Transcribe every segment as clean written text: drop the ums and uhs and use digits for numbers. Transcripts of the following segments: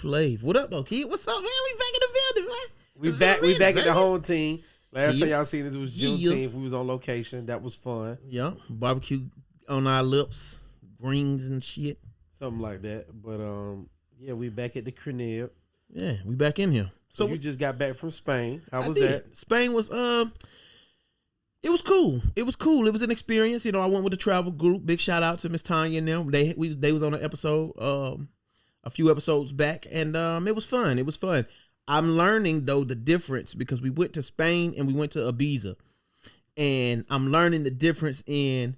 Flav. What up, though, kid? What's up, man? We back in the building, man. We back at the home team. Last time Yeah. y'all seen this was Juneteenth. We was on location. That was fun. Yeah, barbecue on our lips, greens and shit. Something like that. But yeah, we back at the crib. Yeah, we back in here. So you just got back from Spain. How was did. that? Spain was it was cool. It was cool. It was an experience. You know, I went with the travel group. Big shout out to Miss Tanya and them. They was on an episode a few episodes back, and it was fun. It was fun. I'm learning though the difference because we went to Spain and we went to Ibiza, and I'm learning the difference in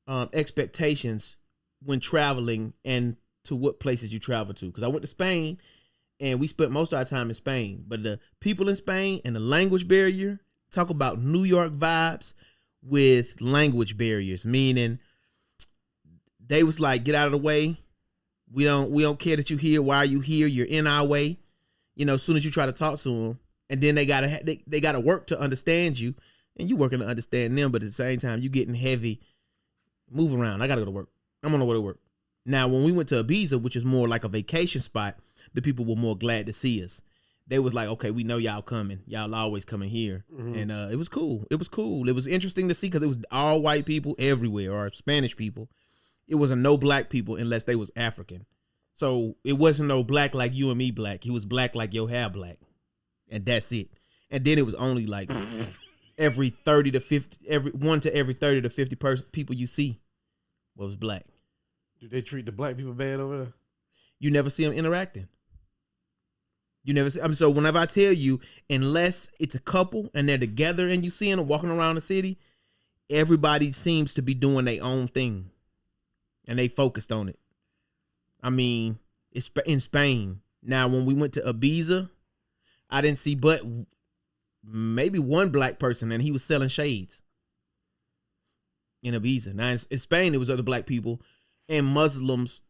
expectations when traveling and to what places you travel to. Because I went to Spain and we spent most of our time in Spain, but the people in Spain and the language barrier, talk about New York vibes with language barriers, meaning they was like, get out of the way. We don't care that you here. Why are you here? You're in our way. You know, as soon as you try to talk to them, and then they gotta work to understand you, and you working to understand them, but at the same time you getting heavy. Move around. I gotta go to work. I'm on the way to work. Now, when we went to Ibiza, which is more like a vacation spot, the people were more glad to see us. They was like, okay, we know y'all coming. Y'all always coming here. Mm-hmm. And it was cool. It was cool. It was interesting to see because it was all white people everywhere, or Spanish people. It wasn't no black people unless they was African. So it wasn't no black like you and me black. He was black like your hair black. And that's it. And then it was only like every 30 to 50, every 1 to every 30 to 50 people you see was black. Do they treat the black people bad over there? You never see them interacting. You never see. So whenever I tell you, unless it's a couple and they're together and you see them walking around the city, everybody seems to be doing their own thing, and they focused on it. I mean, it's in Spain. Now, when we went to Ibiza, I didn't see but maybe one black person, and he was selling shades in Ibiza. Now, in Spain, it was other black people and Muslims,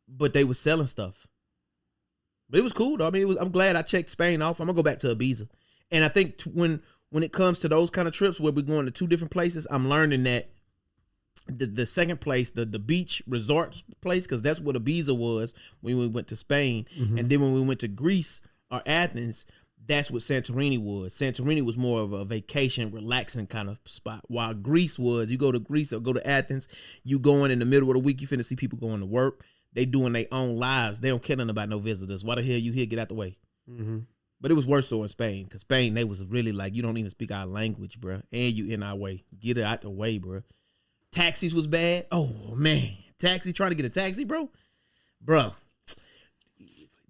but they were selling stuff. But it was cool, though. I mean, I'm glad I checked Spain off. I'm going to go back to Ibiza. And I think when it comes to those kind of trips where we're going to two different places, I'm learning that the second place, the beach resort place, because that's what Ibiza was when we went to Spain. Mm-hmm. And then when we went to Greece or Athens, that's what Santorini was. Santorini was more of a vacation, relaxing kind of spot. While Greece was, you go to Greece or go to Athens, you going in the middle of the week, you finna see people going to work. They doing their own lives. They don't care nothing about no visitors. Why the hell you here? Get out the way. Mm-hmm. But it was worse so in Spain, because Spain, they was really like, you don't even speak our language, bro. And you in our way. Get it out the way, bro. Taxis was bad. Oh, man. Trying to get a taxi, bro. Bro.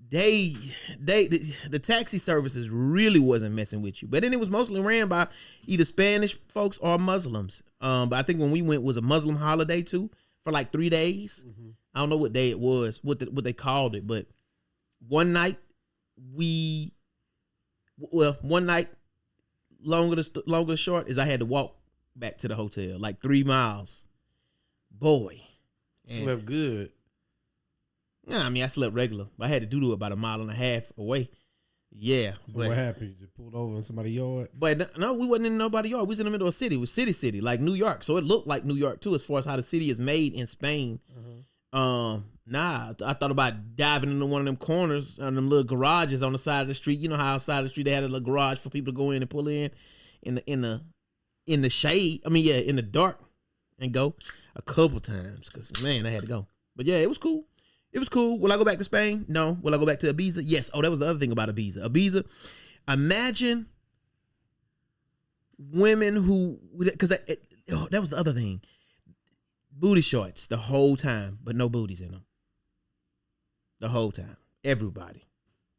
The taxi services really wasn't messing with you. But then it was mostly ran by either Spanish folks or Muslims. But I think when we went was a Muslim holiday too for like 3 days. Mm-hmm. I don't know what day it was, what they called it, but one night longer to short is I had to walk back to the hotel, like 3 miles. Boy. Slept good. Yeah, I mean, I slept regular. I had to do about 1.5 miles away. Yeah. So what happened? You just pulled over in somebody's yard? But no, we wasn't in nobody's yard. We was in the middle of a city. It was city, like New York. So it looked like New York too, as far as how the city is made in Spain. Mm-hmm. I thought about diving into one of them corners on them little garages on the side of the street. You know how outside of the street they had a little garage for people to go in and pull in the shade. I mean, yeah, in the dark, and go a couple times because man, I had to go. But yeah, it was cool. It was cool. Will I go back to Spain? No. Will I go back to Ibiza? Yes. Oh, that was the other thing about Ibiza. Ibiza, imagine women who, because that was the other thing. Booty shorts the whole time, but no booties in them. The whole time. Everybody.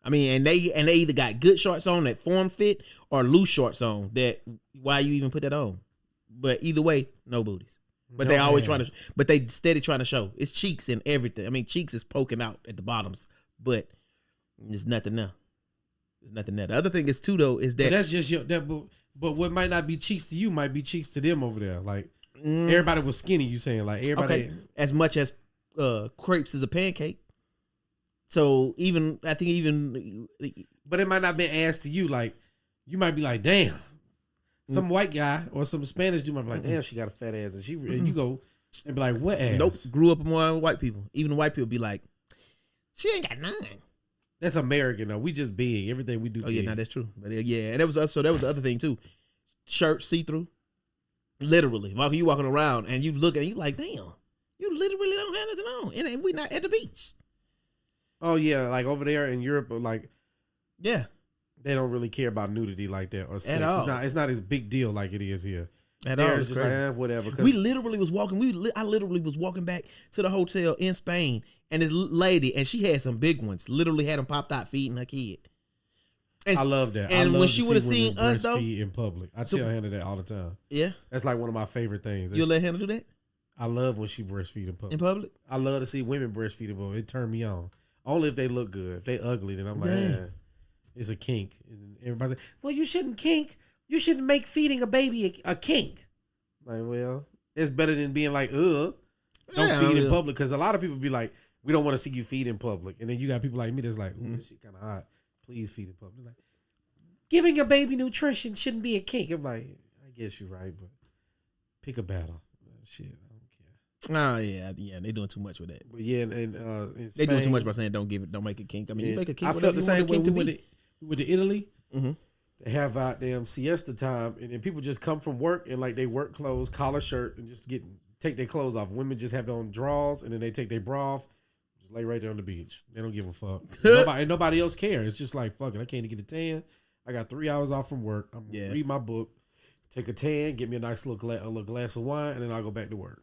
I mean, and they either got good shorts on that form fit or loose shorts on that, why you even put that on? But either way, no booties. But no, they always they steady trying to show. It's cheeks and everything. I mean, cheeks is poking out at the bottoms, but there's nothing there. There's nothing there. The other thing is too though is that but that's just but what might not be cheeks to you might be cheeks to them over there. Like everybody was skinny. You saying like everybody? Okay. As much as crepes is a pancake. So I think but it might not be asked to you. Like you might be like, damn. Some white guy or some Spanish dude might be like, damn, she got a fat ass. And you go and be like, what ass? Nope. Grew up among white people. Even white people be like, she ain't got none. That's American though. We just big. Everything we do. Oh yeah, big. no, that's true. But yeah, and that was the other thing too. Shirt see through, literally. While you walking around and you look and you like, damn, you literally don't have nothing on, and we not at the beach. Oh yeah, like over there in Europe, like Yeah, they don't really care about nudity like that or sex. At all. It's not as big deal like it is here. at There all. it's It's just like crazy. whatever. 'Cause We literally was walking. I literally was walking back to the hotel in Spain, and this lady, and she had some big ones. Literally had them popped out feeding her kid. And, I love that. and I love when to she see would've women seen us, though- breastfeed in public. I tell Hannah that all the time. yeah, That's like one of my favorite things. you'll let Hannah do that I love when she breastfeed in public. in public. I love to see women breastfeed in public. It turned me on. Only if they look good. If they ugly, then I'm like, Damn. it's a kink. And everybody's like, well, you shouldn't kink. You shouldn't make feeding a baby a kink. Like, well, it's better than being like, don't feed in public. Because a lot of people be like, we don't want to see you feed in public. And then you got people like me that's like, ooh, this shit kind of hot. Please feed in public. Like, giving a baby nutrition shouldn't be a kink. I'm like, I guess you're right, but pick a battle. Shit, I don't care. Oh yeah, they doing too much with that. But yeah, in They Spain, doing too much by saying don't make it kink. I mean, yeah, you make a kink. I felt the same way. to We be. went to Italy. Mm-hmm. They have out damn siesta time, and then people just come from work and like they work clothes, collar shirt, and just take their clothes off. Women just have their own drawers, and then they take their bra off, just lay right there on the beach. They don't give a fuck. nobody else cares. It's just like fuck it. I can't get a tan. I got 3 hours off from work. I'm gonna read my book, take a tan, get me a nice little glass of wine, and then I'll go back to work.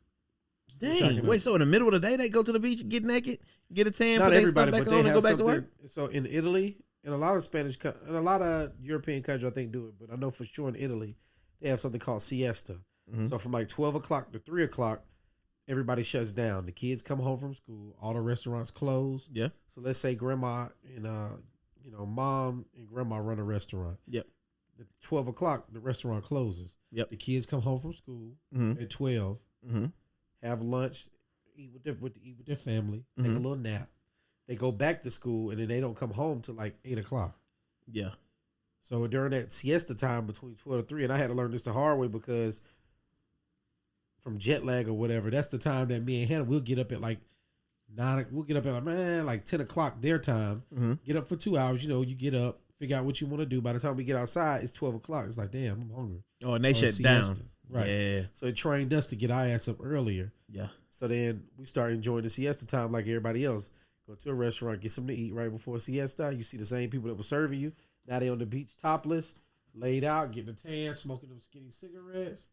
Dang. Wait, so in the middle of the day they go to the beach, get naked, get a tan, Not put their everybody, stuff but back they on, and have go back to work? something. So in Italy, and a lot of and a lot of European countries, I think do it, but I know for sure in Italy, they have something called siesta. Mm-hmm. So from like 12 o'clock to 3 o'clock, everybody shuts down. The kids come home from school. All the restaurants close. Yeah. So let's say grandma and mom and grandma run a restaurant. Yep. At 12 o'clock, the restaurant closes. Yep. The kids come home from school at 12, have lunch, eat with their family, take a little nap. They go back to school, and then they don't come home till like 8 o'clock. Yeah. So during that siesta time between 12 and 3, and I had to learn this the hard way because from jet lag or whatever, that's the time that me and Hannah, we'll get up at like 9, we'll get up at like 10 o'clock their time, get up for 2 hours. You get up, figure out what you want to do. By the time we get outside, it's 12 o'clock. It's like, damn, I'm hungry. Oh, and they shut down. Right. Yeah. So it trained us to get our ass up earlier. Yeah. So then we start enjoying the siesta time like everybody else. Go to a restaurant, get something to eat right before siesta. You see the same people that were serving you. Now they on the beach topless, laid out, getting a tan, smoking them skinny cigarettes.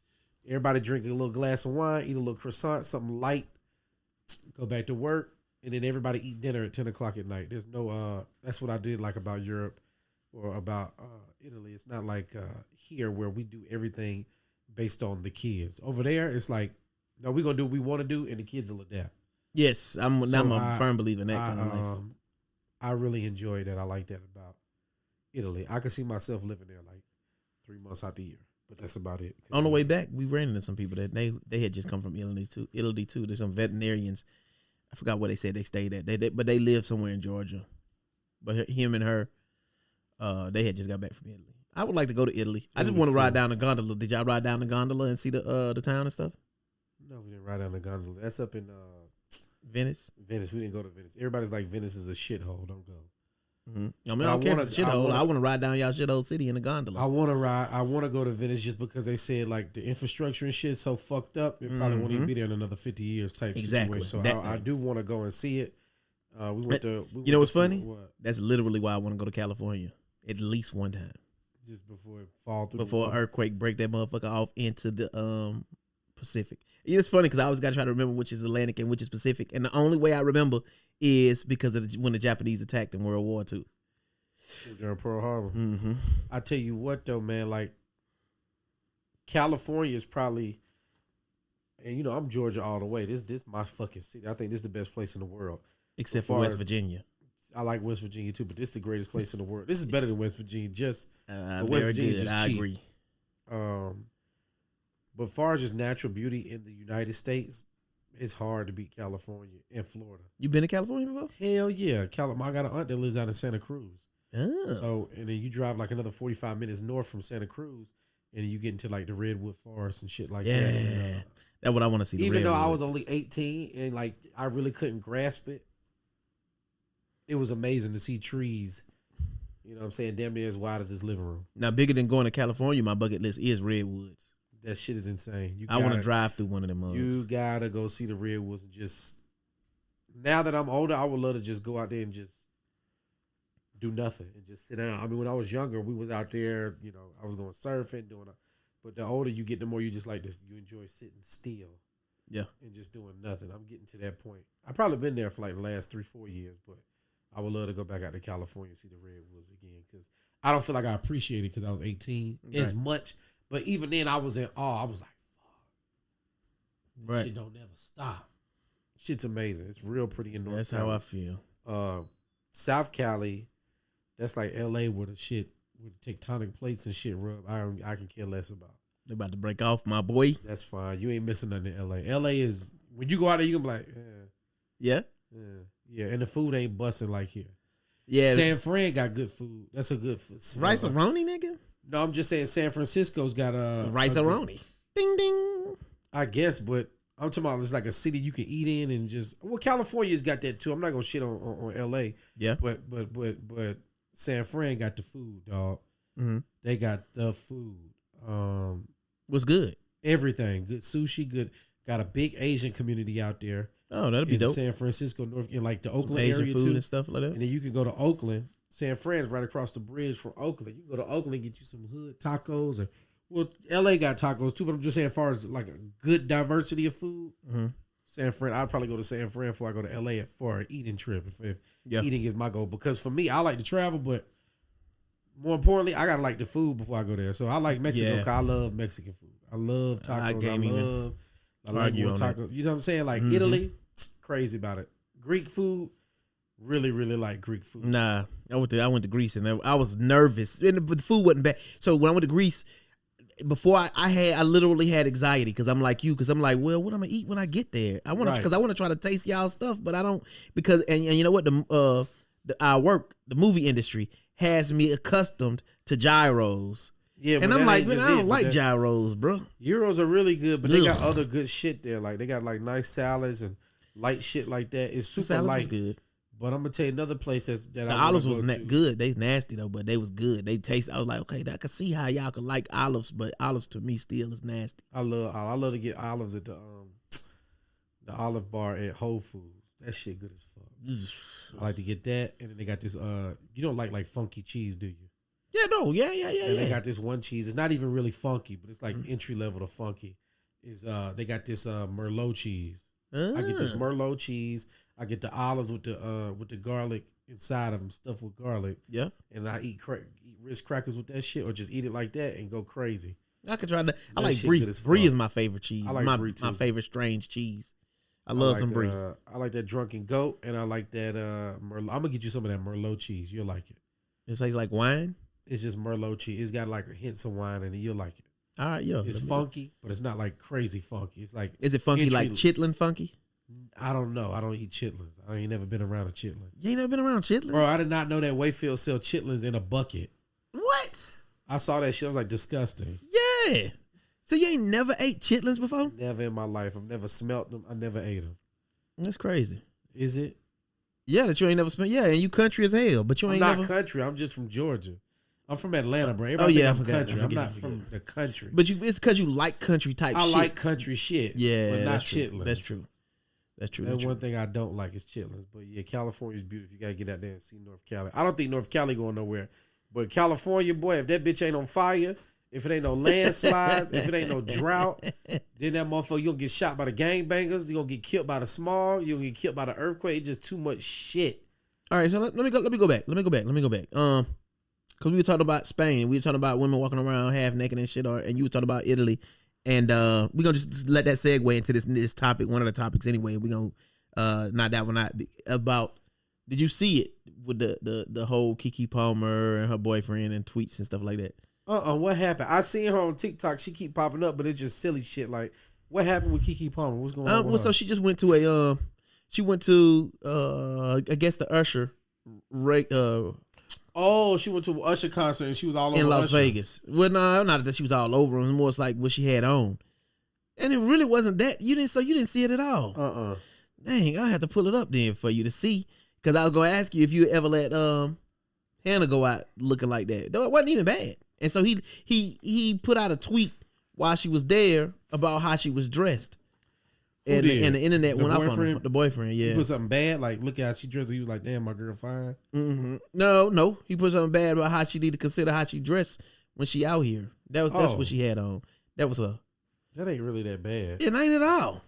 Everybody drinking a little glass of wine, eat a little croissant, something light, go back to work, and then everybody eat dinner at 10 o'clock at night. There's no, that's what I did like about Europe or about Italy. It's not like here where we do everything based on the kids. Over there, it's like, no, we're going to do what we want to do, and the kids will adapt. Yes, I'm a firm believer in that kind of life. I really enjoy that. I like that about Italy. I could see myself living there like 3 months out the year, but that's about it. On the way back, we ran into some people that they had just come from Italy too. There's some veterinarians. I forgot where they said they stayed at. But they live somewhere in Georgia. But him and her, they had just got back from Italy. I would like to go to Italy. I just want to ride down the gondola. Did y'all ride down the gondola and see the town and stuff? No, we didn't ride down the gondola. That's up in Venice. We didn't go to Venice. Everybody's like, Venice is a shithole. Don't go. Mm-hmm. I mean, I don't care if it's a shithole. I want to ride down y'all shithole city in the gondola. I want to go to Venice just because they said like the infrastructure and shit is so fucked up. It probably won't even be there in another 50 years type situation. So I do want to go and see it. We went to. You know what's funny? What? That's literally why I want to go to California at least one time. Just before it fall through. Before an earthquake break that motherfucker off into the Pacific. It's funny because I always got to try to remember which is Atlantic and which is Pacific, and the only way I remember is because of when the Japanese attacked in World War II. During Pearl Harbor. Mm-hmm. I tell you what though, man, like California is probably, and I'm Georgia all the way. This my fucking city. I think this is the best place in the world. Except for West Virginia. I like West Virginia too, but this is the greatest place in the world. This is better than West Virginia. Just West Virginia is just cheap. I agree. But far as just natural beauty in the United States, it's hard to beat California and Florida. You been to California before? Hell yeah. I got an aunt that lives out in Santa Cruz. Oh. So, and then you drive like another 45 minutes north from Santa Cruz, and you get into like the Redwood Forest and shit like that. Yeah. That's what I want to see. Even though I was only 18 and like I really couldn't grasp it, it was amazing to see trees. You know what I'm saying? Damn near as wide as this living room. Now, bigger than going to California, my bucket list is redwoods. That shit is insane. I want to drive through one of them mugs. You gotta go see the redwoods and just. Now that I'm older, I would love to just go out there and just do nothing and just sit down. I mean, when I was younger, we was out there. You know, I was going surfing, but the older you get, the more you just like this. You enjoy sitting still. Yeah. And just doing nothing. I'm getting to that point. I've probably been there for like the last 3-4 years, but I would love to go back out to California and see the redwoods again because I don't feel like I appreciate it because I was 18 as much. But even then, I was in awe. I was like, fuck. Right. Shit don't never stop. Shit's amazing. It's real pretty in North That's Cali. how I feel. South Cali, that's like LA where the shit, with the tectonic plates and shit rub. I can care less about. They're about to break off, my boy. That's fine. You ain't missing nothing in LA. LA is, when you go out there, you can be like, yeah. Yeah. And the food ain't busting like here. Yeah. San Fran got good food. That's a good food. Rice-A-Roni, nigga? No, I'm just saying San Francisco's got Rice-A-Roni. Ding, ding. I guess, but I'm talking about it's like a city you can eat in and just, well, California's got that too. I'm not going to shit on LA. Yeah. But San Fran got the food, dog. Mm-hmm. They got the food. What's good? Everything. Good sushi, good. Got a big Asian community out there. Oh, that'd be dope. San Francisco, in like the Oakland Asian area food too. And stuff like that. And then you can go to Oakland. San Fran's right across the bridge from Oakland. You can go to Oakland and get you some hood tacos. Or, well, LA got tacos too, but I'm just saying as far as like a good diversity of food, San Fran, I'd probably go to San Fran before I go to LA for an eating trip if eating is my goal. Because for me, I like to travel, but more importantly, I gotta like the food before I go there. So I like Mexico because I love Mexican food. I love tacos. I like more tacos. You know what I'm saying? Like Italy, crazy about it. Greek food, really, really like Greek food. Nah, I went to Greece and I was nervous, but the food wasn't bad. So when I went to Greece, before I literally had anxiety because I'm like you, because I'm like, well, what am I gonna eat when I get there? I want to try to taste y'all stuff, but I don't because and you know what the movie industry has me accustomed to gyros. Yeah, and I'm like, man, I don't like gyros, bro. Gyros are really good, but they got other good shit there. Like they got like nice salads and light shit like that. It's super light. Was good. But I'm gonna tell you another place that the olives was good. They nasty though, but they was good. They taste. I was like, okay, I can see how y'all could like olives, but olives to me still is nasty. I love to get olives at the olive bar at Whole Foods. That shit good as fuck. I like to get that, and then they got this. You don't like funky cheese, do you? Yeah, no, yeah. And they got this one cheese. It's not even really funky, but it's like entry level to funky. They got this Merlot cheese. I get this Merlot cheese. I get the olives with the garlic inside of them, stuffed with garlic. Yeah. And I eat Ritz crackers with that shit, or just eat it like that and go crazy. I could try that. I like brie. Brie is my favorite cheese. I like brie too. My favorite strange cheese. I love some brie. I like that drunken goat, and I like that Merlot. I'm gonna get you some of that Merlot cheese. You'll like it. It tastes like wine. It's just Merlot cheese. It's got like hints of wine in it. You'll like it. All right, yo. It's funky, but it's not like crazy funky. It's like, is it funky like chitlin funky? I don't know. I don't eat chitlins. I ain't never been around a chitlin. You ain't never been around chitlins? Bro, I did not know that Wayfield sell chitlins in a bucket. What? I saw that shit. I was like, disgusting. Yeah. So you ain't never ate chitlins before? Never in my life. I've never smelt them. I never ate them. That's crazy. Is it? Yeah, that you ain't never smelled. Yeah, and you country as hell, but you ain't I'm not country. I'm just from Georgia. I'm from Atlanta, bro. Everybody I'm country. I'm not from the country. But it's because you like country type shit. I like country shit. Yeah, but not chitlins. That's true. That's one thing I don't like is chitlins. But yeah, California's beautiful. You gotta get out there and see North Cali. I don't think North Cali going nowhere. But California, boy, if that bitch ain't on fire, if it ain't no landslides, if it ain't no drought, then that motherfucker, you gonna get shot by the gangbangers. You gonna get killed by the smog. You gonna get killed by the earthquake. It's just too much shit. All right, so let me go back. Because we were talking about Spain. We were talking about women walking around half naked and shit. And you were talking about Italy. And we're going to just let that segue into this topic, one of the topics anyway. We're going to knock that one out. About, did you see it with the whole KeKe Palmer and her boyfriend and tweets and stuff like that? What happened? I seen her on TikTok. She keep popping up, but it's just silly shit. Like, what happened with KeKe Palmer? What's going on with her? So she just went to I guess the Usher she went to an Usher concert and she was all over in Las Usher. Vegas. Well, no, not that she was all over. It was more like what she had on, and it really wasn't that. You didn't see it at all. Dang, I had to pull it up then for you to see, Because I was gonna ask you if you ever let Hannah go out looking like that. Though it wasn't even bad. And so he put out a tweet while she was there about how she was dressed. And the internet went off on her. The boyfriend, yeah. He put something bad, like look at how she dressed. He was like, "Damn, my girl fine." Mm-hmm. No, he put something bad about how she need to consider how she dressed when she out here. That's what she had on. That ain't really that bad. It ain't at all.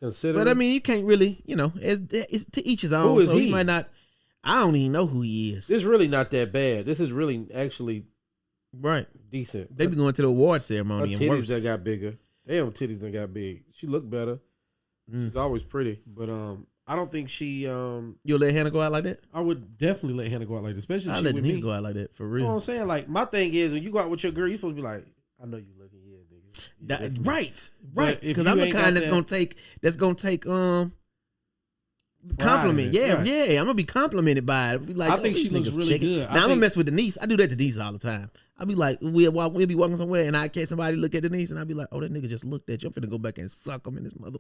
Consider, but I mean, you can't really, it's to each his own. Who is so he? He might not. I don't even know who he is. This is really not that bad. This is really actually right decent. They be going to the award ceremony. Her titties that got bigger. Damn, titties that got big. She looked better. She's always pretty, but I don't think she. You'll let Hannah go out like that? I would definitely let Hannah go out like that, especially if I she let with Denise me. go out like that for real. You know what I'm saying? Like my thing is, when you go out with your girl, you supposed to be like, I know you looking here, nigga. Yeah, That's right. Because I'm the kind that's gonna take compliment. Yeah, right. yeah. I'm gonna be complimented by it. Be like, I think she looks really good. Now I'm gonna mess with Denise. I do that to Denise all the time. I'll be like, we'll be walking somewhere and I catch somebody look at Denise and I'll be like, oh, that nigga just looked at you. I'm finna go back and suck him in his mother.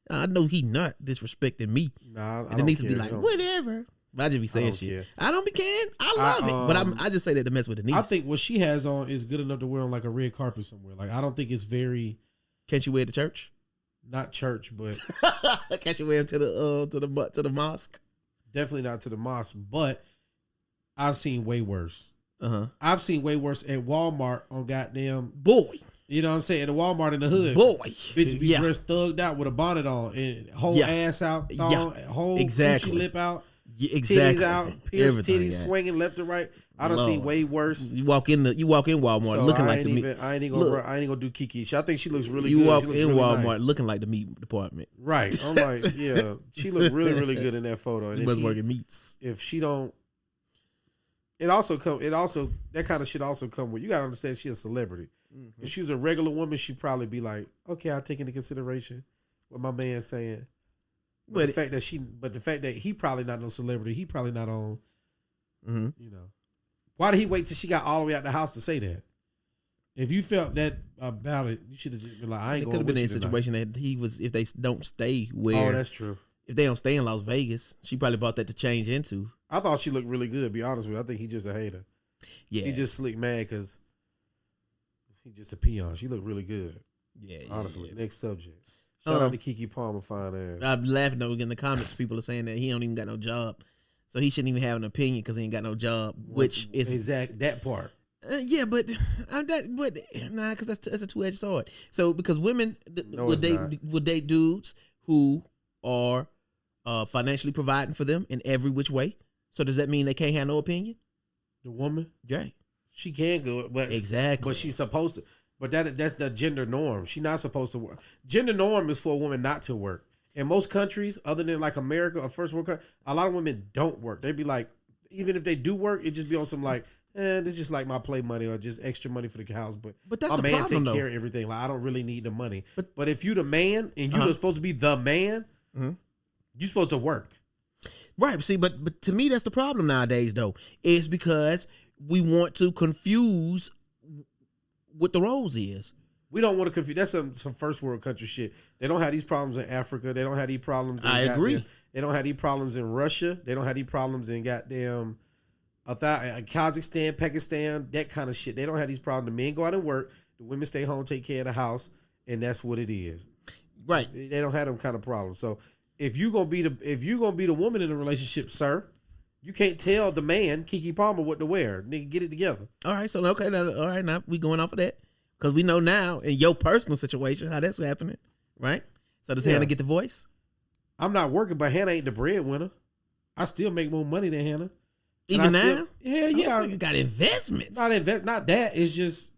I know he not disrespecting me. Nah, and Denise will be like, whatever. But I just be saying shit. Care. I don't be caring. I love it. But I just say that to mess with Denise. I think what she has on is good enough to wear on like a red carpet somewhere. Like I don't think it's very. Can she wear it to church? Not church, but can she wear it to the mosque? Definitely not to the mosque. But I've seen way worse. I've seen way worse at Walmart on goddamn boy. You know what I'm saying? At the Walmart in the hood. Boy. Bitch be dressed thugged out with a bonnet on and whole ass out, whole coochie lip out, titties out, pierced titties swinging left to right. I done seen way worse. You walk in Walmart looking like the meat. I ain't gonna do KeKe. I think she looks really good. You walk in really Walmart nice. Looking like the meat department. Right. I'm like, yeah. She looked really, really good in that photo. And she was working meats. If she don't, that kind of shit also come with, you gotta understand she a celebrity. Mm-hmm. If she was a regular woman, she'd probably be like, okay, I'll take into consideration what my man's saying. But the fact that he probably not no celebrity, he probably not on, why did he wait till she got all the way out the house to say that? If you felt that about it, you should have just been like, I ain't going to. It could have been a situation that he was, if they don't stay where. Oh, that's true. If they don't stay in Las Vegas, she probably bought that to change into. I thought she looked really good, to be honest with you. I think he's just a hater. Yeah. He just slick mad because he just a peon. She looked really good. Yeah. Honestly. Yeah. Next subject. Shout out to KeKe Palmer, fine ass. I'm laughing though in the comments. People are saying that he don't even got no job. So he shouldn't even have an opinion because he ain't got no job, which is exact that part. Yeah, but because that's a two-edged sword. So because women would date dudes who are financially providing for them in every which way. So does that mean they can't have no opinion? The woman, right? She can go, but exactly. But she's supposed to. But that's the gender norm. She's not supposed to work. Gender norm is for a woman not to work. In most countries, other than like America or first world country, a lot of women don't work. They'd be like, even if they do work, it just be on some like, this is just like my play money or just extra money for the house. But that's my the man problem, take care though. of everything. Like I don't really need the money. But if you the man and you're supposed to be the man, you're supposed to work. Right. See, but to me, that's the problem nowadays, though. Is because we want to confuse what the roles is. We don't want to confuse. That's some first world country shit. They don't have these problems in Africa. They don't have these problems in I agree. They don't have these problems in Russia. They don't have these problems in goddamn Kazakhstan, Pakistan, that kind of shit. They don't have these problems. The men go out and work. The women stay home, take care of the house, and that's what it is. Right. They don't have them kind of problems. So if you gonna be the woman in a relationship, sir, you can't tell the man, KeKe Palmer, what to wear. Nigga, get it together. All right. So okay. Now we going off of that. Because we know now in your personal situation how that's happening, right? So does Hannah get the voice? I'm not working, but Hannah ain't the breadwinner. I still make more money than Hannah. Even now? Yeah. I got investments. Not that. It's just,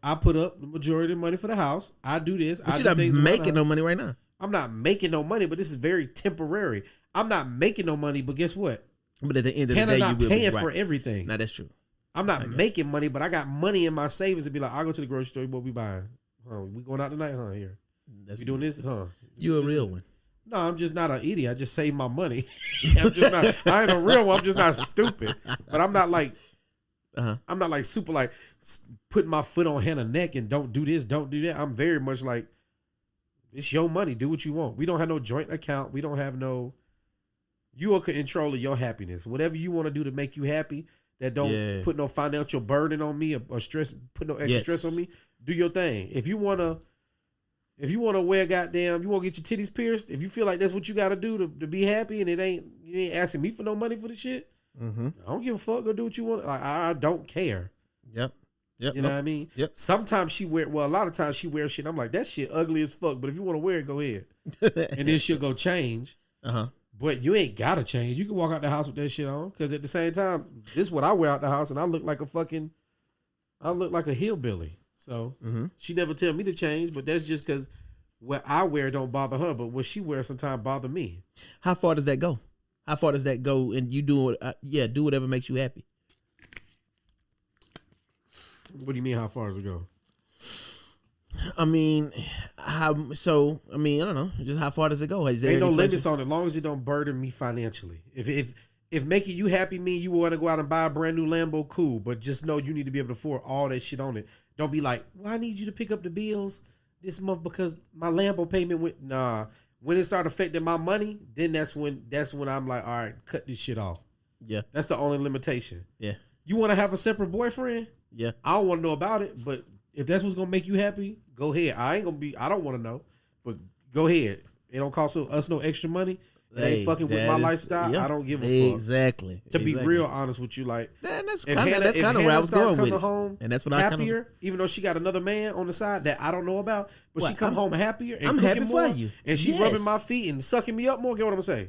I put up the majority of the money for the house. I do this. But you're not making no money right now. I'm not making no money, but this is very temporary. I'm not making no money, but guess what? But at the end of Hannah the day, not you will paying be right. for everything. Now that's true. I'm not making money, but I got money in my savings to be like, I'll go to the grocery store. What we buying? We going out tonight? Here. We doing this? You a real one. No, I'm just not an idiot. I just save my money. I ain't a real one. I'm just not stupid. But I'm not like, I'm not like super like putting my foot on Hannah's neck and don't do this, don't do that. I'm very much like, it's your money. Do what you want. We don't have no joint account. We don't have no, You are in control of your happiness. Whatever you want to do to make you happy, that don't put no financial burden on me or stress, put no extra stress on me. Do your thing. If you wanna wear goddamn, you wanna get your titties pierced. If you feel like that's what you gotta do to be happy, and you ain't asking me for no money for the shit. I don't give a fuck. Go do what you want. Like, I don't care. Yep. You know what I mean? Yep. Sometimes a lot of times she wears shit. I'm like, that shit ugly as fuck. But if you want to wear it, go ahead. And then she'll go change. But you ain't gotta change. You can walk out the house with that shit on. Because at the same time, this is what I wear out the house, and I look like a hillbilly. So she never tell me to change, but that's just because what I wear don't bother her, but what she wears sometimes bother me. How far does that go? How far does that go? And you do whatever makes you happy. What do you mean? How far does it go? I mean, I don't know. Just how far does it go? Ain't no limits on it, as long as it don't burden me financially. If making you happy mean you want to go out and buy a brand new Lambo, cool. But just know you need to be able to afford all that shit on it. Don't be like, well, I need you to pick up the bills this month because my Lambo payment went. Nah, when it start affecting my money, then that's when I'm like, all right, cut this shit off. Yeah, that's the only limitation. Yeah, you want to have a separate boyfriend? Yeah, I don't want to know about it, but if that's what's gonna make you happy, go ahead. I don't want to know, but go ahead. It don't cost us no extra money. It ain't fucking with my lifestyle. I don't give a fuck. Exactly. To be real honest with you, like that's kind of where I was going with it. Home and that's what I happier, even though she got another man on the side that I don't know about, but she come home happier and I'm happy more, for you. And she rubbing my feet and sucking me up more. Get what I'm saying?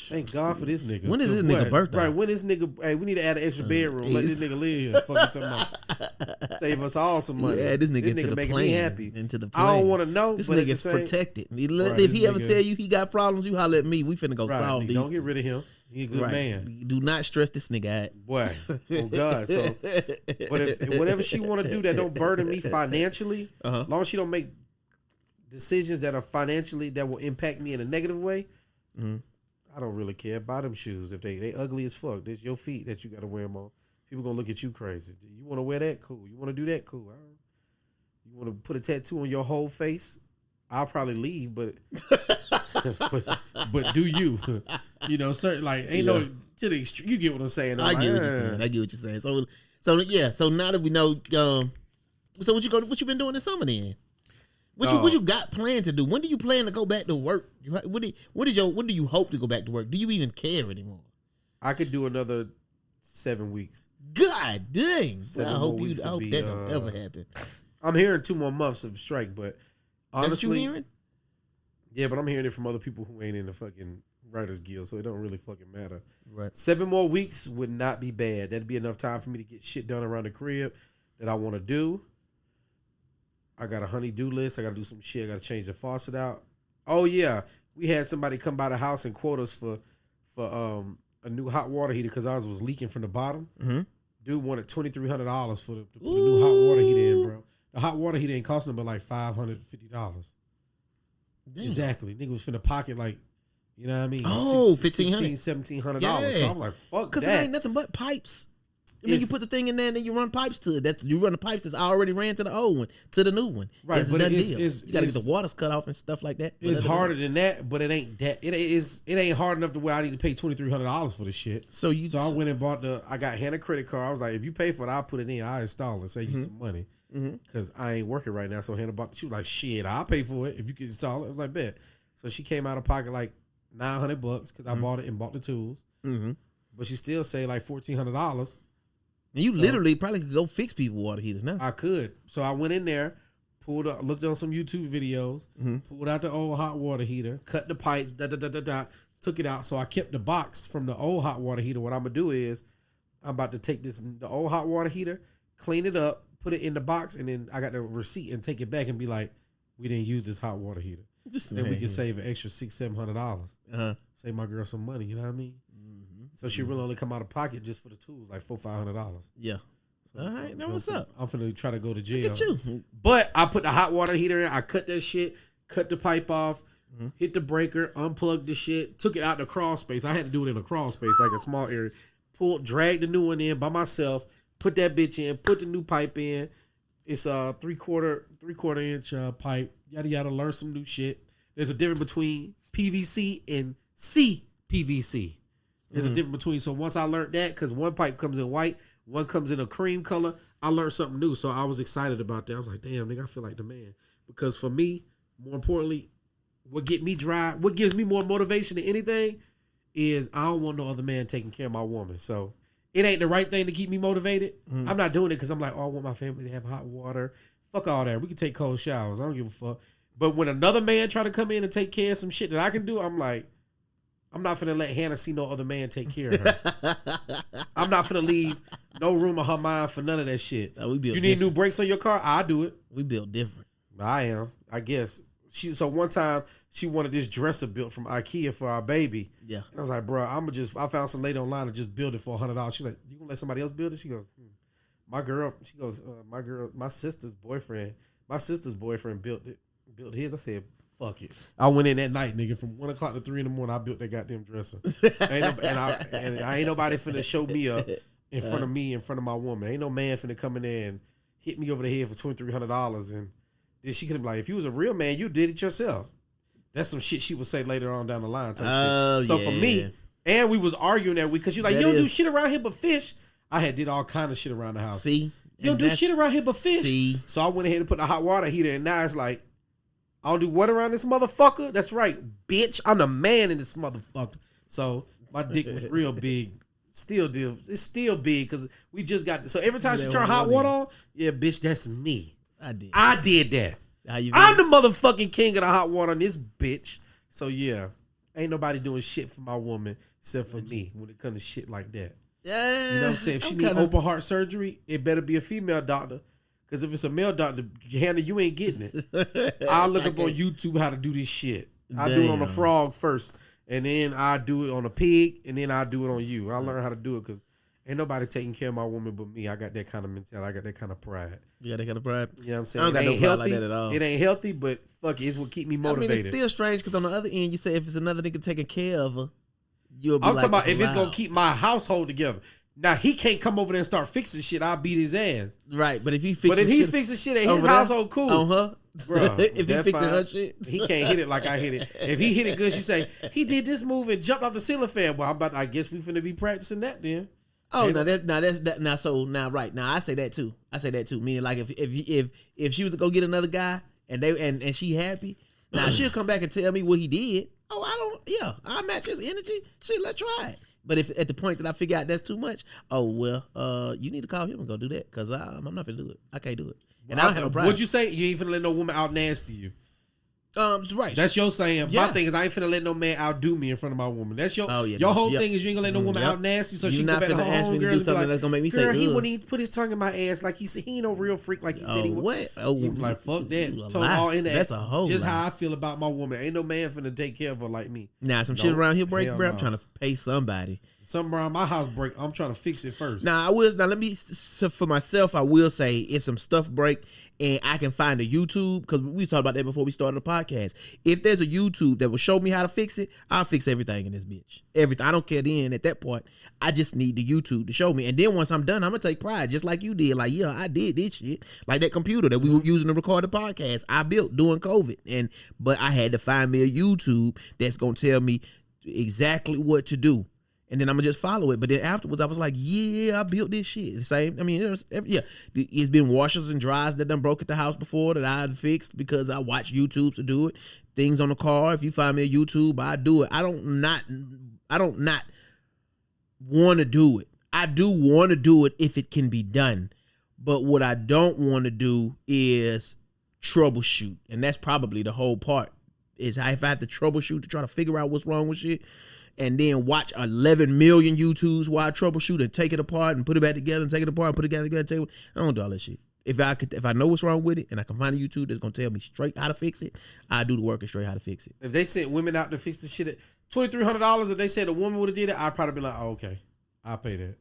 Thank God for this nigga. When is this nigga birthday? Right, when this nigga, hey, we need to add an extra bedroom. Let this nigga live here. Fucking talking about. Save us all some money. Yeah, this nigga into the making plane. Me happy. Into the plane. I don't want to know. This nigga's protected. If he ever tell you he got problems, you holler at me. We finna go solve these. Don't get rid of him. He a good man. Do not stress this nigga out. Boy, oh God. So, but if whatever she want to do that don't burden me financially, as long as she don't make decisions that are financially that will impact me in a negative way, I don't really care. Buy them shoes if they ugly as fuck. There's your feet that you got to wear them on. People gonna look at you crazy. You want to wear that? Cool. You want to do that? Cool. You want to put a tattoo on your whole face? I'll probably leave, but but do you? You know, certain like ain't no to the extreme. You get what I'm saying? I get what you're saying. I get what you're saying. So yeah. So now that we know, so what you been doing this summer then? What you got planned to do? When do you plan to go back to work? When do you hope to go back to work? Do you even care anymore? I could do another 7 weeks. God dang! I hope that don't ever happen. I'm hearing 2 more months of strike, but honestly, that's what you hearing? Yeah, but I'm hearing it from other people who ain't in the fucking Writers Guild, so it don't really fucking matter. Right. 7 more weeks would not be bad. That'd be enough time for me to get shit done around the crib that I want to do. I got a honey-do list. I got to do some shit. I got to change the faucet out. Oh, yeah. We had somebody come by the house and quote us for a new hot water heater because ours was leaking from the bottom. Dude wanted $2,300 for to put a new hot water heater in, bro. The hot water heater ain't costing but like $550. Exactly. Nigga was finna pocket like, you know what I mean? Oh, $1,500. $1,700. Yeah. So I'm like, fuck that. Because it ain't nothing but pipes. And then you put the thing in there and then you run pipes to it. You run the pipes that's already ran to the old one, to the new one. Right, but you got to get the waters cut off and stuff like that. It's harder than that, but it ain't that. It ain't hard enough to where I need to pay $2,300 for this shit. So I went and bought I got Hannah credit card. I was like, if you pay for it, I'll put it in. I'll install it. Save you some money. Because I ain't working right now. So Hannah she was like, shit, I'll pay for it if you can install it. I was like, bet. So she came out of pocket like $900 because I bought it and bought the tools. But she still say like $1,400. And you literally probably could go fix people water heaters now. I could. So I went in there, looked on some YouTube videos, pulled out the old hot water heater, cut the pipes, took it out. So I kept the box from the old hot water heater. What I'm going to do is I'm about to take the old hot water heater, clean it up, put it in the box, and then I got the receipt and take it back and be like, we didn't use this hot water heater. Then we can save an extra $600-$700. Save my girl some money, you know what I mean? So she really only come out of pocket just for the tools, like $400-$500. Yeah. So all right, now what's up? I'm finna try to go to jail. Look at you. But I put the hot water heater in. I cut that shit, cut the pipe off, hit the breaker, unplugged the shit, took it out the crawl space. I had to do it in a crawl space, like a small area. Dragged the new one in by myself, put that bitch in, put the new pipe in. It's a three-quarter inch pipe. Yada yada. Learn some new shit. There's a difference between PVC and PVC. There's a difference between. So once I learned that, because one pipe comes in white, one comes in a cream color, I learned something new. So I was excited about that. I was like, damn, nigga, I feel like the man. Because for me, more importantly, what gives me more motivation than anything is I don't want no other man taking care of my woman. So it ain't the right thing to keep me motivated. I'm not doing it because I'm like, oh, I want my family to have hot water. Fuck all that. We can take cold showers. I don't give a fuck. But when another man try to come in and take care of some shit that I can do, I'm like, I'm not finna let Hannah see no other man take care of her. I'm not finna leave no room in her mind for none of that shit. You need new brakes on your car? I do it. We built different. I am, I guess. So one time she wanted this dresser built from IKEA for our baby. Yeah. And I was like, bro, I found some lady online to just build it for $100. She's like, you gonna let somebody else build it? She goes, my sister's boyfriend built his. I said, fuck it. I went in that night, nigga, from 1 o'clock to 3 in the morning. I built that goddamn dresser. Ain't nobody finna show me up in front of me, in front of my woman. Ain't no man finna come in there and hit me over the head for $2,300. And then she could be like, if you was a real man, you did it yourself. That's some shit she would say later on down the line. So for me, and we was arguing that week because you like, you don't do shit around here but fish. I had did all kind of shit around the house. See? You don't do shit around here but fish. See? So I went ahead and put the hot water heater, and now it's like, I don't do what around this motherfucker? That's right, bitch. I'm the man in this motherfucker. So my dick was real big. It's still big because we just got this. So every time she turn hot water on, yeah, bitch, that's me. I did that. I'm the motherfucking king of the hot water on this bitch. So yeah, ain't nobody doing shit for my woman except for me when it comes to shit like that. Yeah, you know what I'm saying? If she need open heart surgery, it better be a female doctor. Because if it's a male doctor, Hannah, you ain't getting it. I'll look up on YouTube how to do this shit. I do it on a frog first, and then I do it on a pig, and then I do it on you. I learn how to do it because ain't nobody taking care of my woman but me. I got that kind of mentality. I got that kind of pride. You got that kind of pride? You know what I'm saying? I don't got no pride like that at all. It ain't healthy, but fuck it. It's what keep me motivated. I mean, it's still strange because on the other end, you say if it's another nigga taking care of her, you'll be I'm talking about if it's going to keep my household together. Now, he can't come over there and start fixing shit. I'll beat his ass. Right, but if he fixes shit at his household, cool. On her? Bro, if he fixing her shit. He can't hit it like I hit it. If he hit it good, she say, he did this move and jumped off the ceiling fan. Well, I guess we finna be practicing that then. Oh, now I say that too. Meaning like if she was to go get another guy and she happy, now she'll come back and tell me what he did. Oh, I match his energy. Shit, let's try it. But if at the point that I figure out that's too much, you need to call him and go do that because I'm not gonna do it. I can't do it. And I don't have no problem. What'd you say? You ain't finna let no woman out nasty you. Right. That's your saying. Yeah. My thing is I ain't finna let no man outdo me in front of my woman. That's your whole thing is you ain't gonna let no woman out nasty so she can go back to her homegirls and be like, that's gonna make me girl, say, he wouldn't even put his tongue in my ass like he said. He ain't no real freak like he said he would. What? He was like, fuck that. Told all in that. That's a whole just lie. how I feel about my woman. Ain't no man finna take care of her like me. Nah, shit around here break, bro. I'm trying to pay somebody. Something around my house break, I'm trying to fix it first. Now for myself, I will say if some stuff break and I can find a YouTube, because we talked about that before we started the podcast. If there's a YouTube that will show me how to fix it, I'll fix everything in this bitch. Everything. I don't care then at that point. I just need the YouTube to show me. And then once I'm done, I'm gonna take pride, just like you did. Like, yeah, I did this shit. Like that computer that we were using to record the podcast, I built during COVID. But I had to find me a YouTube that's gonna tell me exactly what to do. And then I'm gonna just follow it. But then afterwards, I was like, yeah, I built this shit. The same. I mean, it's been washers and dryers that done broke at the house before that I had fixed because I watch YouTube to do it. Things on the car. If you find me a YouTube, I do it. I don't not want to do it. I do want to do it if it can be done. But what I don't want to do is troubleshoot. And that's probably the whole part. Is if I have to troubleshoot to try to figure out what's wrong with shit, and then watch 11 million YouTubes while I troubleshoot and take it apart and put it back together and take it apart and put it together and I don't do all that shit. If I know what's wrong with it and I can find a YouTube that's gonna tell me straight how to fix it, I do the work and straight how to fix it. If they sent women out to fix the shit at $2,300, if they said a woman would have did it, I'd probably be like, oh, okay, I'll pay that.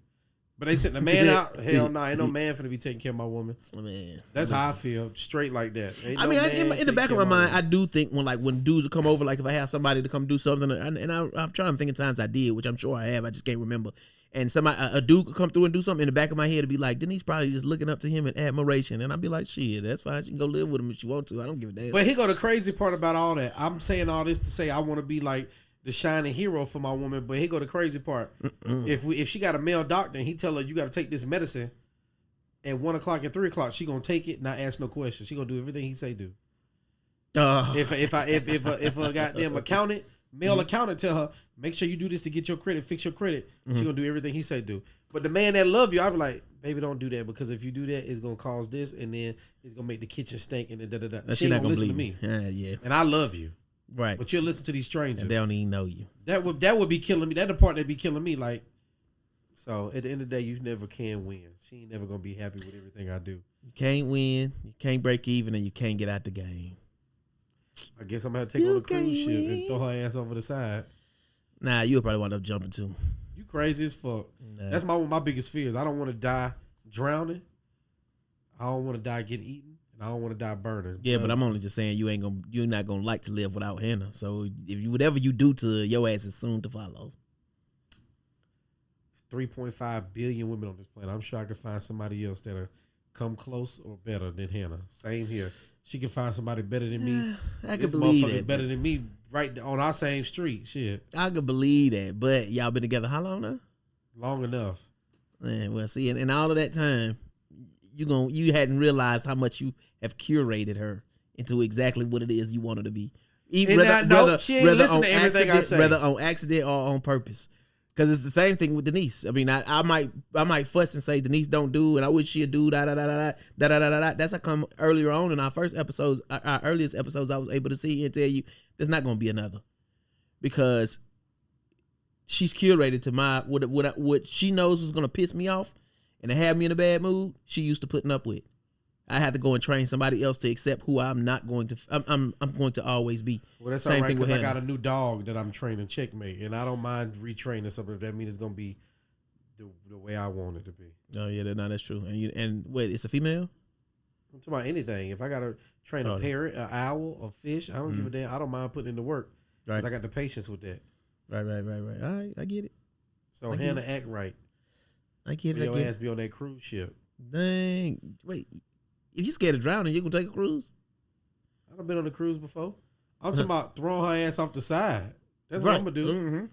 But they sent the man out. Hell no, ain't no man finna be taking care of my woman. Man, that's how I feel. Straight like that. I mean, in the back of my mind, I do think when dudes will come over, like if I have somebody to come do something, and I'm trying to think of times I did, which I'm sure I have, I just can't remember. And a dude could come through and do something in the back of my head to be like, Denise probably just looking up to him in admiration, and I'd be like, shit, that's fine. She can go live with him if she want to. I don't give a damn. But here go the crazy part about all that. I'm saying all this to say I want to be like the shining hero for my woman. But here go the crazy part. If she got a male doctor and he tell her you got to take this medicine at 1 o'clock and 3 o'clock, she gonna take it, not ask no questions. She gonna do everything he say do. If a goddamn accountant, male accountant, tell her make sure you do this to get your credit, fix your credit, she gonna do everything he say do. But the man that love you, I be like, baby, don't do that, because if you do that, it's gonna cause this, and then it's gonna make the kitchen stink, and then da da da. She ain't gonna listen to me. Yeah. And I love you. Right. But you'll listen to these strangers. And they don't even know you. That would be killing me. That's the part that be killing me. Like, so at the end of the day, you never can win. She ain't never gonna be happy with everything I do. You can't win, you can't break even, and you can't get out the game. I guess I'm gonna have to take on a cruise ship and throw her ass over the side. Nah, you'll probably wind up jumping too. You crazy as fuck. Nah. That's one of my biggest fears. I don't want to die drowning. I don't want to die getting eaten, and I don't want to die burning. Yeah, but I'm only just saying you're not gonna like to live without Hannah. So whatever you do to her, your ass is soon to follow. 3.5 billion women on this planet. I'm sure I could find somebody else that'll come close or better than Hannah. Same here. She can find somebody better than me. I can believe that. Better than me, right on our same street. Shit. I could believe that, but y'all been together how long now? Long enough. Man, well, see, in all of that time, you hadn't realized how much you have curated her into exactly what it is you want her to be. She ain't listen to everything I say. Whether on accident or on purpose. Because it's the same thing with Denise. I mean, I might fuss and say Denise don't do, and I wish she'd do da da da da da da da da da. That's how come earlier on in our first episodes, our earliest episodes, I was able to see and tell you there's not going to be another, because she's curated to my what she knows is going to piss me off and to have me in a bad mood. She used to putting up with. I had to go and train somebody else to accept who I'm not going to. I'm going to always be. Well, that's same all right, because I got a new dog that I'm training checkmate, and I don't mind retraining something if that means it's gonna be the way I want it to be. Oh yeah, no, that's true. And wait, it's a female? I'm talking about anything. If I gotta train a parrot, an owl, a fish, I don't give a damn. I don't mind putting in the work because I got the patience with that. Right. All right, I get it. So Hannah, act right. I get it. Your ass be on that cruise ship. Dang. Wait. If you scared of drowning, you gonna take a cruise? I done been on a cruise before. I'm talking about throwing her ass off the side. That's what I'm gonna do.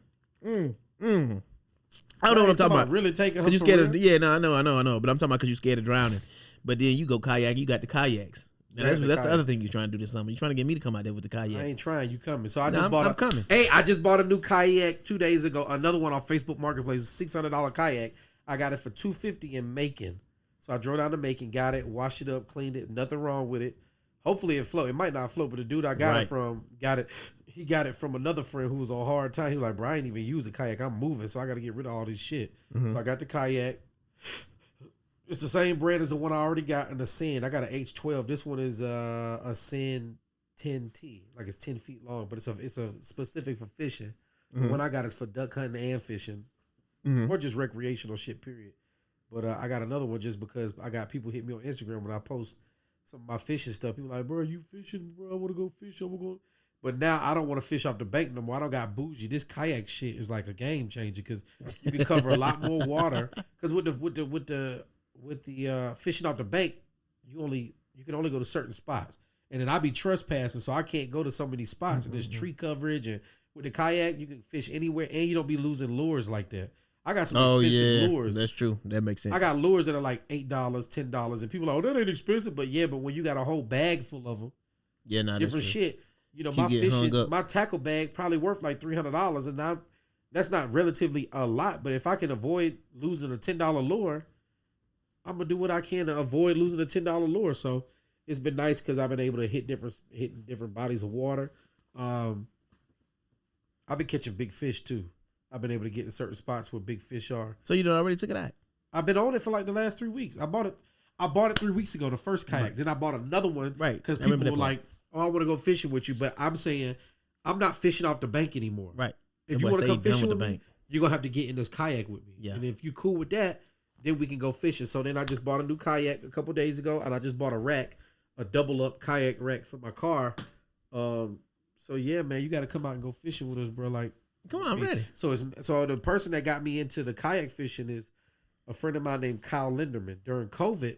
I don't know what I'm talking about. Really taking her. You scared of? Yeah, no, I know. But I'm talking about because you scared of drowning. But then you go kayak. You got the kayaks. That's the other thing you're trying to do this summer. You're trying to get me to come out there with the kayak. I ain't trying. You coming? So I'm coming. Hey, I just bought a new kayak 2 days ago. Another one off Facebook Marketplace, $600 kayak. I got it for $250 in Macon. So I drove down to Macon, got it, washed it up, cleaned it, nothing wrong with it. Hopefully it float. It might not float, but the dude I got it from, he got it from another friend who was on hard time. He was like, bro, I ain't even use a kayak. I'm moving, so I got to get rid of all this shit. So I got the kayak. It's the same brand as the one I already got in the Sin. I got an H12. This one is a Sin 10T. Like it's 10 feet long, but it's a specific for fishing. The one I got is for duck hunting and fishing, or just recreational shit, period. But I got another one just because I got people hit me on Instagram when I post some of my fishing stuff. People like, bro, you fishing? Bro, I want to go fish. But now I don't want to fish off the bank no more. I don't got bougie. This kayak shit is like a game changer because you can cover a lot more water. Because with the fishing off the bank, you can only go to certain spots. And then I be trespassing, so I can't go to so many spots. And there's tree coverage, and with the kayak, you can fish anywhere, and you don't be losing lures like that. I got some expensive lures. That's true. That makes sense. I got lures that are like $8, $10, and people are like, oh, that ain't expensive. But when you got a whole bag full of them, different shit. You know, my tackle bag probably worth like $300, and that's not relatively a lot. But if I can avoid losing a $10 lure, I'm gonna do what I can to avoid losing a $10 lure. So it's been nice because I've been able to hit different bodies of water. I've been catching big fish too. I've been able to get in certain spots where big fish are. So you done already took it out? I've been on it for like the last 3 weeks. I bought it 3 weeks ago, the first kayak. Right. Then I bought another one. Right. Because people were like, oh, I want to go fishing with you. But I'm saying I'm not fishing off the bank anymore. Right. If you want to come fishing with me, you're going to have to get in this kayak with me. Yeah. And if you're cool with that, then we can go fishing. So then I just bought a new kayak a couple days ago, and I just bought a double up kayak rack for my car. So yeah, man, you got to come out and go fishing with us, bro. Like, come on, I'm ready. So the person that got me into the kayak fishing is a friend of mine named Kyle Linderman. During COVID,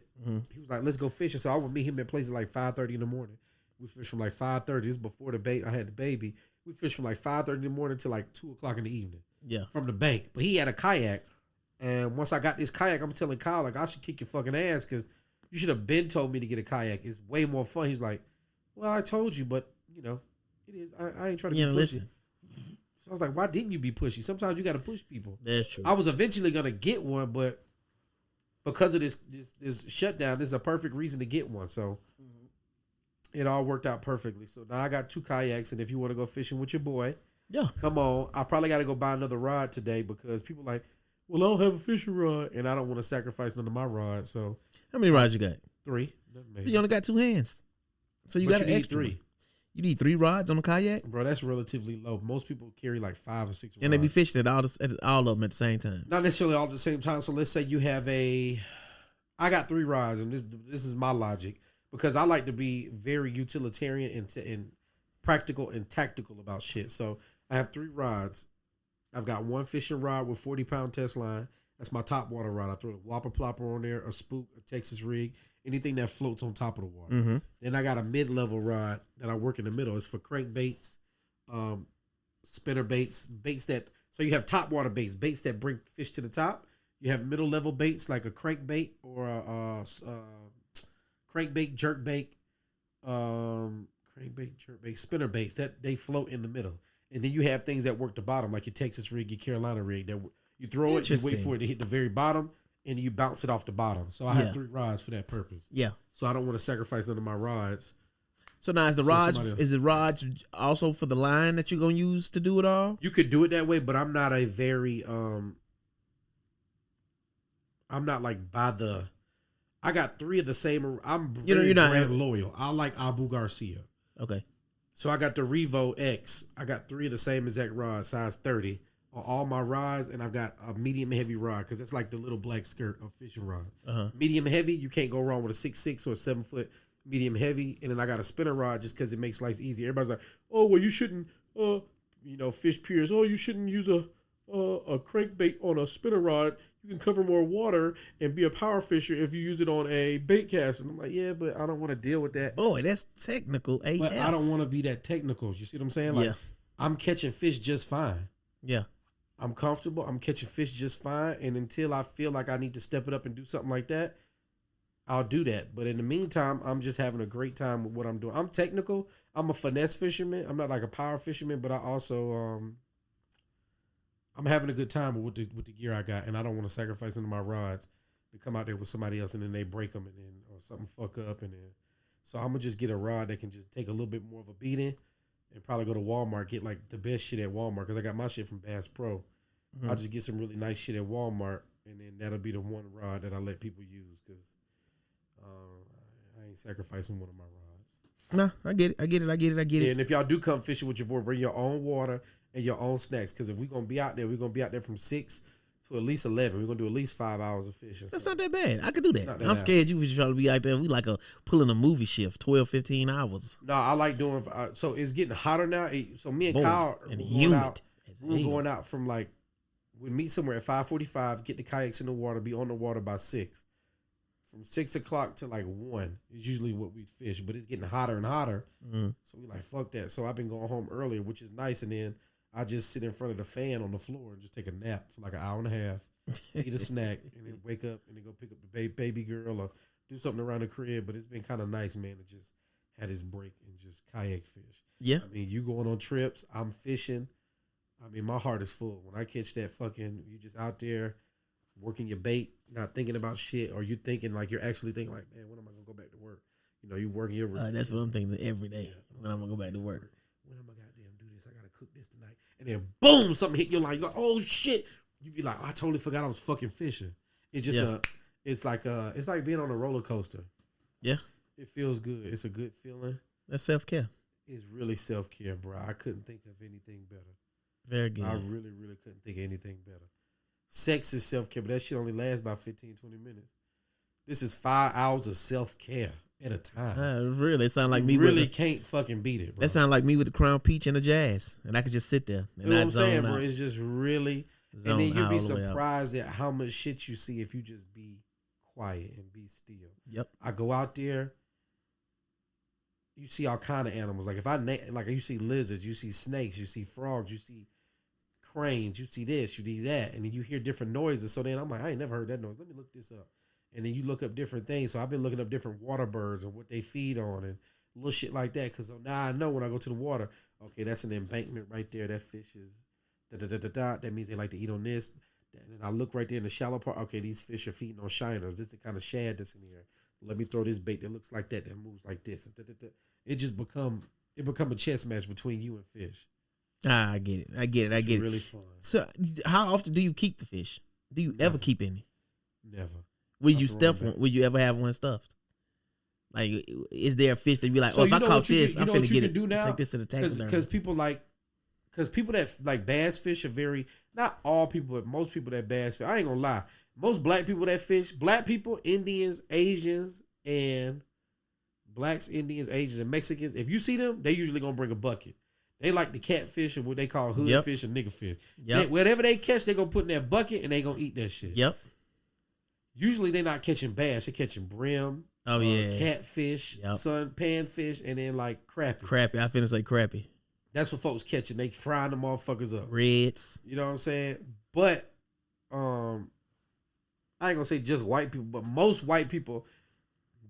he was like, let's go fishing. So I would meet him at places like 5:30 in the morning. We fished from like 5:30. This is before I had the baby. We fished from like 5:30 in the morning to like 2:00 in the evening. Yeah. From the bank. But he had a kayak. And once I got this kayak, I'm telling Kyle, like, I should kick your fucking ass because you should have been told me to get a kayak. It's way more fun. He's like, well, I told you, but, you know, it is. I ain't trying to be pushy. Listen. So I was like, why didn't you be pushy? Sometimes you got to push people. That's true. I was eventually going to get one, but because of this shutdown, this is a perfect reason to get one. So it all worked out perfectly. So now I got 2 kayaks, and if you want to go fishing with your boy, yeah, come on. I probably got to go buy another rod today because people like, well, I don't have a fishing rod, and I don't want to sacrifice none of my rods. So how many rods you got? 3. You only got 2 hands, so you got an extra 3. one. You need 3 rods on a kayak, bro. That's relatively low. Most people carry like 5 or 6 rods. and they be fishing at all of them at the same time. Not necessarily all at the same time. So let's say you have I got 3 rods, and this is my logic because I like to be very utilitarian and practical and tactical about shit. So I have 3 rods. I've got 1 fishing rod with 40-pound test line. That's my top water rod. I throw the whopper plopper on there, a spook, a Texas rig, anything that floats on top of the water. Mm-hmm. Then I got a mid-level rod that I work in the middle. It's for crankbaits, spinner baits, baits so you have top water baits that bring fish to the top. You have middle level baits like a crankbait or a crankbait, jerkbait, spinner baits that they float in the middle. And then you have things that work the bottom, like your Texas rig, your Carolina rig, that you throw it, you wait for it to hit the very bottom, and you bounce it off the bottom. So I have 3 rods for that purpose. Yeah. So I don't want to sacrifice none of my rods. So now is the rods also for the line that you're gonna use to do it all? You could do it that way, but I'm not a very I'm not like I got 3 of the same. I'm very brand loyal. I like Abu Garcia. Okay. So I got the Revo X. I got 3 of the same exact rod, size 30 on all my rods, and I've got a medium heavy rod because that's like the little black skirt of fishing rod. Uh-huh. Medium heavy, you can't go wrong with a 6'6" or a 7-foot medium heavy, and then I got a spinner rod just because it makes life easier. Everybody's like, oh well, you shouldn't, fish piers. Oh, you shouldn't use a crankbait on a spinner rod. You can cover more water and be a power fisher if you use it on a bait cast. And I'm like, yeah, but I don't want to deal with that. Boy, that's technical AF. But I don't want to be that technical. You see what I'm saying? Like, I'm catching fish just fine. Yeah. I'm comfortable. I'm catching fish just fine. And until I feel like I need to step it up and do something like that, I'll do that. But in the meantime, I'm just having a great time with what I'm doing. I'm technical. I'm a finesse fisherman. I'm not like a power fisherman, but I also I'm having a good time with the gear I got, and I don't want to sacrifice any of my rods to come out there with somebody else, and then they break them, and then or something fuck up, and then so I'm gonna just get a rod that can just take a little bit more of a beating, and probably go to Walmart, get like the best shit at Walmart because I got my shit from Bass Pro. Mm-hmm. I'll just get some really nice shit at Walmart, and then that'll be the one rod that I let people use because I ain't sacrificing one of my rods. No, I get it. Yeah, and if y'all do come fishing with your boy, bring your own water and your own snacks. Because if we're going to be out there, from 6 to at least 11. We're going to do at least 5 hours of fishing. That's not that bad. I could do that. I'm scared you was trying to be out there. We like pulling a movie shift, 12, 15 hours. No, I like doing, so it's getting hotter now. So me and Kyle we're going out from like, we meet somewhere at 5:45, get the kayaks in the water, be on the water by 6. From 6 o'clock to like 1 is usually what we fish, but it's getting hotter and hotter. Mm-hmm. So we like, fuck that. So I've been going home earlier, which is nice. And then I just sit in front of the fan on the floor and just take a nap for like an hour and a half, eat a snack, and then wake up and then go pick up the baby girl or do something around the crib. But it's been kind of nice, man, to just have this break and just kayak fish. Yeah. I mean, you going on trips, I'm fishing. I mean, my heart is full. When I catch that you just out there working your bait, not thinking about shit, or you thinking like you're actually thinking like, man, when am I gonna go back to work? You know, you working your that's what I'm thinking every day. When I'm gonna go back to work. When am I goddamn do this? I gotta cook this tonight. And then boom, something hit your life. You're like, oh shit. You be like, I totally forgot I was fucking fishing. It's just it's like being on a roller coaster. Yeah. It feels good. It's a good feeling. That's self-care. It's really self-care, bro. I couldn't think of anything better. Very good. I really, really couldn't think of anything better. Sex is self-care, but that shit only lasts about 15, 20 minutes. This is 5 hours of self-care at a time. Really? It sound like me. Really can't fucking beat it, bro. That sound like me with the Crown Peach and the Jazz. And I could just sit there. And you know what I'm saying, bro? It's just really... And then you'll be surprised at how much shit you see if you just be quiet and be still. Yep. I go out there you see all kind of animals. Like if like you see lizards, you see snakes, you see frogs, you see cranes, you see this, you see that, and then you hear different noises. So then I'm like, I ain't never heard that noise. Let me look this up. And then you look up different things. So I've been looking up different water birds and what they feed on and little shit like that. Because now I know when I go to the water, okay, that's an embankment right there. That fish is da-da-da-da-da. That means they like to eat on this. And then I look right there in the shallow part. Okay, these fish are feeding on shiners. This is the kind of shad that's in here. Let me throw this bait that looks like that moves like this. It just become a chess match between you and fish. I get it. I get it. Really fun. So, how often do you keep the fish? Do you ever keep any? Never. Will you stuff one? Will you ever have one stuffed? Like, is there a fish that be like, if I caught this, I'm finna get it. Do now? Take this to the taxidermy. Because people that like bass fish are very, not all people, but most people that bass fish. I ain't gonna lie. Most black people that fish, black people, Indians, Asians, and blacks, Indians, Asians, and Mexicans. If you see them, they usually gonna bring a bucket. They like the catfish or what they call hood fish or nigger fish. Yep. Whatever they catch, they gonna put in that bucket and they gonna eat that shit. Yep. Usually they not catching bass, they catching brim. Oh yeah. Catfish, panfish, and then like crappie. Crappie. I finna say crappie. That's what folks catching. They frying them motherfuckers up. Reds. You know what I'm saying? But I ain't gonna say just white people, but most white people.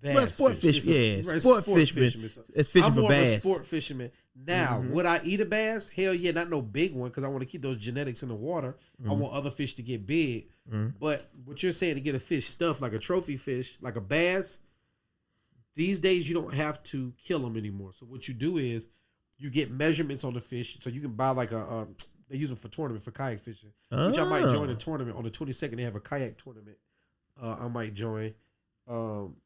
But sport fish, sport fishermen. It's fishing for bass. I'm a sport fisherman. Now, would I eat a bass? Hell yeah, not no big one because I want to keep those genetics in the water. I want other fish to get big. But what you're saying to get a fish stuffed like a trophy fish, like a bass, these days you don't have to kill them anymore. So what you do is you get measurements on the fish. So you can buy like they use them for tournament for kayak fishing, which I might join a tournament on the 22nd. They have a kayak tournament. I might join.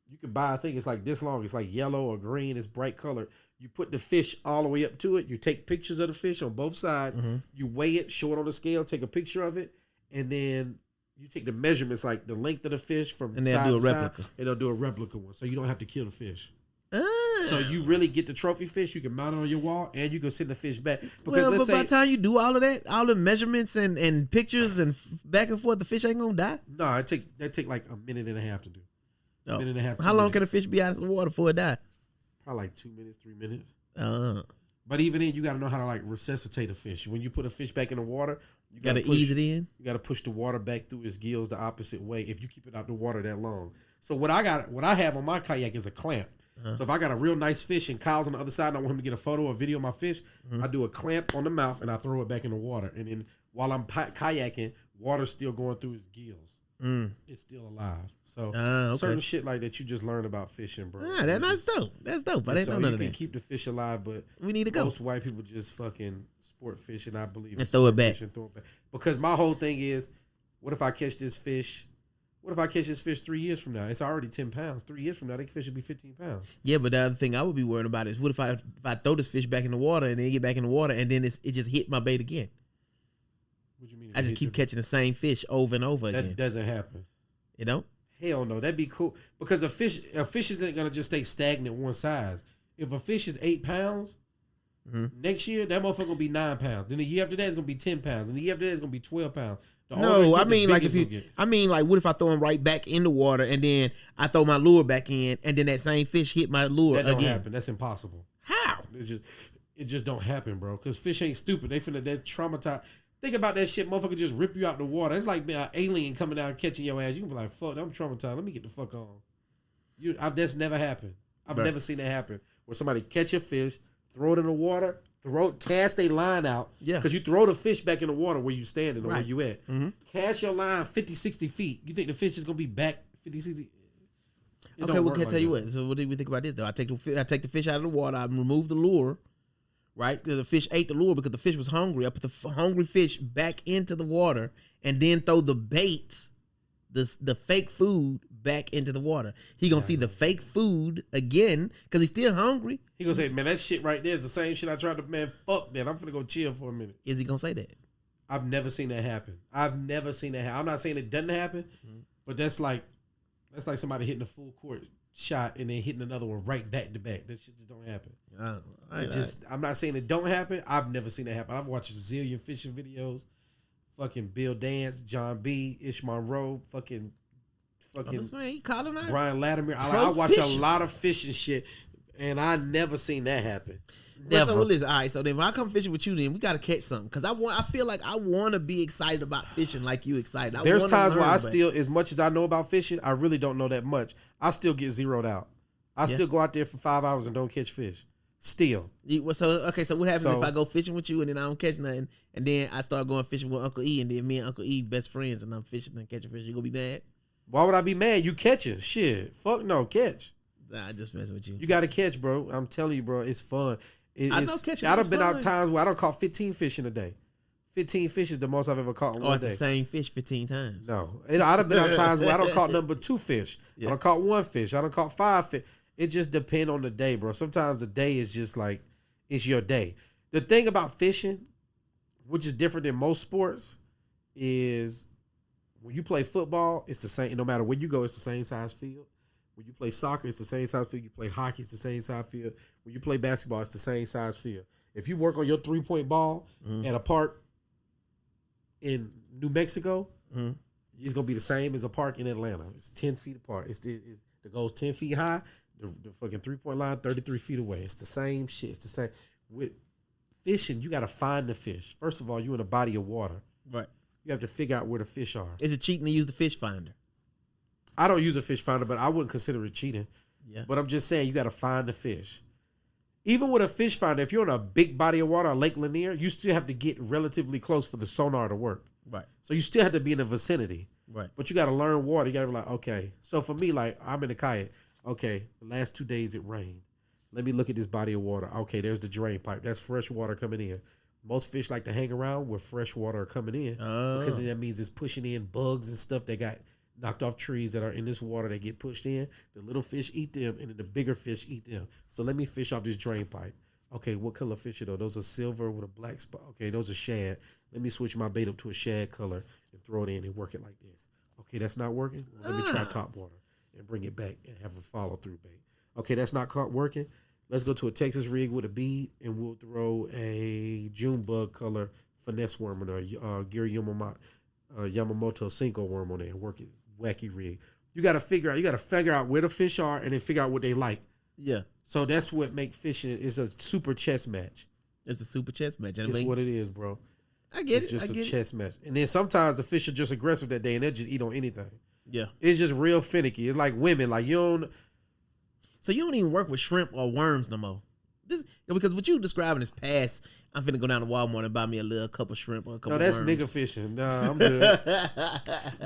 You can buy, I think it's like this long. It's like yellow or green. It's bright colored. You put the fish all the way up to it. You take pictures of the fish on both sides. You weigh it, show it on the scale, take a picture of it, and then you take the measurements, like the length of the fish from and they'll do a replica. And they'll do a replica one, so you don't have to kill the fish. So you really get the trophy fish. You can mount it on your wall, and you can send the fish back. Because but by the time you do all of that, all the measurements and pictures and back and forth, the fish ain't gonna die. No, that take like a minute and a half to do. A minute and a half. How long can a fish be out of the water before it die? Probably like 2 minutes, 3 minutes. But even then, you got to know how to like resuscitate a fish. When you put a fish back in the water, you got to ease it in. You got to push the water back through its gills the opposite way if you keep it out the water that long. So what I have on my kayak is a clamp. So if I got a real nice fish and Kyle's on the other side and I want him to get a photo or video of my fish, I do a clamp on the mouth and I throw it back in the water. And then while I'm kayaking, water's still going through his gills. It's still alive. So certain shit like that you just learn about fishing, bro. That's dope. That's dope. I didn't know none of that. You can keep the fish alive, but we need to go. Most white people just fucking sport fish, and I believe and throw it back. Because my whole thing is, what if I catch this fish? What if I catch this fish 3 years from now? It's already 10 pounds. 3 years from now, that fish will be 15 pounds. Yeah, but the other thing I would be worried about is what if I throw this fish back in the water and then get back in the water and then it just hit my bait again? What you mean? I just keep catching the same fish over and over again. That doesn't happen. You don't? Hell no, that'd be cool. Because a fish isn't gonna just stay stagnant one size. If a fish is 8 pounds, next year that motherfucker gonna be 9 pounds. Then the year after that it's gonna be 10 pounds. And the year after that it's gonna be 12 pounds. No, I mean like what if I throw him right back in the water and then I throw my lure back in and then that same fish hit my lure again? That don't happen. That's impossible. How? It just don't happen, bro. Because fish ain't stupid. They're traumatized. Think about that shit, motherfucker just rip you out the water. It's like an alien coming down and catching your ass. You can be like, fuck, I'm traumatized. Let me get the fuck on. That's never happened. I've never seen that happen. Where somebody catch a fish, throw it in the water, cast a line out. Yeah. Because you throw the fish back in the water where you standing or where you at. Cast your line 50, 60 feet. You think the fish is going to be back 50, 60? Okay, well, can I tell you what? So what do we think about this, though? I take the fish out of the water. I remove the lure. Right? The fish ate the lure because the fish was hungry. I put the hungry fish back into the water and then throw the bait, the fake food back into the water. He gonna see the fake food again because he's still hungry. He gonna say, man, that shit right there is the same shit I tried to, man, fuck that. I'm finna go chill for a minute. Is he gonna say that? I've never seen that happen. I'm not saying it doesn't happen, but that's like somebody hitting a full court shot and then hitting another one right back to back. That shit just don't happen. I'm not saying it don't happen. I've never seen that happen. I've watched a zillion fishing videos. Fucking Bill Dance, John B, Ish Monroe, fucking Brian Latimer. I watch a lot of fishing shit. And I never seen that happen. Well, Never. so listen, all right. So then when I come fishing with you, then we gotta catch something because I feel like I want to be excited about fishing like you excited. There's times where I but still, as much as I know about fishing, I really don't know that much. I still get zeroed out. I still go out there for 5 hours and don't catch fish. Still. So what happens if I go fishing with you and then I don't catch nothing, and then I start going fishing with Uncle E, and then me and Uncle E best friends, and I'm fishing and catching fish? You gonna be mad? Why would I be mad? You catching. Shit. Fuck no, catch. Nah, I just messing with you. You got to catch, bro. I'm telling you, bro. It's fun. I know catching. I've been out times where I don't caught 15 fish in a day. 15 fish is the most I've ever caught in one day. The same fish 15 times. No. I'd have been out times where I don't caught nothing but 2 fish. Yeah. I don't caught 1 fish. I don't caught 5 fish. It just depends on the day, bro. Sometimes the day is just like, it's your day. The thing about fishing, which is different than most sports, is when you play football, it's the same. No matter where you go, it's the same size field. When you play soccer, it's the same size field. You play hockey, it's the same size field. When you play basketball, it's the same size field. If you work on your 3-point ball at a park in New Mexico, it's going to be the same as a park in Atlanta. It's 10 feet apart. It goes 10 feet high. The fucking 3-point line, 33 feet away. It's the same shit. It's the same. With fishing, you got to find the fish. First of all, you're in a body of water. Right. You have to figure out where the fish are. Is it cheating to use the fish finder? I don't use a fish finder, but I wouldn't consider it cheating. Yeah. But I'm just saying you got to find the fish. Even with a fish finder, if you're in a big body of water, Lake Lanier, you still have to get relatively close for the sonar to work. Right. So you still have to be in the vicinity. Right. But you got to learn water. You got to be like, okay. So for me, like, I'm in a kayak. Okay, the last 2 days it rained. Let me look at this body of water. Okay, there's the drain pipe. That's fresh water coming in. Most fish like to hang around where fresh water are coming in because that means it's pushing in bugs and stuff that got knocked off trees that are in this water that get pushed in. The little fish eat them, and then the bigger fish eat them. So let me fish off this drain pipe. Okay, what color fish are those? Those are silver with a black spot. Okay, those are shad. Let me switch my bait up to a shad color and throw it in and work it like this. Okay, that's not working. Well, let me try top water and bring it back and have a follow-through bait. Okay, that's not working. Let's go to a Texas rig with a bead, and we'll throw a June bug color finesse worm on there, Gary Yamamoto Cinco worm on there, and work it wacky rig. You got to figure out where the fish are, and then figure out what they like. Yeah. So that's what make fishing is a super chess match. It's a super chess match. It's what it is, bro. I get it's it. just a chess match. And then sometimes the fish are just aggressive that day, and they'll just eat on anything. Yeah. It's just real finicky. It's like women. Like, you don't. So you don't even work with shrimp or worms no more. Because what you describing is past. I'm finna go down to Walmart and buy me a little couple shrimp or a couple. No, that's worms. nigga fishing. Nah, I'm good.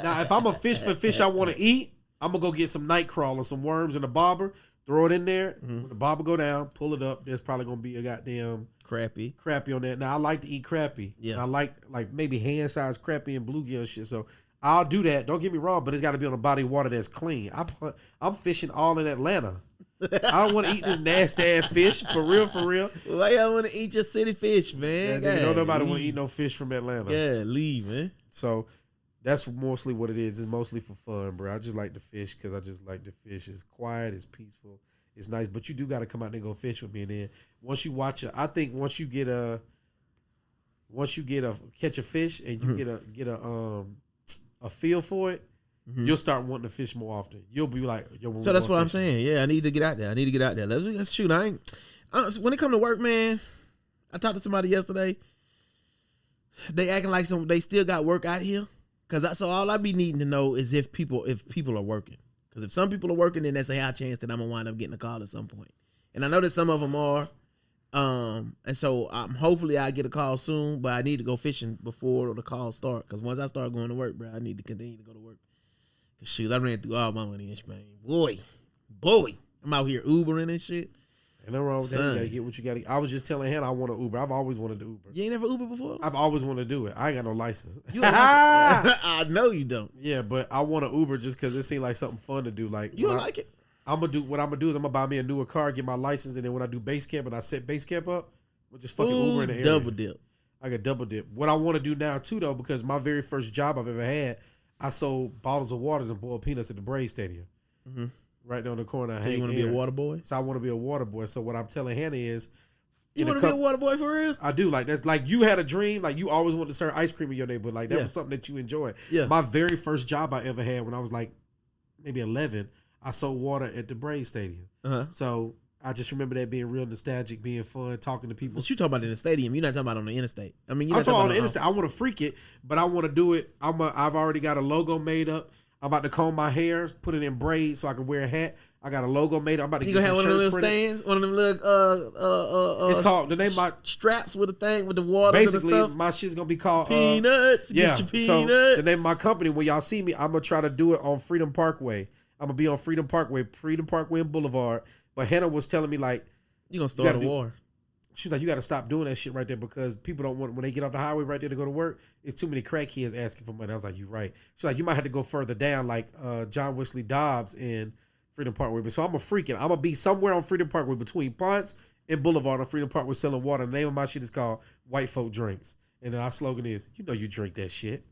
Now, if I'm a fish for fish I want to eat, I'm gonna go get some night crawler, some worms and a bobber, throw it in there. When the bobber go down, pull it up. There's probably gonna be a goddamn crappie on that. Now I like to eat crappie. Yeah, I like maybe hand sized crappie and bluegill and shit. So I'll do that. Don't get me wrong, but it's got to be on a body of water that's clean. I'm fishing all in Atlanta. I don't want to eat this nasty ass fish for real. Why y'all want to eat your city fish, man? Don't nobody want to eat no fish from Atlanta. Yeah, leave, man. So that's mostly what it is. It's mostly for fun, bro. I just like to fish because I just like to fish. It's quiet, it's peaceful, it's nice. But you do got to come out and go fish with me. And then once you watch it, I think once you catch a fish and you get a feel for it. You'll start wanting to fish more often. You'll be like, so that's what I'm saying. Yeah, I need to get out there. Let's shoot. When it come to work, man, I talked to somebody yesterday. They acting like they still got work out here. So all I be needing to know is if people are working. Because if some people are working, then that's a high chance that I'm gonna wind up getting a call at some point. And I know that some of them are. And so hopefully I get a call soon. But I need to go fishing before the calls start. Because once I start going to work, bro, I need to continue to go to work. Shoot, I ran through all my money in Spain. Boy, I'm out here Ubering and shit. Ain't no wrong with that. You gotta get what you gotta. I was just telling Hannah I want to Uber. I've always wanted to Uber. You ain't never Uber before? I've always wanted to do it. I ain't got no license. I know you don't. Yeah, but I want to Uber just because it seems like something fun to do. Like you don't like it. What I'm gonna do is I'm gonna buy me a newer car, get my license, and then when I do base camp and I set base camp up, we'll just fucking Uber in the area. Double dip. I got double dip. What I want to do now too, though, because my very first job I've ever had, I sold bottles of waters and boiled peanuts at the Braves Stadium. Right there on the corner. So you want to be a water boy? So I want to be a water boy. So what I'm telling Hannah is, you want to be a water boy for real? I do. Like that's like you had a dream. Like you always wanted to serve ice cream in your neighborhood. Like that was something that you enjoyed. Yeah. My very first job I ever had when I was like maybe 11, I sold water at the Braves Stadium. So I just remember that being real nostalgic, being fun, talking to people. But you talking about in the stadium. You're not talking about on the interstate. I mean, I'm talking about on the interstate. I want to freak it, but I want to do it. I've already got a logo made up. I'm about to comb my hair, put it in braids so I can wear a hat. I got a logo made up. I'm about to get some shirts printed. You gonna have one of them little stands? One of them little it's called the name my straps with the thing with the water. Basically, and stuff. My shit's gonna be called Peanuts. Yeah. Get your peanuts. So the name of my company, when y'all see me, I'm gonna try to do it on Freedom Parkway. I'm gonna be on Freedom Parkway and Boulevard. But Hannah was telling me like, you gonna start a war. She's like, you got to stop doing that shit right there because people don't want, when they get off the highway right there to go to work, it's too many crackheads asking for money. I was like, you're right. She's like, you might have to go further down like John Wesley Dobbs in Freedom Parkway. But so I'm going to be somewhere on Freedom Parkway between Ponce and Boulevard on Freedom Parkway selling water. The name of my shit is called White Folk Drinks. And then our slogan is, you know you drink that shit.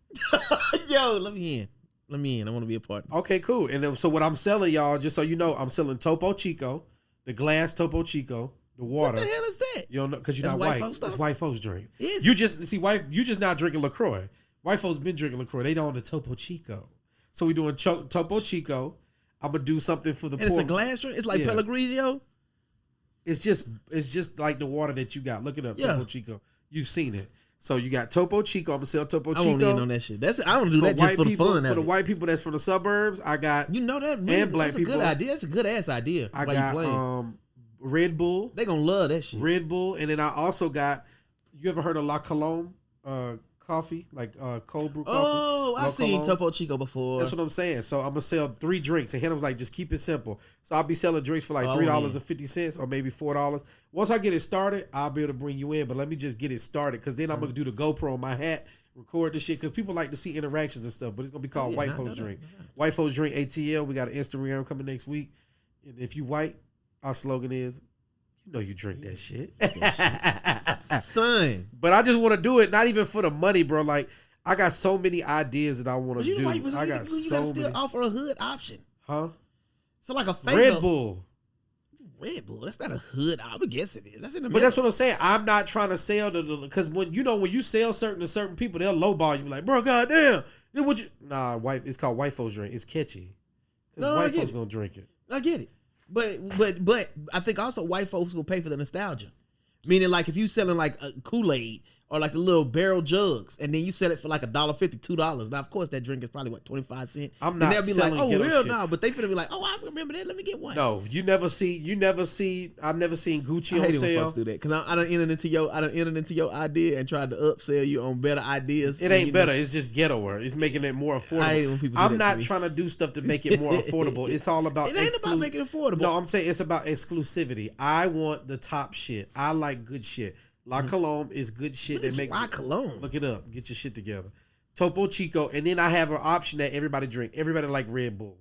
Yo, let me in. I want to be a part. Okay, cool. And then, so what I'm selling, y'all, just so you know, I'm selling Topo Chico, the glass Topo Chico. The water. What the hell is that? You don't know because you're not white. That's white folks drink. Is you just not drinking LaCroix. White folks been drinking LaCroix. They don't the Topo Chico. So we doing Topo Chico. I'm gonna do something for the poor. It's a glass drink. It's like Pellegrino. It's just like the water that you got. Look it up. Topo Chico. You've seen it. So you got Topo Chico. I'm gonna sell Topo Chico. I won't in on that shit. I want to do that just for the fun. For the white people that's from the suburbs, I got that really, and black that's people. A good idea. That's a good ass idea. I got Red Bull. They gonna love that shit. Red Bull. And then I also got, you ever heard of La Colombe coffee? Like cold brew coffee? Oh, I've seen Cologne? Topo Chico before. That's what I'm saying. So I'm going to sell 3 drinks. And Hannah was like, just keep it simple. So I'll be selling drinks for like $3.50 or maybe $4. Once I get it started, I'll be able to bring you in. But let me just get it started because then I'm going to do the GoPro on my hat, record the shit because people like to see interactions and stuff. But it's going to be called White Folks Drink. White Folks Drink ATL. We got an Instagram coming next week. And if you white, our slogan is, you know you drink that shit. Son. But I just want to do it, not even for the money, bro. Like, I got so many ideas that I want to do. You gotta still offer a hood option. Huh? So like a fake Red Bull. Red Bull. That's not a hood. I would guess it is. That's in the middle. But that's what I'm saying. I'm not trying to sell because when you sell certain to certain people, they'll lowball you. Like, bro, goddamn. Then what you? Nah, it's called White Folks Drink. It's catchy. Because white folks gonna drink it. I get it. But I think also white folks will pay for the nostalgia. Meaning like if you selling like a Kool-Aid or like the little barrel jugs and then you sell it for like $1.50, $2. Now of course that drink is probably what 25 cents. I'm not. And they'll be like, oh real now, but they finna be like, oh I remember that. Let me get one. No, I've never seen Gucci on sale. I hate when folks do that because I done entered into your idea and tried to upsell you on better ideas. It ain't better. It's just ghettoer. It's making it more affordable. I hate when people do I'm not trying to do stuff to make it more affordable. It's all about. It ain't about making it affordable. No, I'm saying it's about exclusivity. I want the top shit. I like good shit. La Colombe is good shit. What is La Colombe? Look it up. Get your shit together. Topo Chico. And then I have an option that everybody drink. Everybody like Red Bull.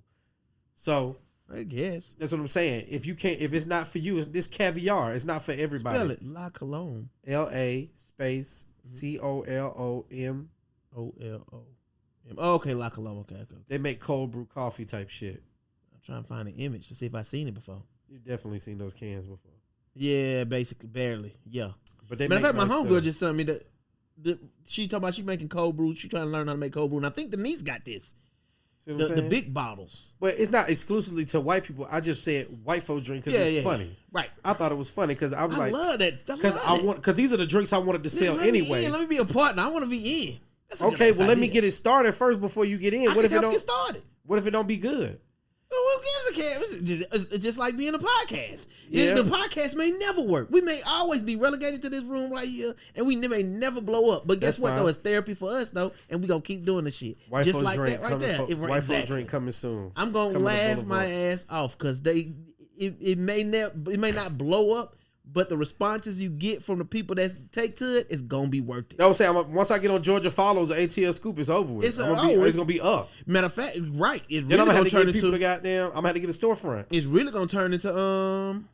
So I guess. That's what I'm saying. If it's not for you, this caviar. It's not for everybody. Spell it. La Colombe. LA space COLOM. OLOM. Oh, okay, La Colombe. Okay. They make cold brew coffee type shit. I'm trying to find an image to see if I've seen it before. You've definitely seen those cans before. Yeah, basically, barely. Yeah. But they matter of fact, my homegirl just sent me that she talking about she making cold brew. She trying to learn how to make cold brew, and I think Denise got this. The big bottles. But it's not exclusively to white people. I just said white folks drink because it's funny. Right. I thought it was funny because I was I love that. Because these are the drinks I wanted to sell anyway. Let me be a partner. I want to be in. Okay, well, let me get it started first before you get in. What if it don't get started? What if it don't be good? Who gives a care? It's just like being a podcast. Yeah. The podcast may never work. We may always be relegated to this room right here, and we may never blow up. But guess what, though? It's therapy for us, though, and we going to keep doing the shit. White just like that right there. White folks drink coming soon. I'm going to laugh my ass off because it may not blow up, but the responses you get from the people that take to it is going to be worth it. I was saying, once I get on Georgia Follows, the ATL Scoop is over with. It's going to be up. Matter of fact, right. It's then really I'm going to turn get people into, to goddamn, I'm going to have to get a storefront. It's really going to turn into, I'm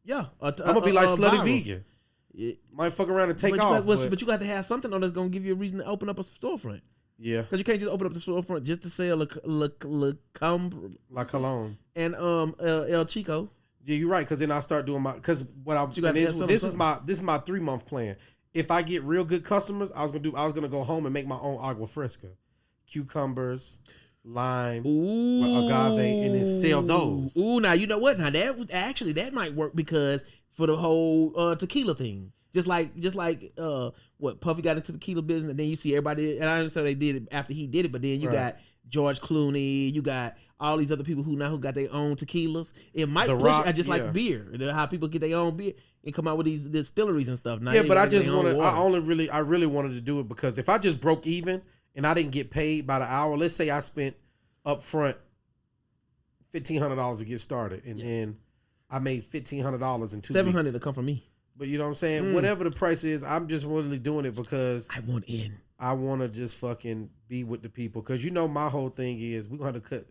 going to be like Slutty viral. Vegan. Might fuck around and take off. But you got to have something on that's going to give you a reason to open up a storefront. Yeah. Because you can't just open up the storefront just to sell La Colombe. And El Chico. Yeah, you're right. Because then I start doing this is my 3-month plan. If I get real good customers, I was gonna go home and make my own agua fresca, cucumbers. lime, agave, and then sell those. Ooh, now you know what? Now that might work because for the whole tequila thing. Just like what Puffy got into the tequila business, and then you see everybody, and I understand they did it after he did it, but then you got George Clooney, you got all these other people who got their own tequilas. It might push it just like beer. You know how people get their own beer and come out with these distilleries and stuff. Now but I really wanted to do it because if I just broke even and I didn't get paid by the hour, let's say I spent up front $1,500 to get started, and then I made $1,500 in 2 weeks. $700 to come from me. But you know what I'm saying? Whatever the price is, I'm just really doing it because I want in. I want to just fucking be with the people. Because you know my whole thing is we're going to cut.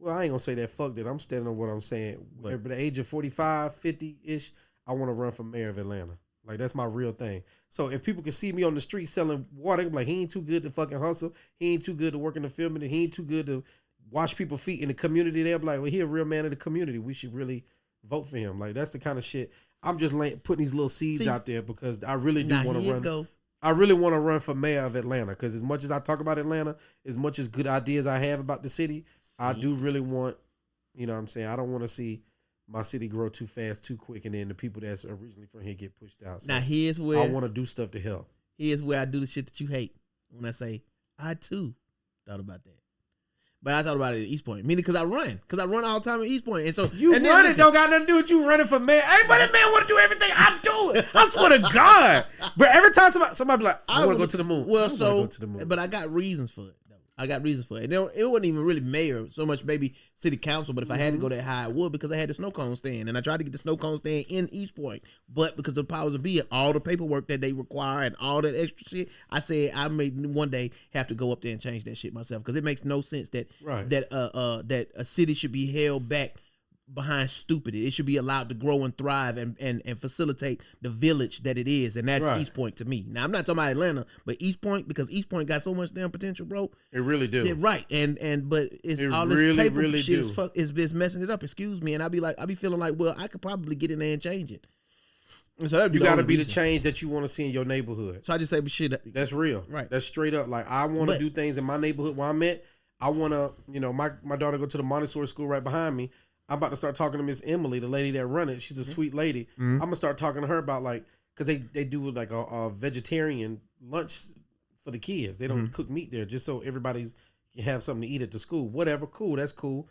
Well, I ain't going to say that. Fuck that. I'm standing on what I'm saying. At the age of 45, 50-ish, I want to run for mayor of Atlanta. Like, that's my real thing. So if people can see me on the street selling water, I'm like, he ain't too good to fucking hustle. He ain't too good to work in the film, and he ain't too good to wash people's feet in the community. They'll be like, well, he a real man of the community. We should really vote for him. Like, that's the kind of shit. I'm just putting these little seeds out there because I really do want to run. I really want to run for mayor of Atlanta because as much as I talk about Atlanta, as much as good ideas I have about the city, I do really want, you know what I'm saying? I don't want to see my city grow too fast, too quick, and then the people that's originally from here get pushed out. So now here's where I want to do stuff to help. Here's where I do the shit that you hate. When I say, I too thought about that. But I thought about it at East Point. Meaning because I run all the time at East Point. And so you running don't got nothing to do with you running for mayor. Everybody man want to do everything I do. I swear to God. But every time somebody be like, I want to go to the moon. Well, but I got reasons for it. I got reasons for it. And it wasn't even really mayor so much, maybe city council. But if I had to go that high, I would because I had the snow cone stand, and I tried to get the snow cone stand in East Point. But because of the powers of be, all the paperwork that they require and all that extra shit, I said I may one day have to go up there and change that shit myself because it makes no sense that that a city should be held back behind stupidity. It should be allowed to grow and thrive and facilitate the village that it is, and that's East Point to me. Now I'm not talking about Atlanta, but East Point because East Point got so much damn potential, bro. It really do. Yeah, right, but it's all this really, paper really shit is messing it up. Excuse me, and I be feeling like, well, I could probably get in there and change it. And so you got to be the change that you want to see in your neighborhood. So I just say, shit, that's real, right? That's straight up. Like I want to do things in my neighborhood where I'm at. I want to, my daughter go to the Montessori school right behind me. I'm about to start talking to Miss Emily, the lady that run it. She's a sweet lady. I'm gonna start talking to her about because they do like a vegetarian lunch for the kids. They don't cook meat there just so everybody's can have something to eat at the school. Whatever, cool, that's cool.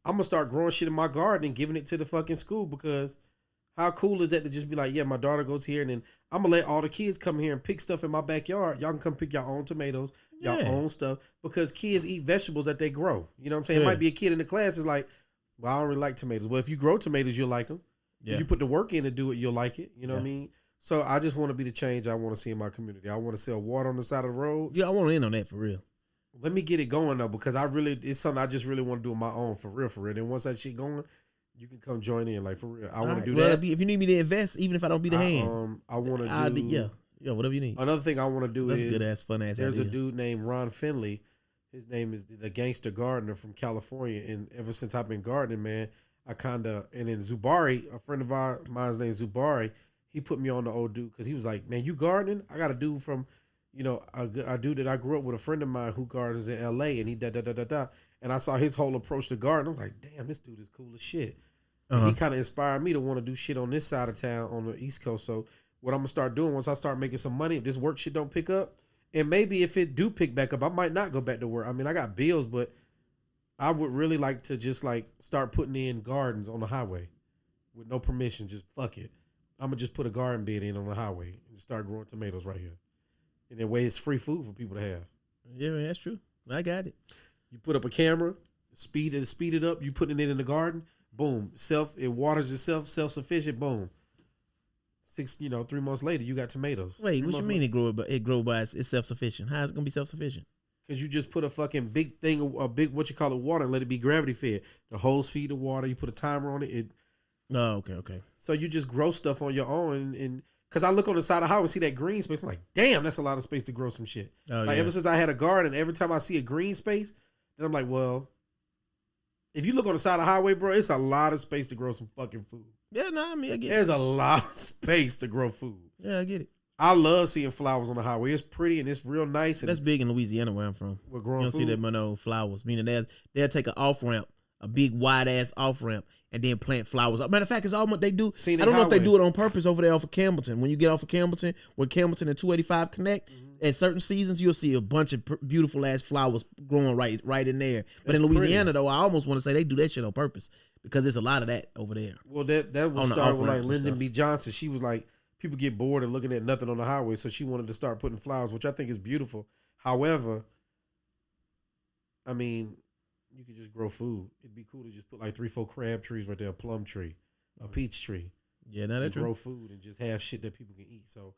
I'm gonna start growing shit in my garden and giving it to the fucking school because how cool is that to just be like, yeah, my daughter goes here and then I'm gonna let all the kids come here and pick stuff in my backyard. Y'all can come pick your own tomatoes, your own stuff because kids eat vegetables that they grow. You know what I'm saying? It might be a kid in the class is like, well, I don't really like tomatoes. Well, if you grow tomatoes, you'll like them. Yeah. If you put the work in to do it, you'll like it. You know what I mean? So I just want to be the change I want to see in my community. I want to sell water on the side of the road. Yeah, I want to in on that for real. Let me get it going though, because it's something I just really want to do on my own for real. And once that shit going, you can come join in, like for real. I want to do that. If you need me to invest, even if I don't be the hand, I want to do. Whatever you need. Another thing I want to do is good ass fun ass. There's a dude named Ron Finley. His name is the Gangster Gardener from California, and ever since I've been gardening, man. And then Zubari, a friend of mine's named Zubari, he put me on the old dude because he was like, man, you gardening? I got a dude from, a dude that I grew up with, a friend of mine who gardens in LA, and he da. And I saw his whole approach to gardening. I was like, damn, this dude is cool as shit. And he kind of inspired me to want to do shit on this side of town on the East Coast. So what I'm going to start doing once I start making some money, if this work shit don't pick up, and maybe if it do pick back up, I might not go back to work. I mean, I got bills, but I would really like to just start putting in gardens on the highway with no permission. Just fuck it. I'm going to just put a garden bed in on the highway and start growing tomatoes right here. And that way it's free food for people to have. Yeah, man, that's true. I got it. You put up a camera, speed it up. You putting it in the garden. Boom. It waters itself, self-sufficient. Boom. 3 months later, you got tomatoes. Wait, what you mean it grow by it's self-sufficient? How is it going to be self-sufficient? Because you just put a fucking big thing, water and let it be gravity fed. The hose feed the water. You put a timer on it. Okay. So you just grow stuff on your own. And because I look on the side of the house and see that green space, I'm like, damn, that's a lot of space to grow some shit. Ever since I had a garden, every time I see a green space, then I'm like, well, if you look on the side of the highway, bro, it's a lot of space to grow some fucking food. Yeah, I get it. There's a lot of space to grow food. Yeah, I get it. I love seeing flowers on the highway. It's pretty and it's real nice. And That's big in Louisiana where I'm from. we're You growing don't see that many flowers. Meaning they'll take an off ramp, a big wide ass off ramp, and then plant flowers. Matter of fact, it's almost they do. I don't know if they do it on purpose over there off of Campbellton. When you get off of Campbellton, where Campbellton and 285 connect, at certain seasons you'll see a bunch of beautiful ass flowers growing right in there. But in Louisiana though, I almost want to say they do that shit on purpose because there's a lot of that over there. Well, that was started with like Lyndon B. Johnson. She was like, people get bored of looking at nothing on the highway, so she wanted to start putting flowers, which I think is beautiful. However, I mean, you could just grow food. It'd be cool to just put like 3-4 crab trees right there, a plum tree, a peach tree. Yeah, now that's true. Grow food and just have shit that people can eat. So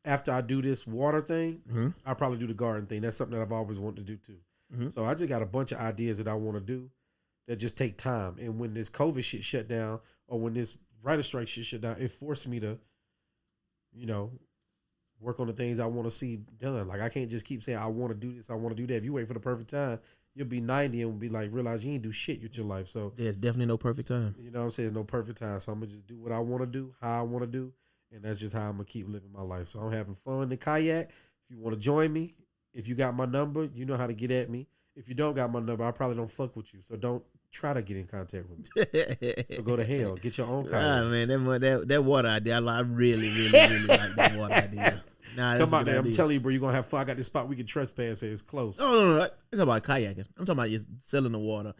after I do this water thing, I'll probably do the garden thing. That's something that I've always wanted to do too. So I just got a bunch of ideas that I want to do that just take time. And when this COVID shit shut down, or when this writer strike shit shut down, it forced me to, work on the things I want to see done. Like, I can't just keep saying, I want to do this, I want to do that. If you wait for the perfect time, you'll be 90 and be like, realize you ain't do shit with your life. So there's definitely no perfect time. You know what I'm saying? There's no perfect time. So I'm going to just do what I want to do, how I want to do. And that's just how I'm going to keep living my life. So I'm having fun in the kayak. If you want to join me, if you got my number, you know how to get at me. If you don't got my number, I probably don't fuck with you. So don't try to get in contact with me. So go to hell. Get your own kayak. Ah, man, that water idea, I really, really like that water idea. Nah, come out there. I'm telling you, bro, you're going to have fun. I got this spot we can trespass at. It's close. Oh, no. It's about kayaking. I'm talking about just selling the water.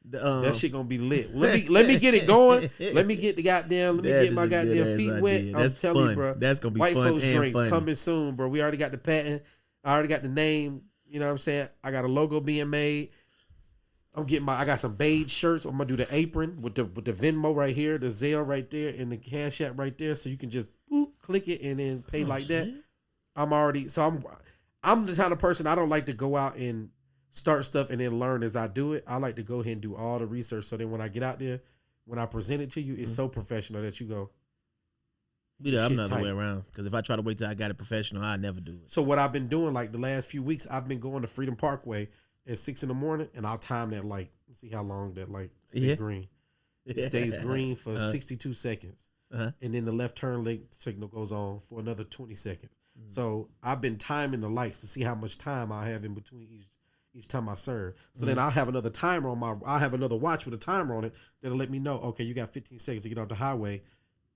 That shit going to be lit. Let me get it going. Let me get my goddamn feet wet. I'm telling you, bro. That's going to be White fun folks and drinks funny. coming soon, bro. We already got the patent. I already got the name. You know what I'm saying? I got a logo being made. I got some beige shirts. I'm gonna do the apron with the Venmo right here, the Zelle right there, and the Cash App right there, so you can just click it and then pay like that. I'm the kind of person, I don't like to go out and start stuff and then learn as I do it. I like to go ahead and do all the research, so then when I get out there, when I present it to you, it's so professional that you go. I'm not the way around, because if I try to wait till I got it professional, I never do it. So what I've been doing, like the last few weeks, I've been going to Freedom Parkway at 6 a.m, and I'll time that light. See how long that light stays green. It stays green for 62 seconds. And then the left turn signal goes on for another 20 seconds. So I've been timing the lights to see how much time I have in between each time I serve. So then I'll have another timer I'll have another watch with a timer on it that'll let me know, okay, you got 15 seconds to get off the highway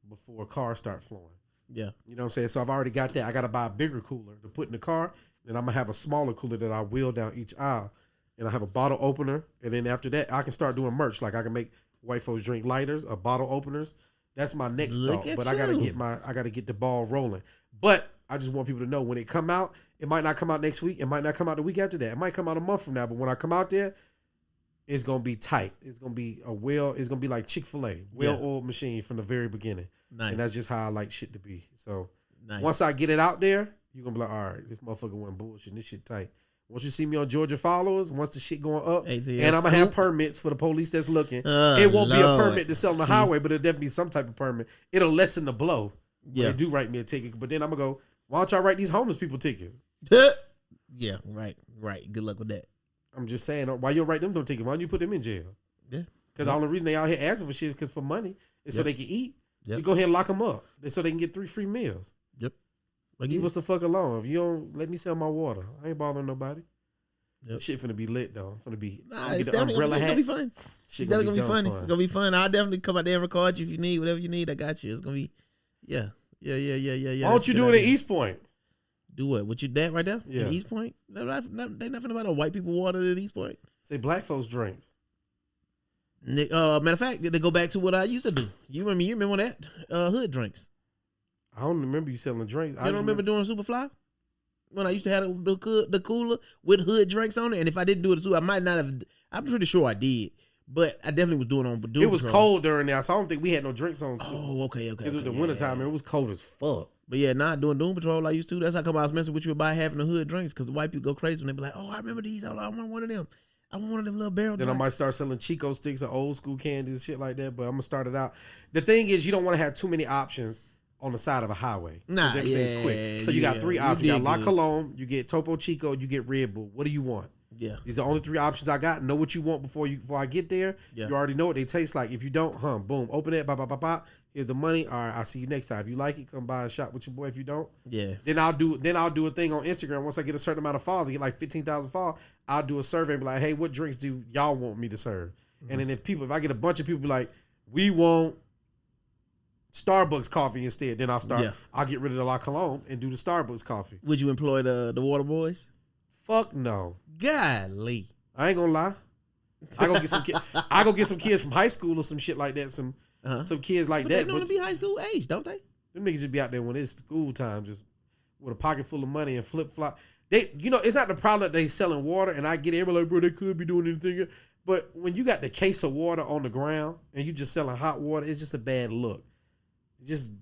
before cars start flowing. Yeah. You know what I'm saying? So I've already got that. I got to buy a bigger cooler to put in the car. Then I'm going to have a smaller cooler that I wheel down each aisle. And I have a bottle opener. And then after that, I can start doing merch. Like I can make white folks drink lighters or bottle openers. That's my next thought. But I gotta get the ball rolling. But I just want people to know when it come out, it might not come out next week. It might not come out the week after that. It might come out a month from now. But when I come out there, it's gonna be tight. It's gonna be it's gonna be like Chick-fil-A, well-oiled machine from the very beginning. Nice. And that's just how I like shit to be. So nice. Once I get it out there, you're gonna be like, all right, this motherfucker wasn't bullshit. This shit tight. Once you see me on Georgia Followers, once the shit going up, and I'm going to have permits for the police that's looking. It won't be a permit to sell on the highway, but it'll definitely be some type of permit. It'll lessen the blow. Yeah. They do write me a ticket. But then I'm going to go, why don't y'all write these homeless people tickets? Yeah, right. Good luck with that. I'm just saying, why you don't write them no tickets? Why don't you put them in jail? Yeah. Because the only reason they out here asking for shit is because for money. Is so they can eat. You go ahead and lock them up. So they can get 3 free meals. Yep. Leave us the fuck alone. If you don't let me sell my water, I ain't bothering nobody. Yep. Shit finna be lit though. Finna be. It's definitely gonna be fun. It's definitely gonna be fun. It's gonna be fun. I'll definitely come out there and record you if you need whatever you need. I got you. It's gonna be, yeah. Why don't you do it at East Point? Do what? What you that right there? Yeah. At East Point? They nothing about no white people water at East Point. Say black folks drinks. Matter of fact, they go back to what I used to do. You remember that? Hood drinks. I don't remember you selling drinks. You don't remember doing Superfly? When I used to have the cooler with hood drinks on it, and if I didn't do it, I might not have. I'm pretty sure I did, but I definitely was doing it on. It was cold during there, so I don't think we had no drinks on. Oh, okay. It was the wintertime, and it was cold as fuck. But yeah, doing Doom Patrol I used to. That's how come I was messing with you about having the hood drinks, because the white people go crazy when they be like, "Oh, I remember these. I want one of them. I want one of them little barrel Then drinks." I might start selling Chico sticks or old school candies, shit like that. But I'm gonna start it out. The thing is, you don't want to have too many options on the side of a highway. Everything's quick. So you got 3 options. You got La Colombe, you get Topo Chico, you get Red Bull. What do you want? Yeah. These are the only 3 options I got. Know what you want before I get there. Yeah. You already know what they taste like. If you don't, boom, open it, bop. Here's the money. All right, I'll see you next time. If you like it, come by and shop with your boy. If you don't, Yeah. then I'll do a thing on Instagram. Once I get a certain amount of follows, I get like 15,000 follows. I'll do a survey and be like, hey, what drinks do y'all want me to serve? And then if I get a bunch of people be like, we want Starbucks coffee instead, then I'll get rid of the La Colombe and do the Starbucks coffee. Would you employ the water boys? Fuck no. Golly. I ain't gonna lie. I go get some kids from high school or some shit like that. Some kids like but that. They know to be high school age, don't they? Them niggas just be out there when it's school time, just with a pocket full of money and flip flop. It's not the problem that they selling water, and I get everybody like, bro, they could be doing anything. But when you got the case of water on the ground and you just selling hot water, it's just a bad look. Just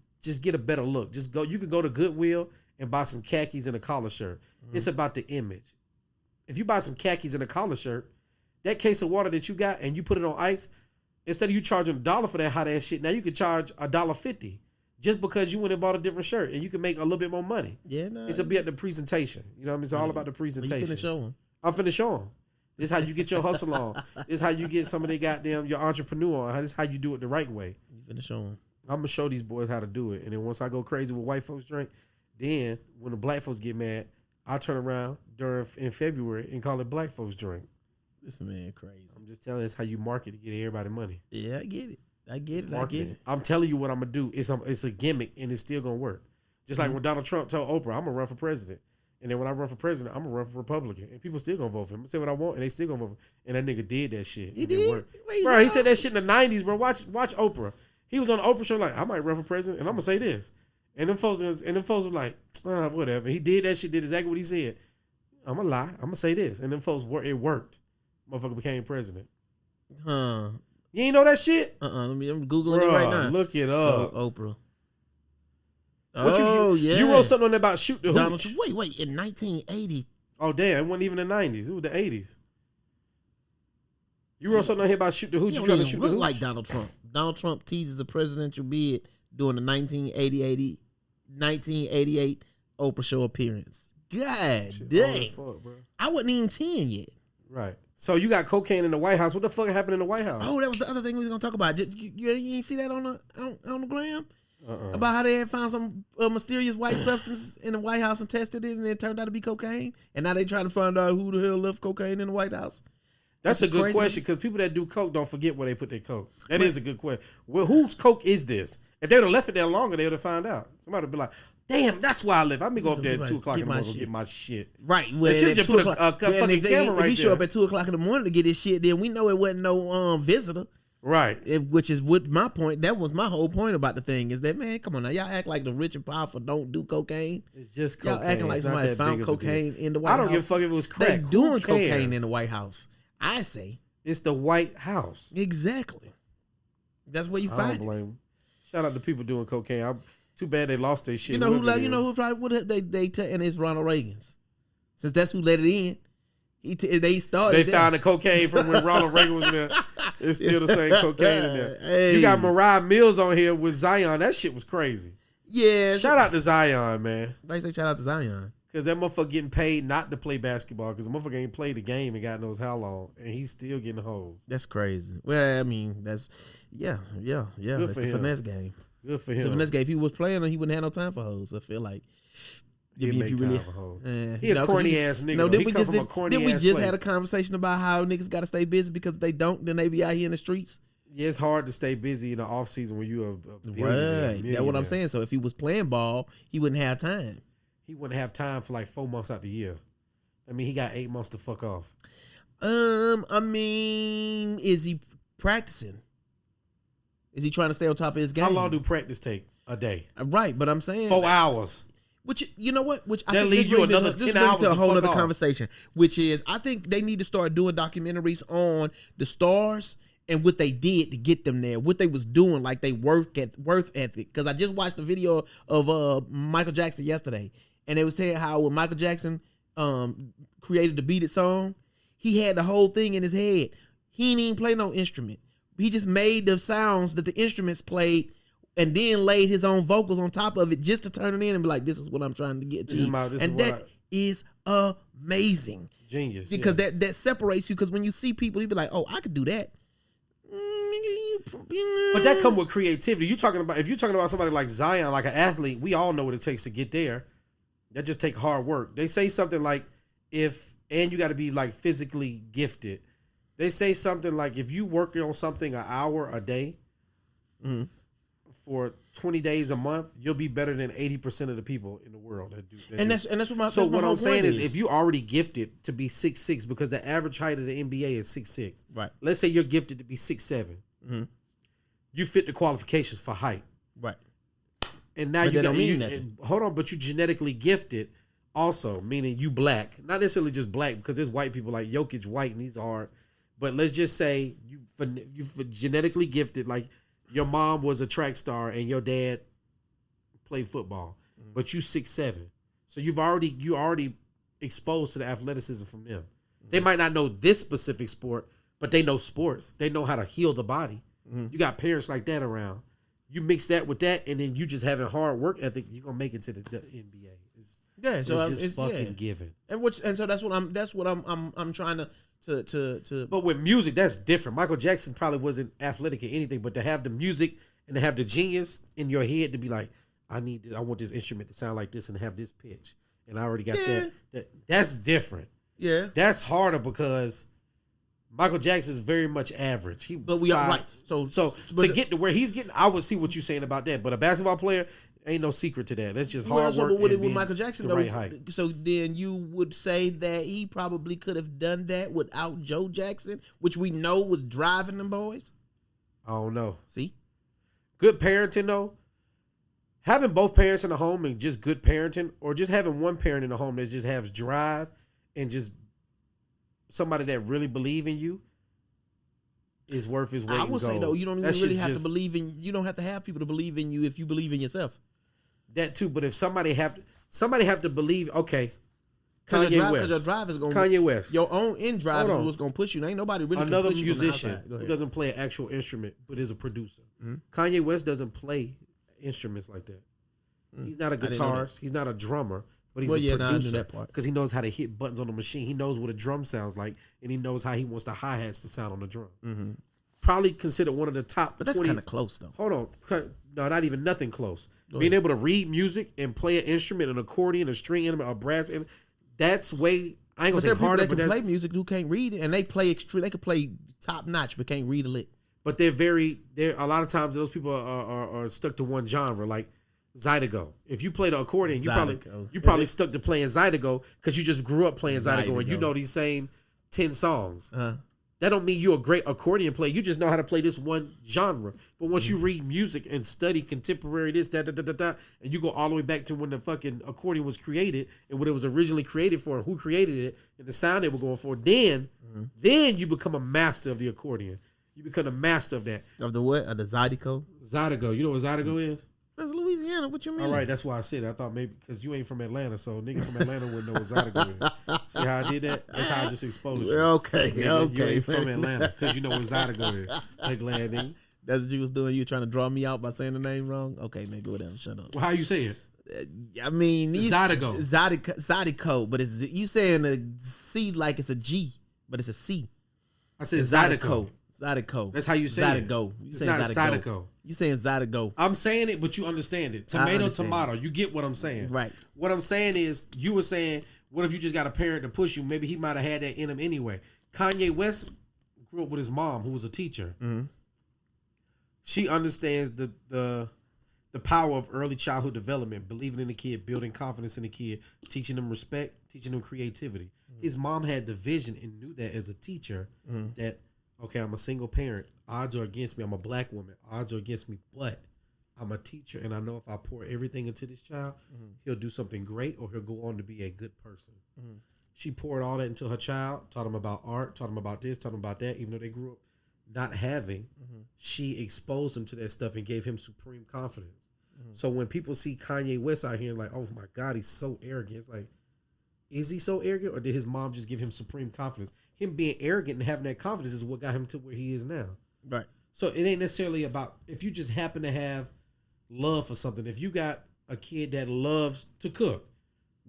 get a better look. You can go to Goodwill and buy some khakis and a collar shirt. Mm-hmm. It's about the image. If you buy some khakis and a collar shirt, that case of water that you got and you put it on ice, instead of you charging $1 for that hot ass shit, now you can charge $1.50 just because you went and bought a different shirt and you can make a little bit more money. Yeah, no. It's a bit the presentation. You know what I mean? It's all about the presentation. You finna show them. I'm finna show them. This is how you get your hustle on. This is how you get some of your entrepreneur on. This is how you do it the right way. You finna show them. I'm gonna show these boys how to do it. And then once I go crazy with white folks drink, then when the black folks get mad, I turn around in February and call it black folks drink. This man crazy. I'm just telling you, it's how you market to get everybody money. Yeah, I get it. I'm telling you what I'm gonna do. It's a gimmick and it's still gonna work. Just like when Donald Trump told Oprah, I'm gonna run for president. And then when I run for president, I'm gonna run for Republican. And people still gonna vote for him. I say what I want and they still gonna vote for him. And that nigga did that shit. He did? Wait, bro, he said that shit in the 90s, bro. Watch Oprah. He was on the Oprah show like, I might run for president and I'm gonna say this. And them folks was like, whatever. He did that shit, did exactly what he said. I'm gonna lie. I'm gonna say this. And them folks, it worked. Motherfucker became president. Huh. You ain't know that shit? I'm Googling it right now. Look it up. Oprah. Yeah. You wrote something on there about shoot the hooch. Wait, in 1980. Oh, damn. It wasn't even the 90s. It was the 80s. You wrote something on here about shoot the hooch. You trying to shoot the hooch? Like Donald Trump. Donald Trump teases a presidential bid during the 1988 Oprah show appearance. God dang. Fuck, bro. I wasn't even 10 yet. Right. So you got cocaine in the White House. What the fuck happened in the White House? Oh, that was the other thing we was going to talk about. You ain't see that on the gram? About how they had found some mysterious white substance in the White House and tested it, and it turned out to be cocaine. And now they trying to find out who the hell left cocaine in the White House. That's a good question, because people that do coke don't forget where they put their coke. That is a good question. Well, whose coke is this? If they would have left it there longer, they would have found out. Somebody would be like, damn, that's why I left. I'm going to go up there at 2 o'clock in the morning to get my shit. Right. Well, they should just put a fucking camera right there. If he show up at 2 o'clock in the morning to get his shit, then we know it wasn't no visitor. Right. Which is what my point. That was my whole point about the thing, is that, man, come on now. Y'all act like the rich and powerful don't do cocaine. It's just cocaine. Y'all acting like somebody found cocaine in the White House. I don't give a fuck if it was crack. They doing cocaine in the White House. I say. It's the White House. Exactly. That's where you find it. I don't blame them. Shout out to people doing cocaine. Too bad they lost their shit. You know who probably would they and it's Ronald Reagan's. Since that's who let it in. They started. They found the cocaine from when Ronald Reagan was in there. It's still the same cocaine in there. Hey. You got Mariah Mills on here with Zion. That shit was crazy. Yeah. Shout out to Zion, man. Why you say shout out to Zion? Because that motherfucker getting paid not to play basketball, because the motherfucker ain't played the game and God knows how long, and he's still getting hoes. That's crazy. Well, I mean, that's yeah. That's the finesse game. Good for him. It's the finesse game. If he was playing, he wouldn't have no time for hoes. I feel like. He make time for hoes. He a corny ass nigga. No, then we just had a conversation about how niggas got to stay busy, because if they don't, then they be out here in the streets. Yeah, it's hard to stay busy in the off season when you a right. That's what I'm saying. So if he was playing ball, he wouldn't have time. He wouldn't have time for like 4 months out the year. I mean, he got 8 months to fuck off. I mean, is he practicing? Is he trying to stay on top of his game? How long do practice take a day? Right, but I'm saying 4 hours. Which, you know what? Which that leaves you another 10 hours to a whole other conversation. Which is, I think they need to start doing documentaries on the stars and what they did to get them there, what they was doing, like they worth ethic. Because I just watched a video of Michael Jackson yesterday, and they was saying how when Michael Jackson created the Beat It song, he had the whole thing in his head. He didn't even play no instrument. He just made the sounds that the instruments played and then laid his own vocals on top of it just to turn it in and be like, this is what I'm trying to get to. And that is amazing. Genius. Because that separates you, because when you see people, you be like, oh, I could do that. But that come with creativity. If you're talking about somebody like Zion, like an athlete, we all know what it takes to get there. That just take hard work. They say something like, and you got to be like physically gifted. They say something like, if you work on something an hour a day for 20 days a month, you'll be better than 80% of the people in the world that do. That's what my So what I'm saying is, is, if you already gifted to be 6'6", because the average height of the NBA is 6'6". Right. Let's say you're gifted to be 6'7". Mm-hmm. You fit the qualifications for height. Right. And now hold on, but you genetically gifted also, meaning you black. Not necessarily just black, because there's white people like Jokic white and he's hard. But let's just say you genetically gifted, like your mom was a track star and your dad played football, but you 6'7". So you already exposed to the athleticism from them. They might not know this specific sport, but they know sports. They know how to heal the body. You got parents like that around. You mix that with that, and then you just having hard work ethic, you're gonna make it to the NBA. It's just fucking given. And so that's what I'm trying to. But with music, that's different. Michael Jackson probably wasn't athletic or anything, but to have the music and to have the genius in your head to be like, I want this instrument to sound like this and have this pitch, and I already got that's different. Yeah, that's harder because Michael Jackson is very much average. But we are right. So to get to where he's getting, I would see what you're saying about that. But a basketball player, ain't no secret to that. That's just hard work. But with Michael Jackson, the right height. So then you would say that he probably could have done that without Joe Jackson, which we know was driving them boys. I don't know. See, good parenting though. Having both parents in the home and just good parenting, or just having one parent in the home that just has drive and just somebody that really believe in you is worth his weight in gold. I would say though, you don't even really have to believe in. You don't have to have people to believe in you if you believe in yourself. That too, but if somebody have to believe, okay, Kanye West, your own in drive is what's gonna push you. Ain't nobody really another musician who doesn't play an actual instrument but is a producer. Mm-hmm. Kanye West doesn't play instruments like that. He's not a guitarist. He's not a drummer. But he's a producer because he knows how to hit buttons on the machine. He knows what a drum sounds like, and he knows how he wants the hi-hats to sound on the drum. Mm-hmm. Probably considered one of the top. But that's kind of close, though. Hold on. No, not even nothing close. Being able to read music and play an instrument, an accordion, a string instrument, a brass instrument, that's way, I ain't going to say harder. But there are people that can play music who can't read it, and they could play top-notch, but can't read a lick. But they're a lot of times those people are stuck to one genre, like Zydeco. If you play the accordion, you probably stuck to playing Zydeco because you just grew up playing Zydeco and you know these same 10 songs. Uh-huh. That don't mean you're a great accordion player. You just know how to play this one genre. But once you read music and study contemporary this, that, and you go all the way back to when the fucking accordion was created and what it was originally created for and who created it and the sound they were going for, then you become a master of the accordion. You become a master of that. Of the what? Of the Zydeco? Zydeco. You know what Zydeco is? That's Louisiana. What you mean? All right, that's why I said it. I thought maybe because you ain't from Atlanta, so niggas from Atlanta wouldn't know what Zydeco is. See how I did that? That's how I just exposed you. Okay. You ain't from Atlanta because you know what Zydeco is. Hey, glad nigga. That's what you was doing. You trying to draw me out by saying the name wrong? Okay, nigga, whatever. Shut up. Well, how you say it? I mean, Zydeco, but it's you saying a C like it's a G, but it's a C. I said Zydeco. Zydeco. That's how you say it. Zydeco. You saying Zydeco. You saying Zydeco. I'm saying it, but you understand it. Tomato. You get what I'm saying. Right. What I'm saying is, you were saying, what if you just got a parent to push you? Maybe he might have had that in him anyway. Kanye West grew up with his mom, who was a teacher. Mm-hmm. She understands the power of early childhood development, believing in the kid, building confidence in the kid, teaching them respect, teaching them creativity. Mm-hmm. His mom had the vision and knew that as a teacher that, okay, I'm a single parent. Odds are against me. I'm a black woman. Odds are against me, but I'm a teacher, and I know if I pour everything into this child, he'll do something great or he'll go on to be a good person. Mm-hmm. She poured all that into her child, taught him about art, taught him about this, taught him about that, even though they grew up not having. She exposed him to that stuff and gave him supreme confidence. So when people see Kanye West out here like, oh my God, he's so arrogant. It's like, is he so arrogant, or did his mom just give him supreme confidence? Him being arrogant and having that confidence is what got him to where he is now. Right. So it ain't necessarily about, if you just happen to have love for something. If you got a kid that loves to cook,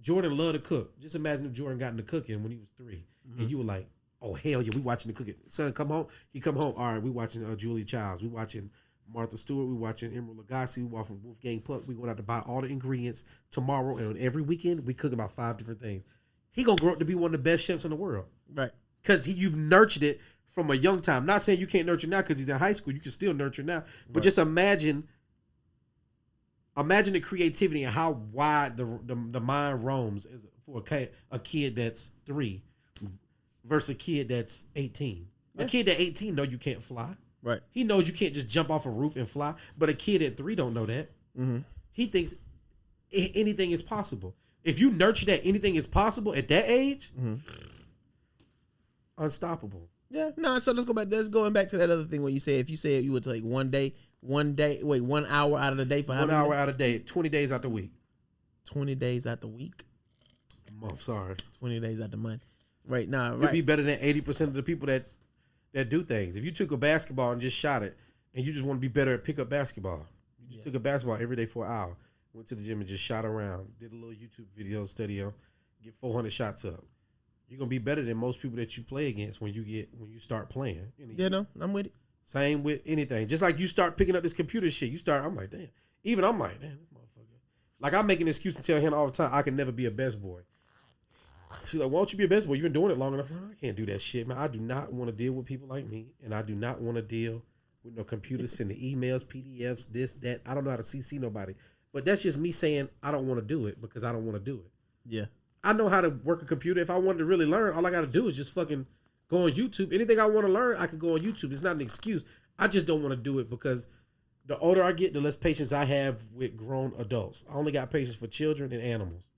Jordan loved to cook. Just imagine if Jordan got into cooking when he was 3, and you were like, "Oh hell yeah, we watching the cooking." Son, come home. He come home. All right, we watching Julia Childs. We watching Martha Stewart. We watching Emerald Lagasse. We watching Wolfgang Puck. We going out to buy all the ingredients tomorrow, and every weekend we cook about 5 different things. He gonna grow up to be one of the best chefs in the world, Right. because you've nurtured it from a young time. Not saying you can't nurture now because he's in high school. You can still nurture now, but just imagine the creativity and how wide the mind roams for a kid that's 3 versus a kid that's 18. A kid at 18 know you can't fly. Right. He knows you can't just jump off a roof and fly. But a kid at 3 don't know that. Mm-hmm. He thinks anything is possible. If you nurture that anything is possible at that age, unstoppable. Yeah. No. So let's go back. Let's going back to that other thing where you said if you said you would take 1 hour out of the day for how 1 many hour days? out of the day, 20 days out the week. 20 days out the week. Month, sorry. 20 days out the month. Right now, You'd right. be better than 80% of the people that do things. If you took a basketball and just shot it, and you just want to be better at pick up basketball, you just took a basketball every day for an hour, went to the gym and just shot around, did a little YouTube video studio, get 400 shots up. You're gonna be better than most people that you play against when you start playing. Yeah, no, I'm with it. Same with anything. Just like you start picking up this computer shit, I'm like, damn. Even I'm like, damn, this motherfucker. Like I make an excuse to tell him all the time, I can never be a best boy. She's like, why don't you be a best boy? You've been doing it long enough. I can't do that shit, man. I do not want to deal with people like me, and I do not want to deal with no computers sending emails, PDFs, this, that. I don't know how to CC nobody. But that's just me saying I don't want to do it because I don't want to do it. Yeah. I know how to work a computer. If I wanted to really learn, all I got to do is just fucking go on YouTube. Anything I want to learn, I can go on YouTube. It's not an excuse. I just don't want to do it because the older I get, the less patience I have with grown adults. I only got patience for children and animals.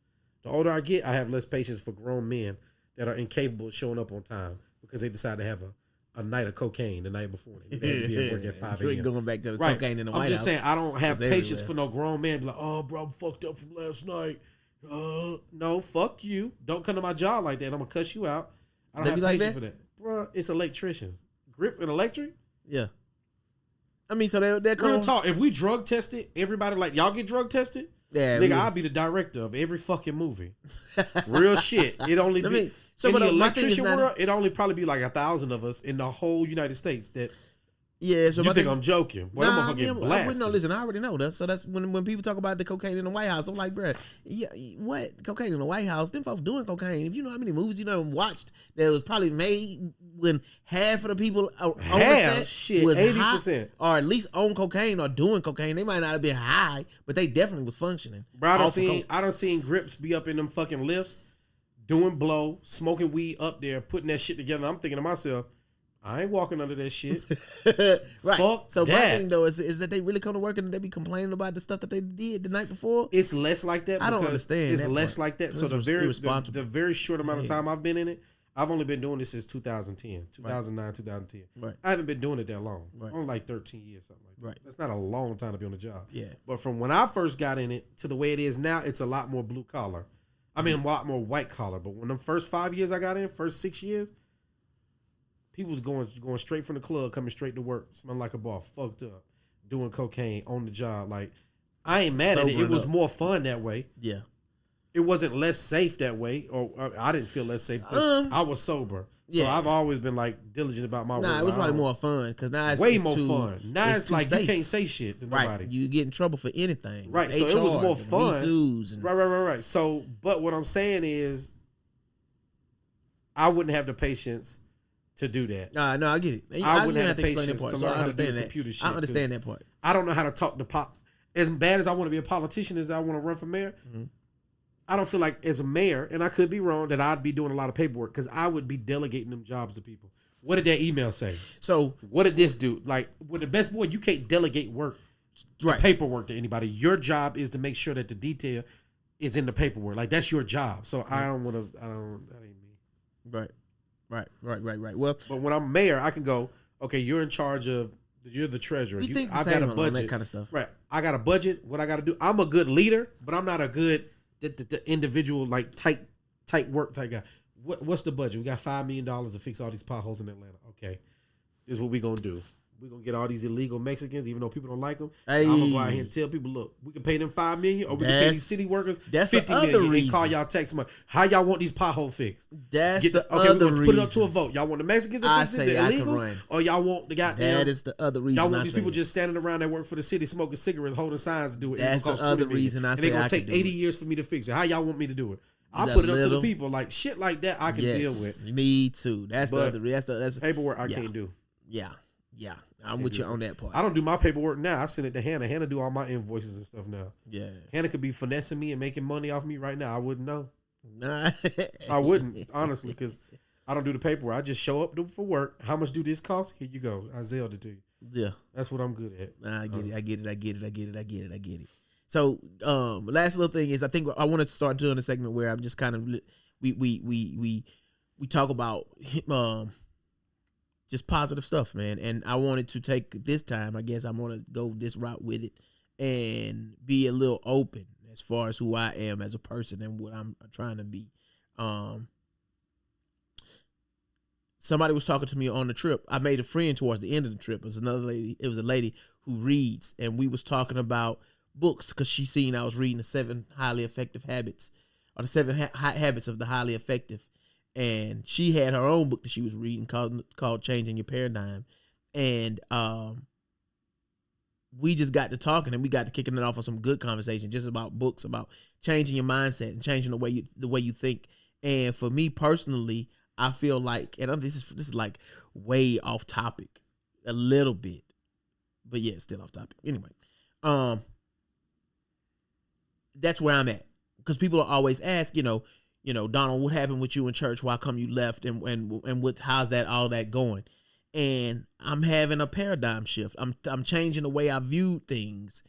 The older I get, I have less patience for grown men that are incapable of showing up on time because they decide to have a night of cocaine the night before. They be at work at 5 You ain't a.m. going back to the Right. cocaine in the White House. I'm just saying, I don't have It's patience everywhere. for no grown man. Be like, oh, bro, I'm fucked up from last night. No, fuck you. Don't come to my job like that. I'm going to cuss you out. I don't They have be like patience that? for that. Bro, it's electricians. Grip and electric? Yeah. I mean, so they're Real coming. talk. If we drug tested, everybody like, y'all get drug tested? Yeah. Nigga, I'll be the director of every fucking movie. Real shit. It only I be mean, so, in but the my thing is electrician not- world. It only probably be like 1,000 of us in the whole United States that Yeah. So you my think thing, I'm joking. Well, Nah, I'm yeah, fucking I blasted. wouldn't know. Listen, I already know that. So that's when people talk about the cocaine in the White House. I'm like, bruh, yeah, what cocaine in the White House? Them folks doing cocaine. If you know how many movies you done watched that was probably made when half of the people on the set Shit, was 80%. high, or at least on cocaine or doing cocaine. They might not have been high, but they definitely was functioning. Bro, I off of done seen Grips be up in them fucking lifts, doing blow, smoking weed up there, putting that shit together. I'm thinking to myself, I ain't walking under that shit. right. Fuck so my that. thing though is that they really come to work and they be complaining about the stuff that they did the night before. It's less like that. I don't because understand It's that less part. like that. So That's irresponsible. the very short amount of time I've been in it, I've only been doing this since 2010, 2009, 2010. Right. I haven't been doing it that long. Right. Only like 13 years, something like that. Right. That's not a long time to be on the job. Yeah. But from when I first got in it to the way it is now, it's a lot more blue collar. I mean, a lot more white collar. But when the first 5 years I got in, first 6 years, people was going straight from the club, coming straight to work, smelling like a bar, fucked up, doing cocaine on the job. Like, I ain't mad at it. It Sobering was up. more fun that way. Yeah. It wasn't less safe that way, or I didn't feel less safe. Because I was sober, so yeah. I've always been like diligent about my work. Nah, it was I probably don't- more fun because now it's way it's more too, fun. Now it's too like safe. you can't say shit to Right. nobody. You get in trouble for anything. Right, so it was HRs more and fun. V2s and Right. So, but what I'm saying is, I wouldn't have the patience to do that. No, I get it. I wouldn't you have the explain that patience part, to so learn I how to do understand that. computer shit, I understand 'cause that part. I don't know how to talk to as bad as I want to be a politician as I want to run for mayor. Mm-hmm. I don't feel like as a mayor, and I could be wrong, that I'd be doing a lot of paperwork because I would be delegating them jobs to people. What did that email say? So What did this do? Like with the best boy, you can't delegate work, right. paperwork to anybody. Your job is to make sure that the detail is in the paperwork. Like that's your job. So I don't want to. That ain't me. Right. Well, But when I'm mayor, I can go. Okay, you're in charge of. You're the treasurer. we think the I've same got a on budget. that kind of stuff. Right. I got a budget. What I got to do. I'm a good leader, but I'm not a good the individual like tight work type guy. What's the budget? We got $5 million to fix all these potholes in Atlanta. Okay, this is what we gonna do. we're going to get all these illegal Mexicans, even though people don't like them. Hey. I'm going to go out here and tell people, look, we can pay them $5 million, or we can pay these city workers $50 million and call y'all tax money. How y'all want these potholes fixed? That's the other reason. Put it up to a vote. Y'all want the Mexicans to fix it, the illegals? Or y'all want the goddamn... That is the other reason. Y'all want these people just standing around that work for the city, smoking cigarettes, holding signs to do it. That's the other reason I say I can do it. And they're going to take 80 years for me to fix it. How y'all want me to do it? I put it up to the people. Like, shit like that I can deal with. Me too. That's the other... That's paperwork I can't do. Yeah. I'm with you on that part. I don't do my paperwork now. I send it to Hannah. Hannah do all my invoices and stuff now. Yeah. Hannah could be finessing me and making money off me right now. I wouldn't know. Nah. I wouldn't, honestly, because I don't do the paperwork. I just show up, do for work. How much do this cost? Here you go. I zailed it to you. Yeah. That's what I'm good at. I get it. So, last little thing is, I think I want to start doing a segment where I'm just kind of we talk about just positive stuff, man. And I wanted to take this time, I guess I'm going to go this route with it and be a little open as far as who I am as a person and what I'm trying to be. Somebody was talking to me on the trip. I made a friend towards the end of the trip. It was another lady. It was a lady who reads, and we was talking about books because she seen I was reading the 7 highly effective habits, or the 7 habits of the highly effective. And she had her own book that she was reading called Changing Your Paradigm. And we just got to talking, and we got to kicking it off on some good conversation just about books, about changing your mindset and changing the way you think. And for me personally, I feel like, and this is like way off topic a little bit, but yeah, still off topic. Anyway, that's where I'm at, because people always ask, Donald, what happened with you in church? Why come you left? And how's all that going? And I'm having a paradigm shift. I'm changing the way I view things,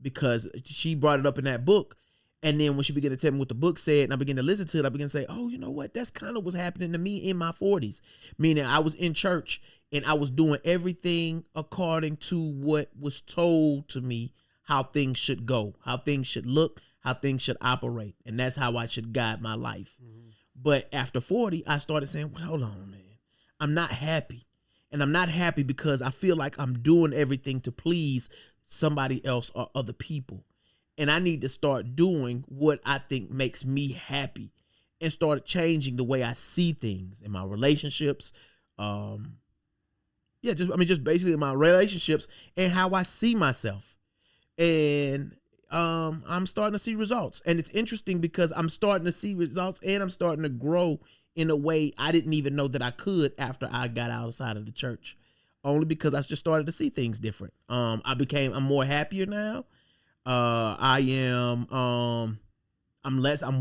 because she brought it up in that book. And then when she began to tell me what the book said, and I began to listen to it, I began to say, oh, you know what? That's kind of what's happening to me in my 40s. Meaning I was in church and I was doing everything according to what was told to me, how things should go, how things should look, how things should operate. And that's how I should guide my life. Mm-hmm. But after 40, I started saying, well, hold on, man. I'm not happy. And I'm not happy because I feel like I'm doing everything to please somebody else or other people. And I need to start doing what I think makes me happy, and start changing the way I see things in my relationships. Just basically my relationships and how I see myself. And I'm starting to see results. And it's interesting because I'm starting to see results and I'm starting to grow in a way I didn't even know that I could after I got outside of the church. Only because I just started to see things different. I'm more happier now. I'm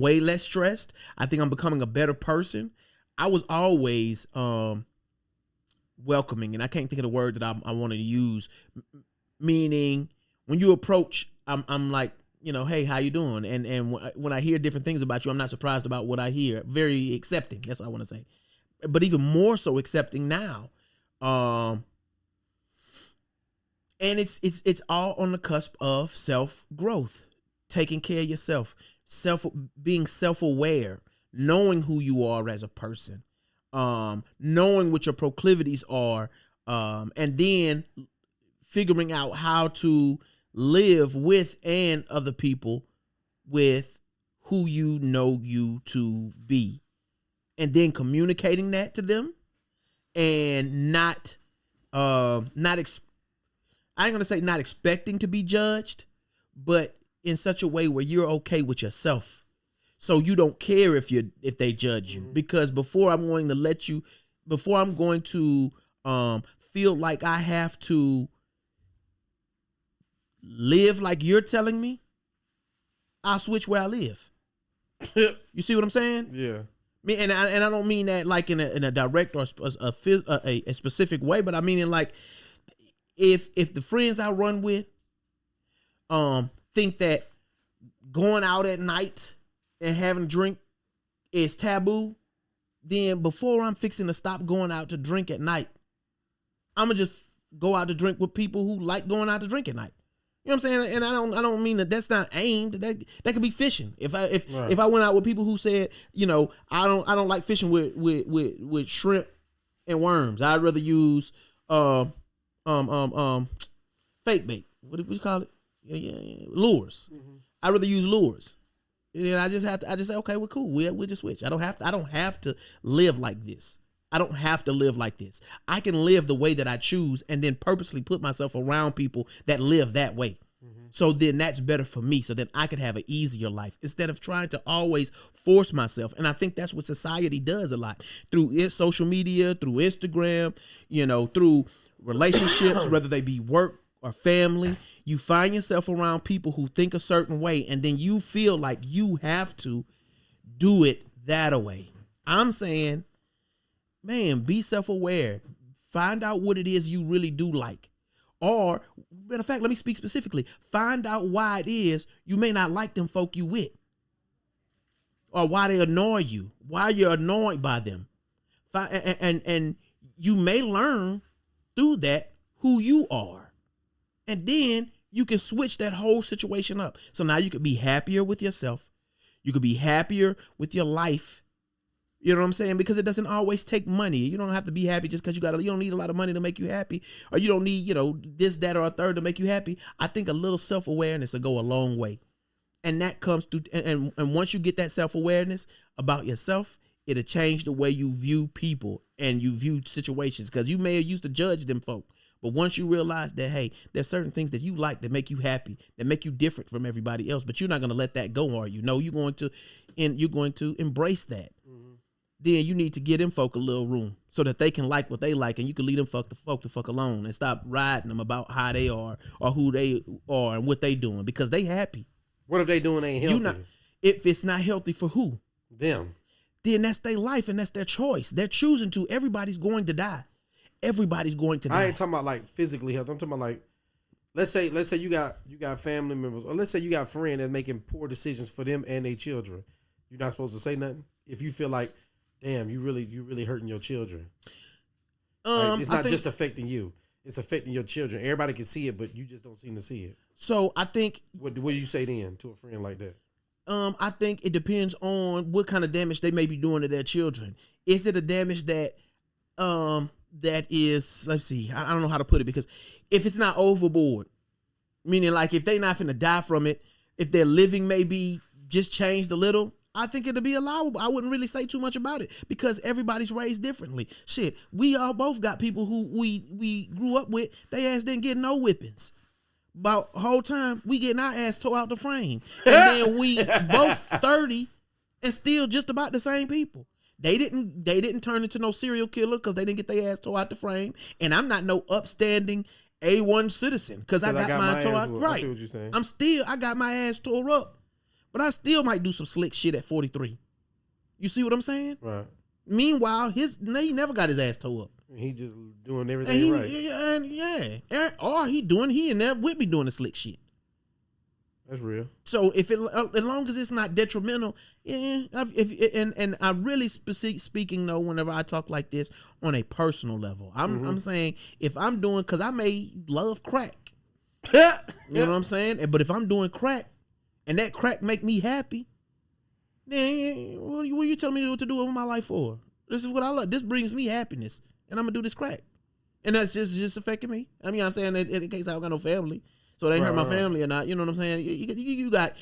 way less stressed. I think I'm becoming a better person. I was always welcoming, and I can't think of the word that I want to use. Meaning, when you approach, I'm like, hey, how you doing? And when I hear different things about you, I'm not surprised about what I hear. Very accepting. That's what I want to say. But even more so accepting now. And it's all on the cusp of self-growth, taking care of yourself, being self-aware, knowing who you are as a person, knowing what your proclivities are, and then figuring out how to live with and other people with who you know you to be, and then communicating that to them, and I ain't going to say not expecting to be judged, but in such a way where you're okay with yourself. So you don't care if they judge you. Mm-hmm. Because before I'm going to feel like I have to live like you're telling me, I'll switch where I live. You see what I'm saying? Yeah. And I don't mean that like in a direct or a specific way, but I mean in like, If the friends I run with think that going out at night and having a drink is taboo, then before I'm fixing to stop going out to drink at night, I'm gonna just go out to drink with people who like going out to drink at night. You know what I'm saying? And I don't mean that's not aimed. That could be fishing. If I went out with people who said, I don't like fishing with shrimp and worms. I'd rather use um, fake bait. What do you call it? Yeah. Lures. Mm-hmm. I rather use lures. And I just say, okay, we're cool. We'll just switch. I don't have to live like this. I don't have to live like this. I can live the way that I choose and then purposely put myself around people that live that way. Mm-hmm. So then that's better for me. So then I could have an easier life instead of trying to always force myself. And I think that's what society does a lot through social media, through Instagram, through relationships, whether they be work or family. You find yourself around people who think a certain way, and then you feel like you have to do it that way. I'm saying, man, be self-aware. Find out what it is you really do like. Or, matter of fact, let me speak specifically. Find out why it is you may not like them folk you with. Or why they annoy you. Why you're annoyed by them. And you may learn through that who you are. And then you can switch that whole situation up. So now you could be happier with yourself. You could be happier with your life. You know what I'm saying? Because it doesn't always take money. You don't have to be happy just because you don't need a lot of money to make you happy, or you don't need, this, that, or a third to make you happy. I think a little self-awareness will go a long way. And that comes through, and once you get that self-awareness about yourself, it'll change the way you view people and you view situations, because you may have used to judge them folk. But once you realize that, hey, there's certain things that you like that make you happy, that make you different from everybody else, but you're not going to let that go, are you? No, you're going to embrace that. Mm-hmm. Then you need to give them folk a little room so that they can like what they like, and you can leave them folk the fuck alone and stop riding them about how they are or who they are and what they doing, because they happy. What if they doing ain't healthy? If it's not healthy for who? Them. Then that's their life and that's their choice. They're choosing to. Everybody's going to die. Everybody's going to die. I ain't talking about like physically health. I'm talking about like, let's say you got family members, or let's say you got friends that's making poor decisions for them and their children. You're not supposed to say nothing if you feel like, damn, you really hurting your children. Like, it's not just affecting you; it's affecting your children. Everybody can see it, but you just don't seem to see it. So I think, what do you say then to a friend like that? I think it depends on what kind of damage they may be doing to their children. Is it a damage that is, let's see, I don't know how to put it, because if it's not overboard, meaning like if they not finna die from it, if their living maybe just changed a little, I think it'll be allowable. I wouldn't really say too much about it, because everybody's raised differently. Shit, we all both got people who we grew up with, they ass didn't get no whippings. About the whole time we getting our ass tore out the frame. And then we both 30 and still just about the same people. They didn't turn into no serial killer because they didn't get their ass tore out the frame. And I'm not no upstanding A1 citizen because I got mine tore out. Right. I see what you're saying. I got my ass tore up. But I still might do some slick shit at 43. You see what I'm saying? Right. Meanwhile, he never got his ass tore up. He just doing everything right. Yeah. Or he in there with me doing the slick shit. That's real. So as long as it's not detrimental, and I really speaking though, whenever I talk like this on a personal level, I'm saying if I'm doing, because I may love crack, you know what I'm saying. But if I'm doing crack and that crack make me happy, then what are you telling me what to do with my life for? This is what I love. This brings me happiness, and I'm gonna do this crack, and that's just affecting me. I mean, I'm saying that in case I don't got no family. So they ain't hurt my family or not, you know what I'm saying? You got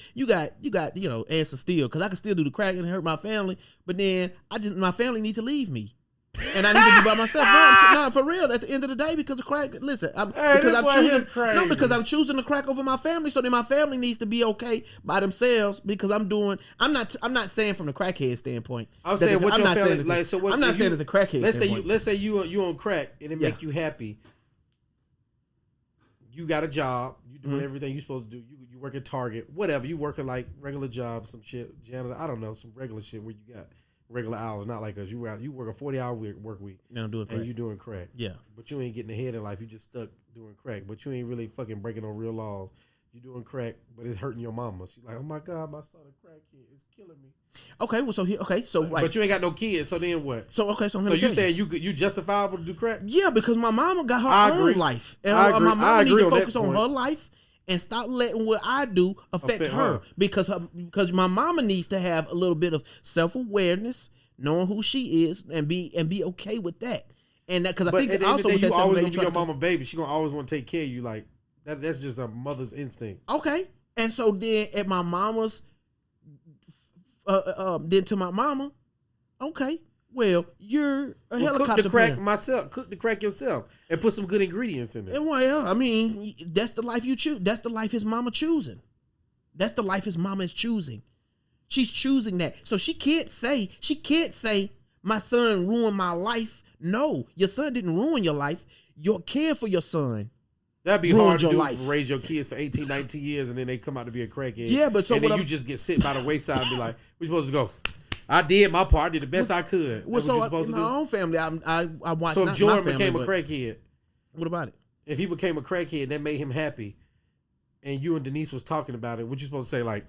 answer still, because I can still do the crack and hurt my family, but then my family needs to leave me, and I need to be by myself. No, for real. At the end of the day, because of crack. Listen, because I'm choosing the crack over my family. So then my family needs to be okay by themselves, because I'm not saying from the crackhead standpoint. I'm saying what your family like. So what? I'm not saying that the crackhead. Let's say you on crack and it make you happy. You got a job. You doing everything you supposed to do. You work at Target, whatever. You working like regular job, some shit, janitor. I don't know, some regular shit where you got regular hours, not like us. You work a 40-hour work week. And I'm doing crack. And you doing crack. Yeah. But you ain't getting ahead in life. You just stuck doing crack. But you ain't really fucking breaking no real laws. You doing crack, but it's hurting your mama. She's like, oh my God, my son a crackhead. It's killing me. Okay, well, so right. But you ain't got no kids, so then what? So you saying you justifiable to do crack? Yeah, because my mama got her own life, and my mama need to focus on her life and stop letting what I do affect her. Because my mama needs to have a little bit of self-awareness, knowing who she is, and be okay with that. And that because I But think at the end of also the with day, that you always seven gonna days be your mama baby. She gonna always want to take care of you. Like that's just a mother's instinct. Okay, and so then at my mama's, then to my mama, okay, well you're a helicopter cook the crack parent. myself. Cook the crack yourself and put some good ingredients in it. And well, I mean, that's the life you choose. That's the life his mama choosing. That's the life his mama is choosing. She's choosing that. So she can't say my son ruined my life. No, your son didn't ruin your life. Your care for your son. That'd be ruined hard to your do. life. Raise your kids for 18, 19 years and then they come out to be a crackhead. Yeah, but so and what then you just get sit by the wayside and be like, "We supposed to go." I did my part. I did the best I could. Well, That's so what you're supposed in to my do. own family, I watched. So not if Jordan my family, became a but crackhead, what about it? if he became a crackhead, that made him happy, and you and Denise was talking about it, what you supposed to say? Like,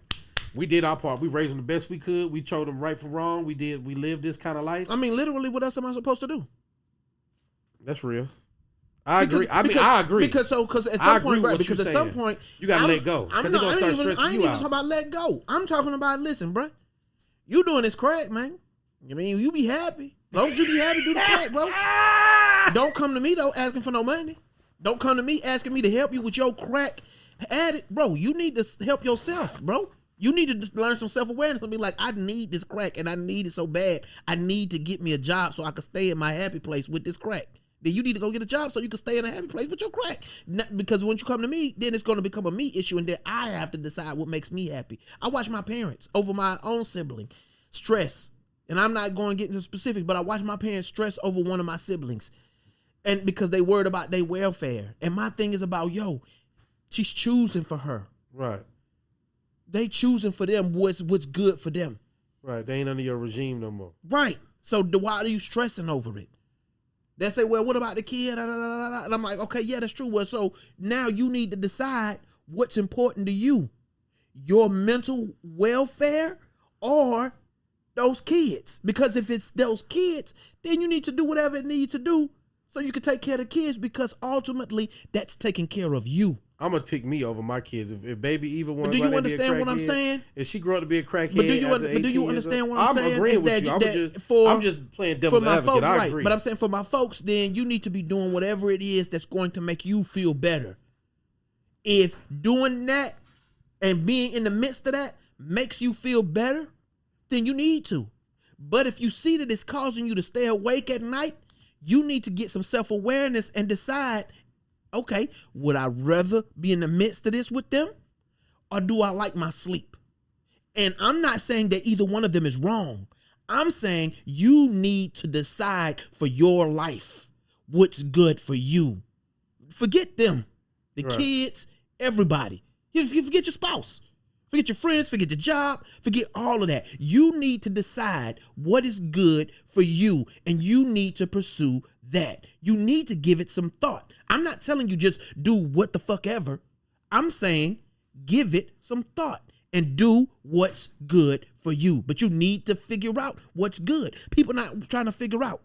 we did our part. We raised him the best we could. We showed him right from wrong. We lived this kind of life. I mean, literally, what else am I supposed to do? That's real. I agree. I agree. Because at some point, right? Because at some point, you gotta let go. Because they're gonna start stressing I ain't you even out. talking about let go. I'm talking about listen, bro. You doing this crack, man. I mean, you be happy. As long as you be happy, do the crack, bro. Don't come to me though asking for no money. Don't come to me asking me to help you with your crack addict, bro. You need to help yourself, bro. You need to learn some self-awareness and be like, I need this crack and I need it so bad. I need to get me a job so I can stay in my happy place with this crack. Then you need to go get a job so you can stay in a happy place with your crack. Because when you come to me, then it's going to become a me issue and then I have to decide what makes me happy. I watch my parents over my own sibling stress. And I'm not going to get into specifics, but I watch my parents stress over one of my siblings. And because they worried about their welfare. And my thing is about, she's choosing for her. Right. They choosing for them what's good for them. Right. They ain't under your regime no more. Right. So why are you stressing over it? They say, well, what about the kid? And I'm like, okay, yeah, that's true. Well, so now you need to decide what's important to you. Your mental welfare or those kids. Because if it's those kids, then you need to do whatever it needs to do so you can take care of the kids because ultimately that's taking care of you. I'm gonna pick me over my kids. If baby Eva wants to do you understand what I'm saying? If she grew up to be a crackhead, but do you understand what I'm saying? I'm agreeing with you. I'm just playing devil's advocate. Folks, I agree. But I'm saying for my folks, then you need to be doing whatever it is that's going to make you feel better. If doing that and being in the midst of that makes you feel better, then you need to. But if you see that it's causing you to stay awake at night, you need to get some self-awareness and decide, okay, would I rather be in the midst of this with them or do I like my sleep? And I'm not saying that either one of them is wrong. I'm saying you need to decide for your life what's good for you. Forget them, the kids, everybody. You forget your spouse. Forget your friends, forget your job, forget all of that. You need to decide what is good for you, and you need to pursue that. You need to give it some thought. I'm not telling you just do what the fuck ever. I'm saying give it some thought and do what's good for you. But you need to figure out what's good. People not trying to figure out.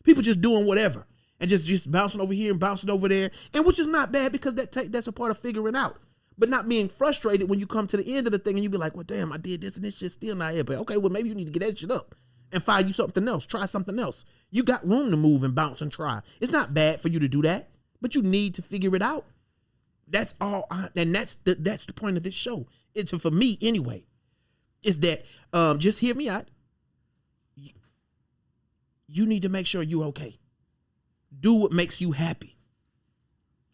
People just doing whatever and just bouncing over here and bouncing over there, and which is not bad because that's a part of figuring out. But not being frustrated when you come to the end of the thing and you be like, well, damn, I did this and this shit's still not here. But okay, well, maybe you need to get that shit up and find you something else. Try something else. You got room to move and bounce and try. It's not bad for you to do that, but you need to figure it out. That's all. And that's the point of this show. It's for me anyway, is that just hear me out. You need to make sure you're okay. Do what makes you happy.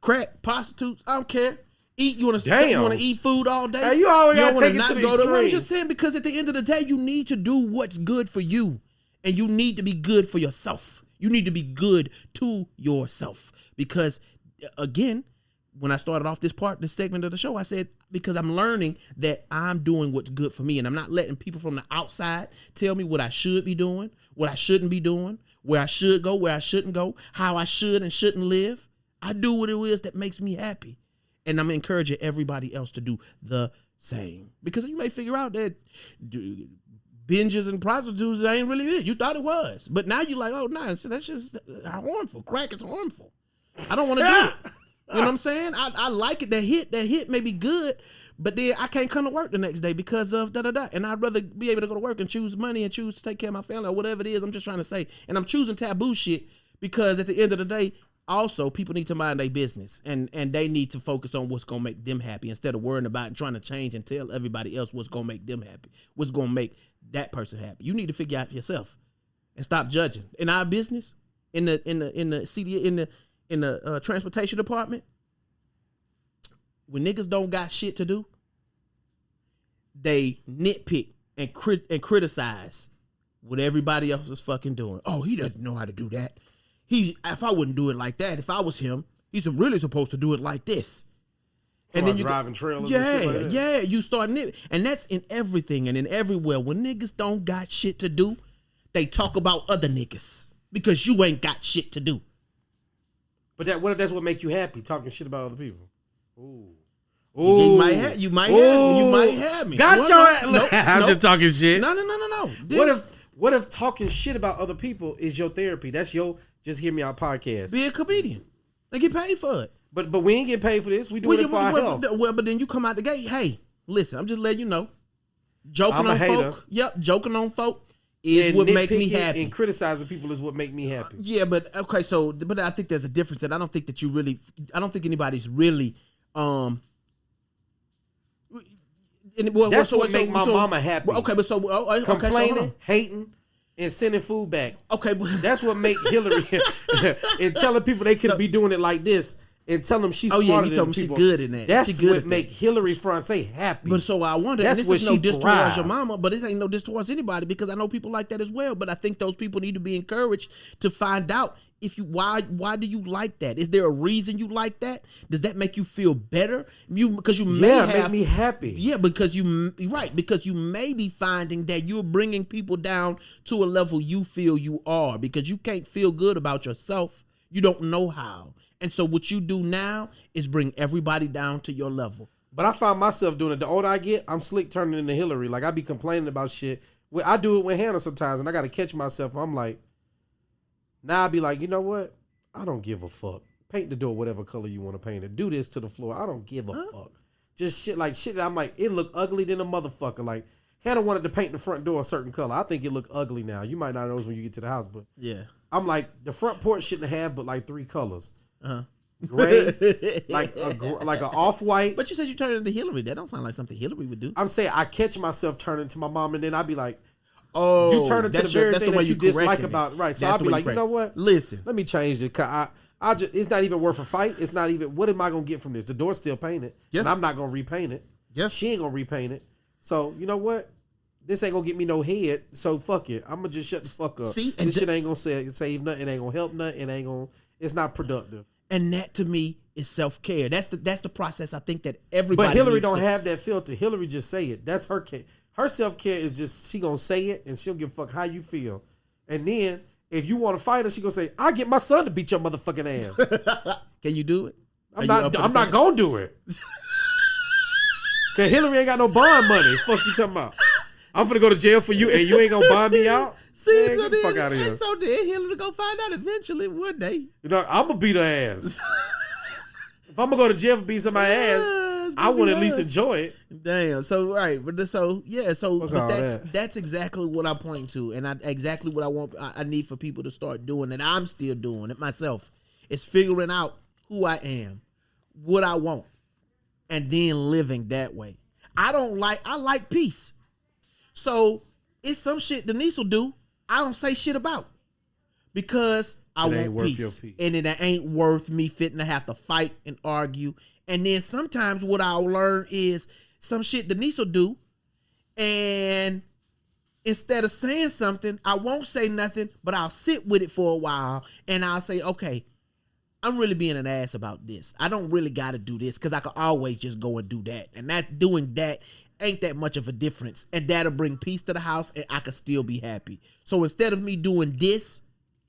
Crack, prostitutes, I don't care. Eat, you want to eat food all day? Hey, you always got to take it to the extreme. I'm just saying, because at the end of the day, you need to do what's good for you. And you need to be good for yourself. You need to be good to yourself. Because, again, when I started off this segment of the show, I said, because I'm learning that I'm doing what's good for me. And I'm not letting people from the outside tell me what I should be doing, what I shouldn't be doing, where I should go, where I shouldn't go, how I should and shouldn't live. I do what it is that makes me happy. And I'm encouraging everybody else to do the same. Because you may figure out that binges and prostitutes ain't really it. You thought it was. But now you're like, oh, no, so that's just harmful. Crack is harmful. I don't want to do it. You know what I'm saying? I like it. That hit may be good, but then I can't come to work the next day because of da-da-da. And I'd rather be able to go to work and choose money and choose to take care of my family or whatever it is I'm just trying to say. And I'm choosing taboo shit Because at the end of the day, also people need to mind their business and they need to focus on what's gonna make them happy instead of worrying about and trying to change and tell everybody else what's gonna make them happy, what's gonna make that person happy. You need to figure out yourself and stop judging. In our business, in the transportation department, when niggas don't got shit to do, they nitpick and criticize what everybody else is fucking doing. Oh, he doesn't know how to do that. If I wouldn't do it like that, if I was him, he's really supposed to do it like this. And then you driving trailers. Yeah, you start and that's in everything and in everywhere. When niggas don't got shit to do, they talk about other niggas because you ain't got shit to do. But what if that's what make you happy? Talking shit about other people. Ooh. You might have me. Got your nope, I'm just talking shit. No. What if talking shit about other people is your therapy? That's your Just Hear Me Out podcast. Be a comedian. They get paid for it. But we ain't get paid for this. We do it for our health. Well, but then you come out the gate. Hey, listen, I'm just letting you know. Joking on hater. folk. Yep, joking on folk is what make me happy. And criticizing people is what make me happy. Yeah, but okay, but I think there's a difference, and I don't think anybody's really that's what make my mama happy. Okay, but complaining, hating, and sending food back. Okay, but that's what make Hillary and telling people they could be doing it like this and tell them she's smarter than people. She's good in that. That's what make Hillary Francis happy. But so I wonder, that's and this is no diss towards your mama, but this ain't no diss towards anybody because I know people like that as well. But I think those people need to be encouraged to find out why do you like that? Is there a reason you like that? Does that make you feel better? Because you may make me happy. Yeah, because you may be finding that you're bringing people down to a level you feel you are because you can't feel good about yourself. You don't know how. And so what you do now is bring everybody down to your level. But I find myself doing it. The older I get, I'm slick turning into Hillary. Like I be complaining about shit. I do it with Hannah sometimes, and I got to catch myself. I'm like, now I be like, you know what? I don't give a fuck. Paint the door whatever color you want to paint it. Do this to the floor. I don't give a fuck. Just shit that I'm like, it look ugly than a motherfucker. Like Hannah wanted to paint the front door a certain color. I think it look ugly now. You might not notice when you get to the house, but yeah, I'm like, the front porch shouldn't have but like 3 colors. Gray, like an off-white. But you said you turned into Hillary. That don't sound like something Hillary would do. I'm saying I catch myself turning to my mom, and then I'd be like, "Oh, you turn into the very thing that you dislike about it." Right? So I'd be like, you know what? Listen, let me change it. I just, it's not even worth a fight. It's not even. What am I gonna get from this? The door's still painted, and I'm not gonna repaint it. Yeah, she ain't gonna repaint it. So you know what? This ain't gonna get me no head. So fuck it. I'm gonna just shut the fuck up. See, this shit ain't gonna save nothing. It ain't gonna help nothing. It's not productive. And that to me is self-care. That's the process I think that everybody. But Hillary don't have that filter. Hillary just say it. That's her care. Her self-care is just she gonna say it and she'll give a fuck how you feel. And then if you want to fight her, she gonna say, "I'll get my son to beat your motherfucking ass." Can you do it? I'm not gonna do it. Cause Hillary ain't got no bond money. Fuck you talking about? I'm gonna go to jail for you and you ain't gonna bond me out. See, man, so get the fuck out of here. So then Hillary gonna find out eventually one day. You know, I'm gonna beat her ass. If I'm gonna go to jail for beating somebody's ass, I want to at least enjoy it. Damn. So right, but that's exactly what I'm pointing to, and exactly what I want. I need for people to start doing, and I'm still doing it myself. Is figuring out who I am, what I want, and then living that way. I like peace. So it's some shit Denise will do I don't say shit about because I want peace. And it ain't worth me fitting to have to fight and argue. And then sometimes what I'll learn is some shit Denise will do, and instead of saying something, I won't say nothing, but I'll sit with it for a while and I'll say, okay, I'm really being an ass about this. I don't really got to do this because I could always just go and do that. And doing that ain't that much of a difference. And that'll bring peace to the house and I could still be happy. So instead of me doing this.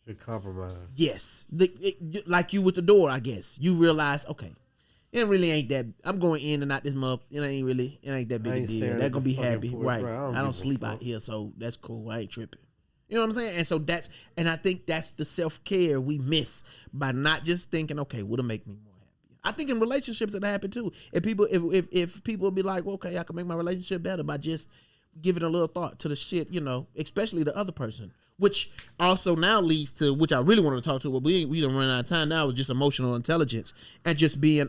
Should compromise. Yes. Like you with the door, I guess. You realize, okay, it really ain't that. I'm going in and out this month. It ain't that big a deal. They're going to be happy. Right. I don't sleep out here, so that's cool. I ain't tripping. You know what I'm saying? And so I think that's the self-care we miss by not just thinking, okay, what'll make me more happy? I think in relationships it happen too. If people be like, well, okay, I can make my relationship better by just giving a little thought to the shit, especially the other person. which also now leads to, which I really wanted to talk to, but we don't run out of time now, is just emotional intelligence and just being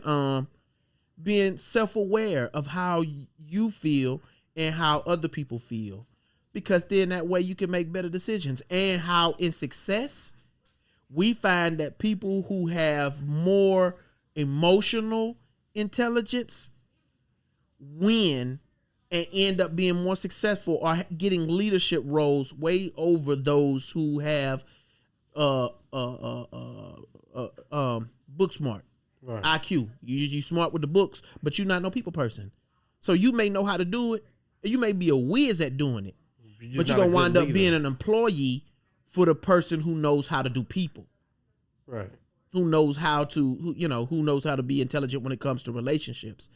self-aware of how you feel and how other people feel, because then that way you can make better decisions. And how in success we find that people who have more emotional intelligence win and end up being more successful or getting leadership roles way over those who have book smart, right. IQ. You smart with the books, but you're not no people person. So you may know how to do it, and you may be a whiz at doing it, but you're gonna wind up being an employee for the person who knows how to do people, right? Who knows how to, who knows how to be intelligent when it comes to relationships.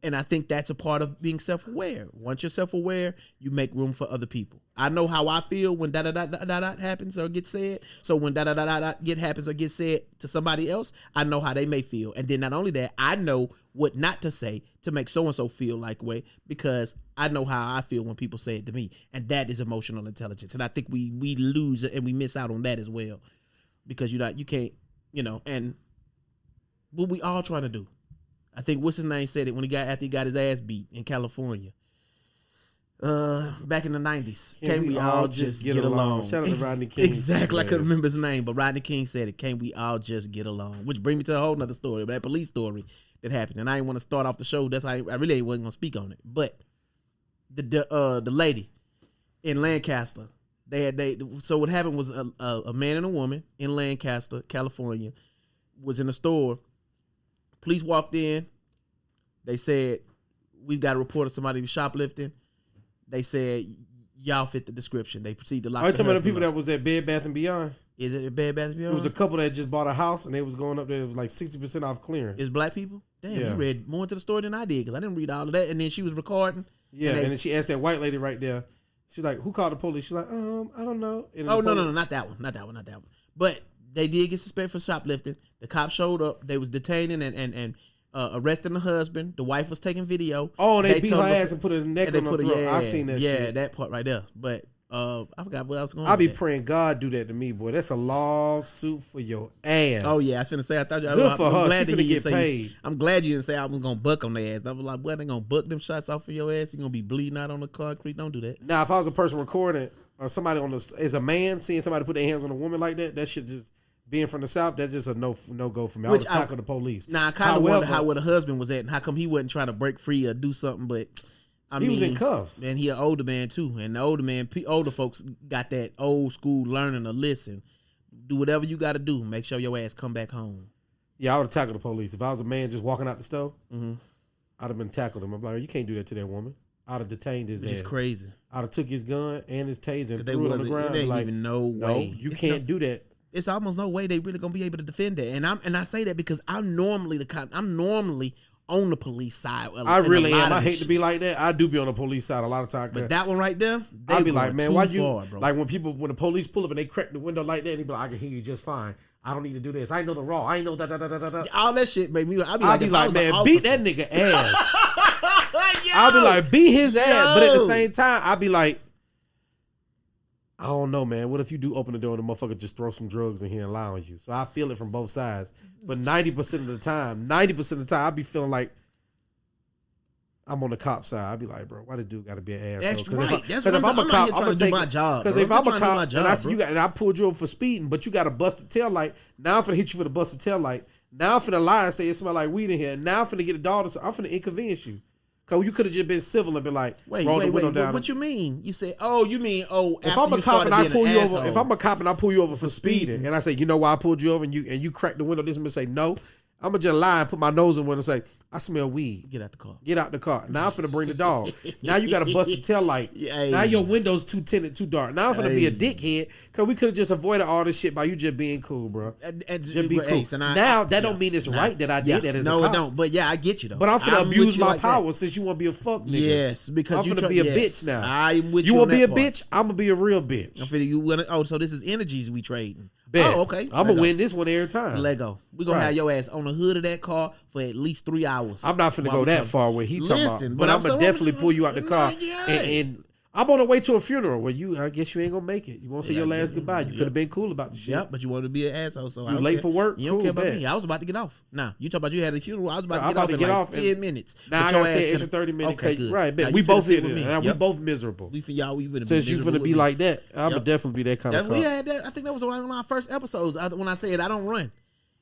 And I think that's a part of being self-aware. Once you're self-aware, you make room for other people. I know how I feel when da-da-da-da-da happens or gets said. So when da-da-da-da-da happens or gets said to somebody else, I know how they may feel. And then not only that, I know what not to say to make so-and-so feel like way, because I know how I feel when people say it to me. And that is emotional intelligence. And I think we lose it and we miss out on that as well. Because you can't, and what we all trying to do. I think what's his name said it when after he got his ass beat in California. Back in the 90s. Can we all just get along? Shout out to Rodney King. Exactly. I couldn't remember his name, but Rodney King said it. Can we all just get along? Which brings me to a whole nother story, that police story that happened. And I didn't want to start off the show. That's how I really wasn't gonna speak on it. But the lady in Lancaster, so what happened was a man and a woman in Lancaster, California, was in a store. Police walked in. They said, we've got a report of somebody shoplifting. They said, y'all fit the description. They proceeded to lock the husband. Are you talking about the people that was at Bed Bath & Beyond? Is it at Bed Bath & Beyond? It was a couple that just bought a house and they was going up there. It was like 60% off clearance. It's black people? Damn, You read more into the story than I did, because I didn't read all of that. And then she was recording. Yeah, and then she asked that white lady right there. She's like, who called the police? She's like, I don't know. No, not that one. Not that one. But they did get suspected for shoplifting. The cops showed up. They was detaining and arresting the husband. The wife was taking video. Oh, they beat her ass and put her neck on her throat. I seen that shit. Yeah, that part right there. But I forgot what else going on. I be praying God do that to me, boy. That's a lawsuit for your ass. Oh, yeah. I was finna say, I thought good for her. She finna get paid. I'm glad you didn't say I was going to buck on their ass. I was like, boy, they going to buck them shots off of your ass? You're going to be bleeding out on the concrete? Don't do that. Now, if I was a person recording or somebody as a man seeing somebody put their hands on a woman like that shit just... Being from the South, that's just a no go for me. I would tackle the police. Nah, I kind of wonder how the husband was at and how come he wasn't trying to break free or do something. But he was in cuffs. And he an older man too. And the older folks got that old school learning to listen. Do whatever you got to do. Make sure your ass come back home. Yeah, I would have tackled the police. If I was a man just walking out the store, I'd have been tackled him. I'm like, you can't do that to that woman. I'd have detained his ass. Which is crazy. I'd have took his gun and his taser and threw it on the ground. There ain't even no way. You can't do that. It's almost no way they really gonna be able to defend it, and I say that because I'm normally on the police side. I really am. I hate to be like that. I do be on the police side a lot of times. But that one right there, I'd be like, man, why you far, like when the police pull up and they crack the window like that, and they be like, I can hear you just fine. I don't need to do this. I ain't know the law. I ain't know that. All that shit made me. I'd be like, man, beat that nigga ass. I'd be like, beat his ass, but at the same time, I'd be like, I don't know, man. What if you do open the door and the motherfucker just throw some drugs in here and lie on you? So I feel it from both sides. But 90% of the time, I be feeling like I'm on the cop side. I be like, bro, why the dude got to be an asshole? Because if I'm a cop, I'm gonna take my job. Because if I'm a cop and I see you and I pulled you over for speeding, but you got a busted tail light, now I'm finna hit you for the busted tail light. Now I'm finna lie and say it smell like weed in here. Now I'm finna get a dog. I'm finna inconvenience you. Cause you could have just been civil and been like, wait, down. What you mean? You said, if I'm a cop and I pull you over, if I'm a cop and I pull you over for speeding, and I say, you know why I pulled you over, and you crack the window, this man say no, I'm gonna just lie and put my nose in the window and say, I smell weed. Get out the car. Get out the car. Now I'm finna bring the dog. Now you got a busted tail light. Hey. Now your window's too tinted, too dark. Now I'm finna be a dickhead because we could have just avoided all this shit by you just being cool, bro. Just be cool. Now that don't mean it's right that I did that as a cop. No, it don't. But yeah, I get you though. But I'm finna abuse my power since you want to be a fuck nigga. Yes, because I'm finna be a bitch now. I'm with you. You want to be a bitch? I'm gonna be a real bitch. I'm finna you. So this is energies we trading. Bet. Oh, okay. I'm gonna win this one every time. Lego. We're gonna have your ass on the hood of that car for at least 3 hours. I'm not finna go that far where he talking about. But I'm gonna definitely pull you out the car and I'm on the way to a funeral where I guess you ain't gonna make it. You won't say your last goodbye. You could have been cool about the shit. Yep, but you wanted to be an asshole. So you late for work. You don't care about me. I was about to get off. Nah, you talk about you had a funeral. I was about to get off in like 10 minutes. Now I gotta say extra 30 minutes. Okay, good. Right, bet. We both hit it. Now we both miserable. We finna since you finna be like that, I would definitely be that kind of. We had that. I think that was one of our first episodes when I said I don't run,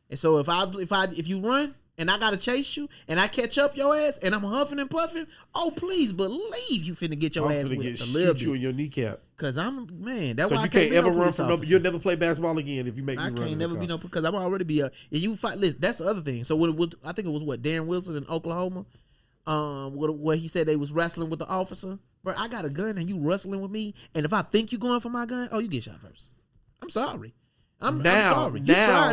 and so if you run. And I gotta chase you, and I catch up your ass, and I'm huffing and puffing. Oh, please believe you finna get your ass whipped a little bit. You in your kneecap. Cause I'm That's so why you I can't ever run from no. You'll never play basketball again if you make me run. I can't never be no because I'm already be if you fight. Listen, that's the other thing. So what I think it was Darren Wilson in Oklahoma, where he said they was wrestling with the officer. Bro, I got a gun and you wrestling with me, and if I think you going for my gun, you get shot first. I'm sorry. I'm sorry.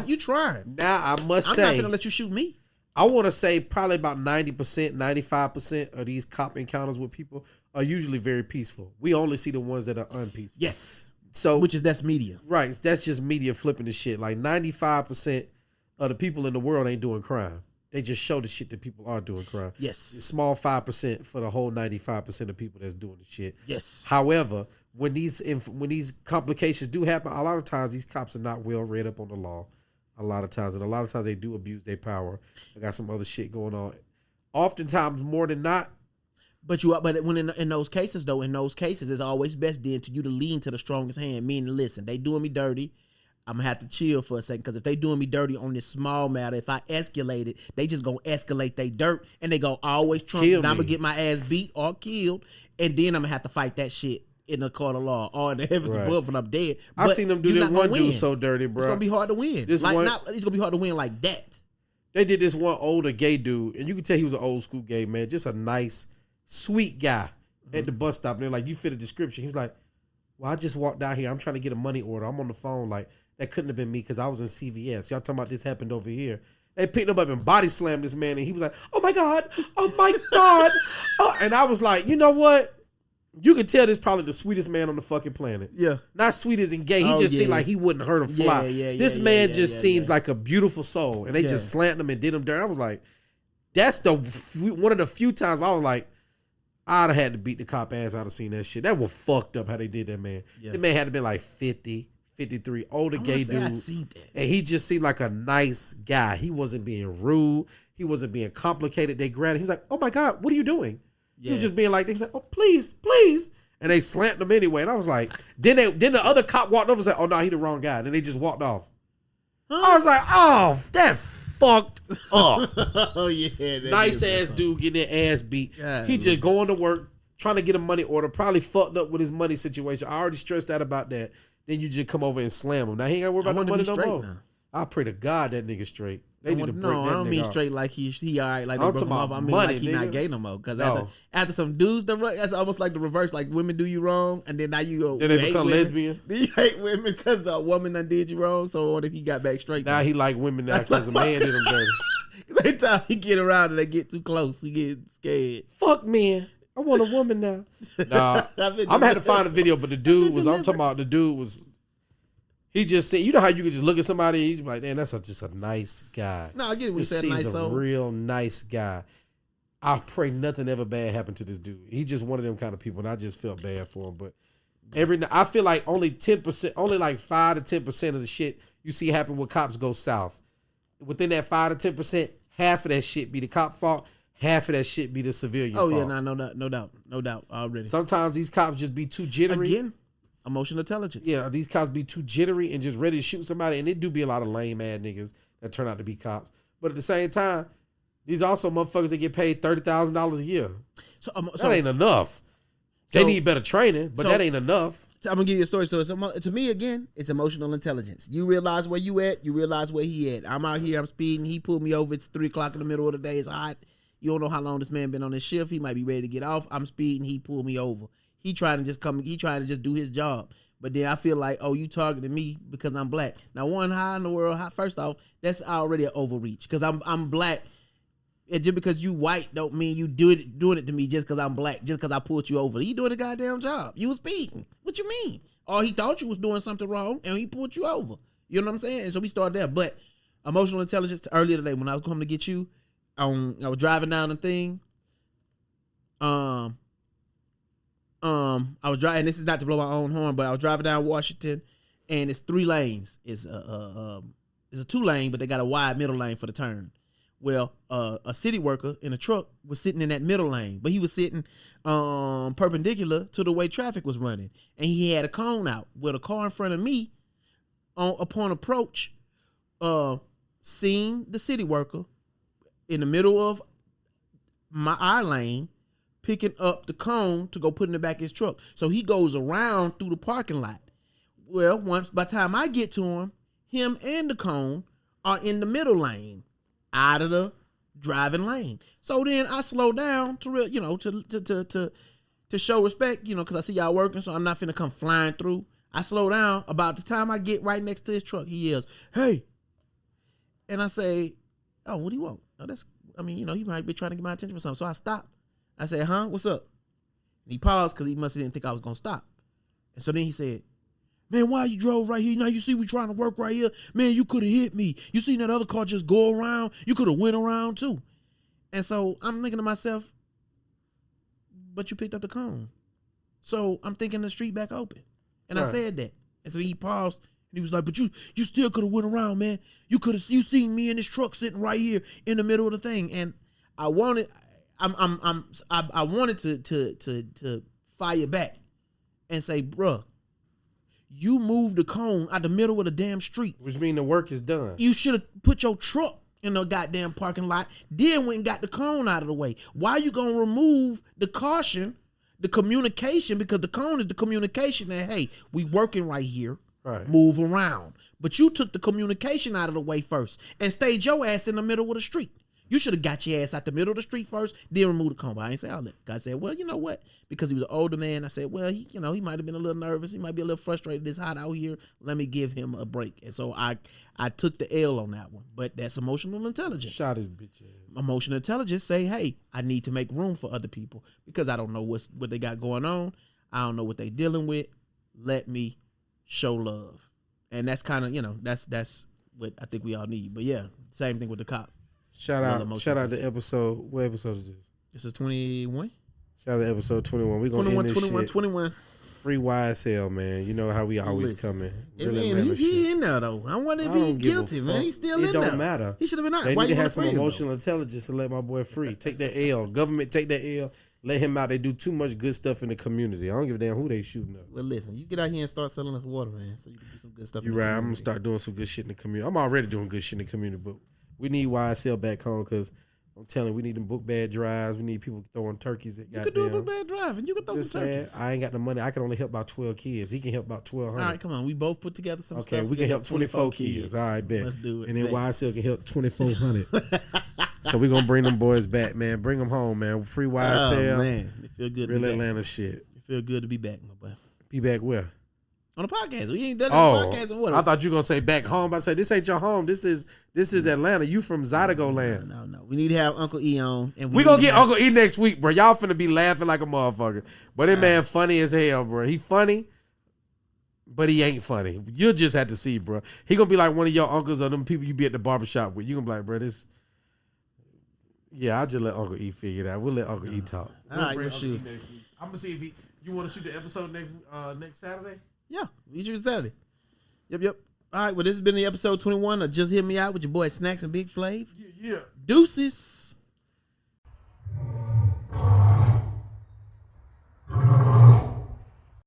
You tried. Now I must say, I'm not gonna let you shoot me. I want to say probably about 90%, 95% of these cop encounters with people are usually very peaceful. We only see the ones that are unpeaceful. Yes. So that's media. Right. That's just media flipping the shit. Like 95% of the people in the world ain't doing crime. They just show the shit that people are doing crime. Yes. Small 5% for the whole 95% of people that's doing the shit. Yes. However, when these complications do happen, a lot of times these cops are not well read up on the law. A lot of times they do abuse their power. They got some other shit going on. Oftentimes, more than not. But when in those cases, it's always best then to you to lean to the strongest hand. Meaning, listen, they doing me dirty. I'm gonna have to chill for a second because if they doing me dirty on this small matter, if I escalate it, they just gonna escalate they dirt and they go always trump. And I'm gonna get my ass beat or killed, and then I'm gonna have to fight that shit in the court of law or in the heavens above when I'm dead. I've seen them do that one dude so dirty, bro. It's gonna be hard to win. It's gonna be hard to win like that. They did this one older gay dude, and you can tell he was an old school gay man, just a nice, sweet guy at the bus stop. And they're like, you fit a description. He was like, well, I just walked out here. I'm trying to get a money order. I'm on the phone. Like, that couldn't have been me because I was in CVS. Y'all talking about this happened over here. They picked him up and body slammed this man, and he was like, oh my God. And I was like, you know what? You can tell this probably the sweetest man on the fucking planet. Yeah. Not sweet as in gay. He just seemed like he wouldn't hurt a fly. This man just seems like a beautiful soul. And they just slammed him and did him dirty. I was like, that's one of the few times I was like, I'd have had to beat the cop ass. I'd have seen that shit. That was fucked up how they did that man. Yeah. The man had to be like 50, 53, older gay dude. I seen that. And he just seemed like a nice guy. He wasn't being rude. He wasn't being complicated. They grabbed him. He was like, oh my God, what are you doing? Yeah. He was just being like, they was like, oh, please. And they slammed him anyway. And I was like, then the other cop walked over and said, oh, no, he the wrong guy. Then they just walked off. Huh? I was like, oh, that's fucked up. Oh, yeah. Nice ass dude getting their ass beat. God, he just going to work, trying to get a money order, probably fucked up with his money situation. I already stressed out about that. Then you just come over and slam him. Now he ain't got to worry about the money no more. Now. I pray to God that nigga straight. They need to break that nigga. No, I don't mean straight like he all right, like they broke him off. I mean money, like he not gay no more. Because after some dudes, that's almost like the reverse. Like women do you wrong, and then now you go. Then they become lesbian. Then you hate women because a woman done did you wrong. So what if he got back straight? Now he like women now because a man did him dirty. Every time he get around and they get too close, he get scared. Fuck men. I want a woman now. Nah, I'm gonna have to find a video, but the dude was. I'm talking about the dude was. He just said, you know how you can just look at somebody and he's like, man, that's just a nice guy. No, I get what you said, nice soul. He's a real nice guy. I pray nothing ever bad happened to this dude. He's just one of them kind of people, and I just felt bad for him. But I feel like only 10%, only like 5 to 10% of the shit you see happen with cops go south. Within that 5 to 10%, half of that shit be the cop fault, half of that shit be the civilian fault. Oh yeah, no doubt already. Sometimes these cops just be too jittery. Again. Emotional intelligence. Yeah, these cops be too jittery and just ready to shoot somebody, and it do be a lot of lame ass niggas that turn out to be cops. But at the same time, these also motherfuckers that get paid $30,000 a year. So that ain't enough. They need better training, but that ain't enough. I'm gonna give you a story. So to me, again, it's emotional intelligence. You realize where you at. You realize where he at. I'm out here. I'm speeding. He pulled me over. It's 3:00 in the middle of the day. It's hot. You don't know how long this man been on his shift. He might be ready to get off. I'm speeding. He pulled me over. He trying to just do his job. But then I feel like, oh, you targeted me because I'm black. Now, how in the world? First off, that's already an overreach because I'm black. And just because you white don't mean you doing it to me just because I'm black, just because I pulled you over. You doing a goddamn job. You was speeding. What you mean? Or he thought you was doing something wrong and he pulled you over. You know what I'm saying? And so we started there. But emotional intelligence, earlier today when I was coming to get you, I was driving down the thing. I was driving. This is not to blow my own horn, but I was driving down Washington, and it's 3 lanes. It's a 2 lane, but they got a wide middle lane for the turn. Well, a city worker in a truck was sitting in that middle lane, but he was sitting perpendicular to the way traffic was running, and he had a cone out. Well, the car in front of me, upon approach, seen the city worker in the middle of our lane, picking up the cone to go put in the back of his truck. So he goes around through the parking lot. Well, by the time I get to him and the cone are in the middle lane, out of the driving lane. So then I slow down to show respect, because I see y'all working, so I'm not finna come flying through. I slow down. About the time I get right next to his truck, he yells, "Hey!" And I say, "Oh, what do you want?" He might be trying to get my attention for something. So I stop. I said, "Huh? What's up?" And he paused because he must have didn't think I was gonna stop. And so then he said, "Man, why you drove right here? Now you see we trying to work right here. Man, you could have hit me. You seen that other car just go around? You could have went around too." And so I'm thinking to myself, but you picked up the cone. So I'm thinking the street back open. And right. I said that. And so he paused and he was like, "But you still could have went around, man. You seen me in this truck sitting right here in the middle of the thing." And I wanted to fire back and say, "Bruh, you moved the cone out the middle of the damn street." Which means the work is done. You should have put your truck in the goddamn parking lot, then went and got the cone out of the way. Why you gonna remove the caution, the communication, because the cone is the communication that, hey, we working right here, right. Move around. But you took the communication out of the way first and stayed your ass in the middle of the street. You should have got your ass out the middle of the street first, then remove the cone. But I ain't say all that. God said, "Well, you know what?" Because he was an older man. I said, "Well, he might have been a little nervous. He might be a little frustrated. It's hot out here. Let me give him a break." And so I took the L on that one. But that's emotional intelligence. Shot his bitch ass. Emotional intelligence say, "Hey, I need to make room for other people because I don't know what they got going on. I don't know what they dealing with. Let me show love." And that's kind of, that's what I think we all need. But yeah, same thing with the cop. Shout out to episode. What episode is this? This is 21. Shout out to episode 21. We gonna 21, end this 21, shit. 21. Free YSL, man. You know how we always coming. Really, man, he's in there though. I wonder if he's guilty, man. He's still in there. It don't matter. He should have been out. They Why need you to have some emotional though? intelligence to let my boy free. Take that L. Government, take that L. Let him out. They do too much good stuff in the community. I don't give a damn who they shooting up. Well, listen, you get out here and start selling us water, man, so you can do some good stuff. You're right. I'm gonna start doing some good shit in the community. I'm already doing good shit in the community, but we need YSL back home because I'm telling you, we need them book bag drives. We need people throwing turkeys at goddamn. You could do a book bag drive and you can throw some turkeys. I ain't got the money. I can only help about 12 kids. He can help about 1,200. All right, come on. We both put together some stuff. Okay, we can help 24 kids. All right, bet. Let's do it. And then YSL can help 2,400. So we're going to bring them boys back, man. Bring them home, man. Free YSL. Oh, man. It feel good Real to be Atlanta back. shit. It feel good to be back, my boy. Be back where? On the podcast. We ain't done the podcast in what? I thought you were going to say back home. I said, this ain't your home. This is Atlanta. You from Zydeco land. No. We need to have Uncle E on. And we going to get Uncle E next week, bro. Y'all finna be laughing like a motherfucker. But that man funny as hell, bro. He funny, but he ain't funny. You'll just have to see, bro. He going to be like one of your uncles or them people you be at the barbershop with. You going to be like, bro, this... Yeah, I'll just let Uncle E figure it out. We'll let Uncle E talk. All right, we'll shoot. I'm going to see if you want to shoot the episode next Saturday? Yeah, we shoot Saturday. Yep. All right, well, this has been the episode 21 of Just Hear Me Out with your boy Snax and Big Flav. Yeah. Deuces.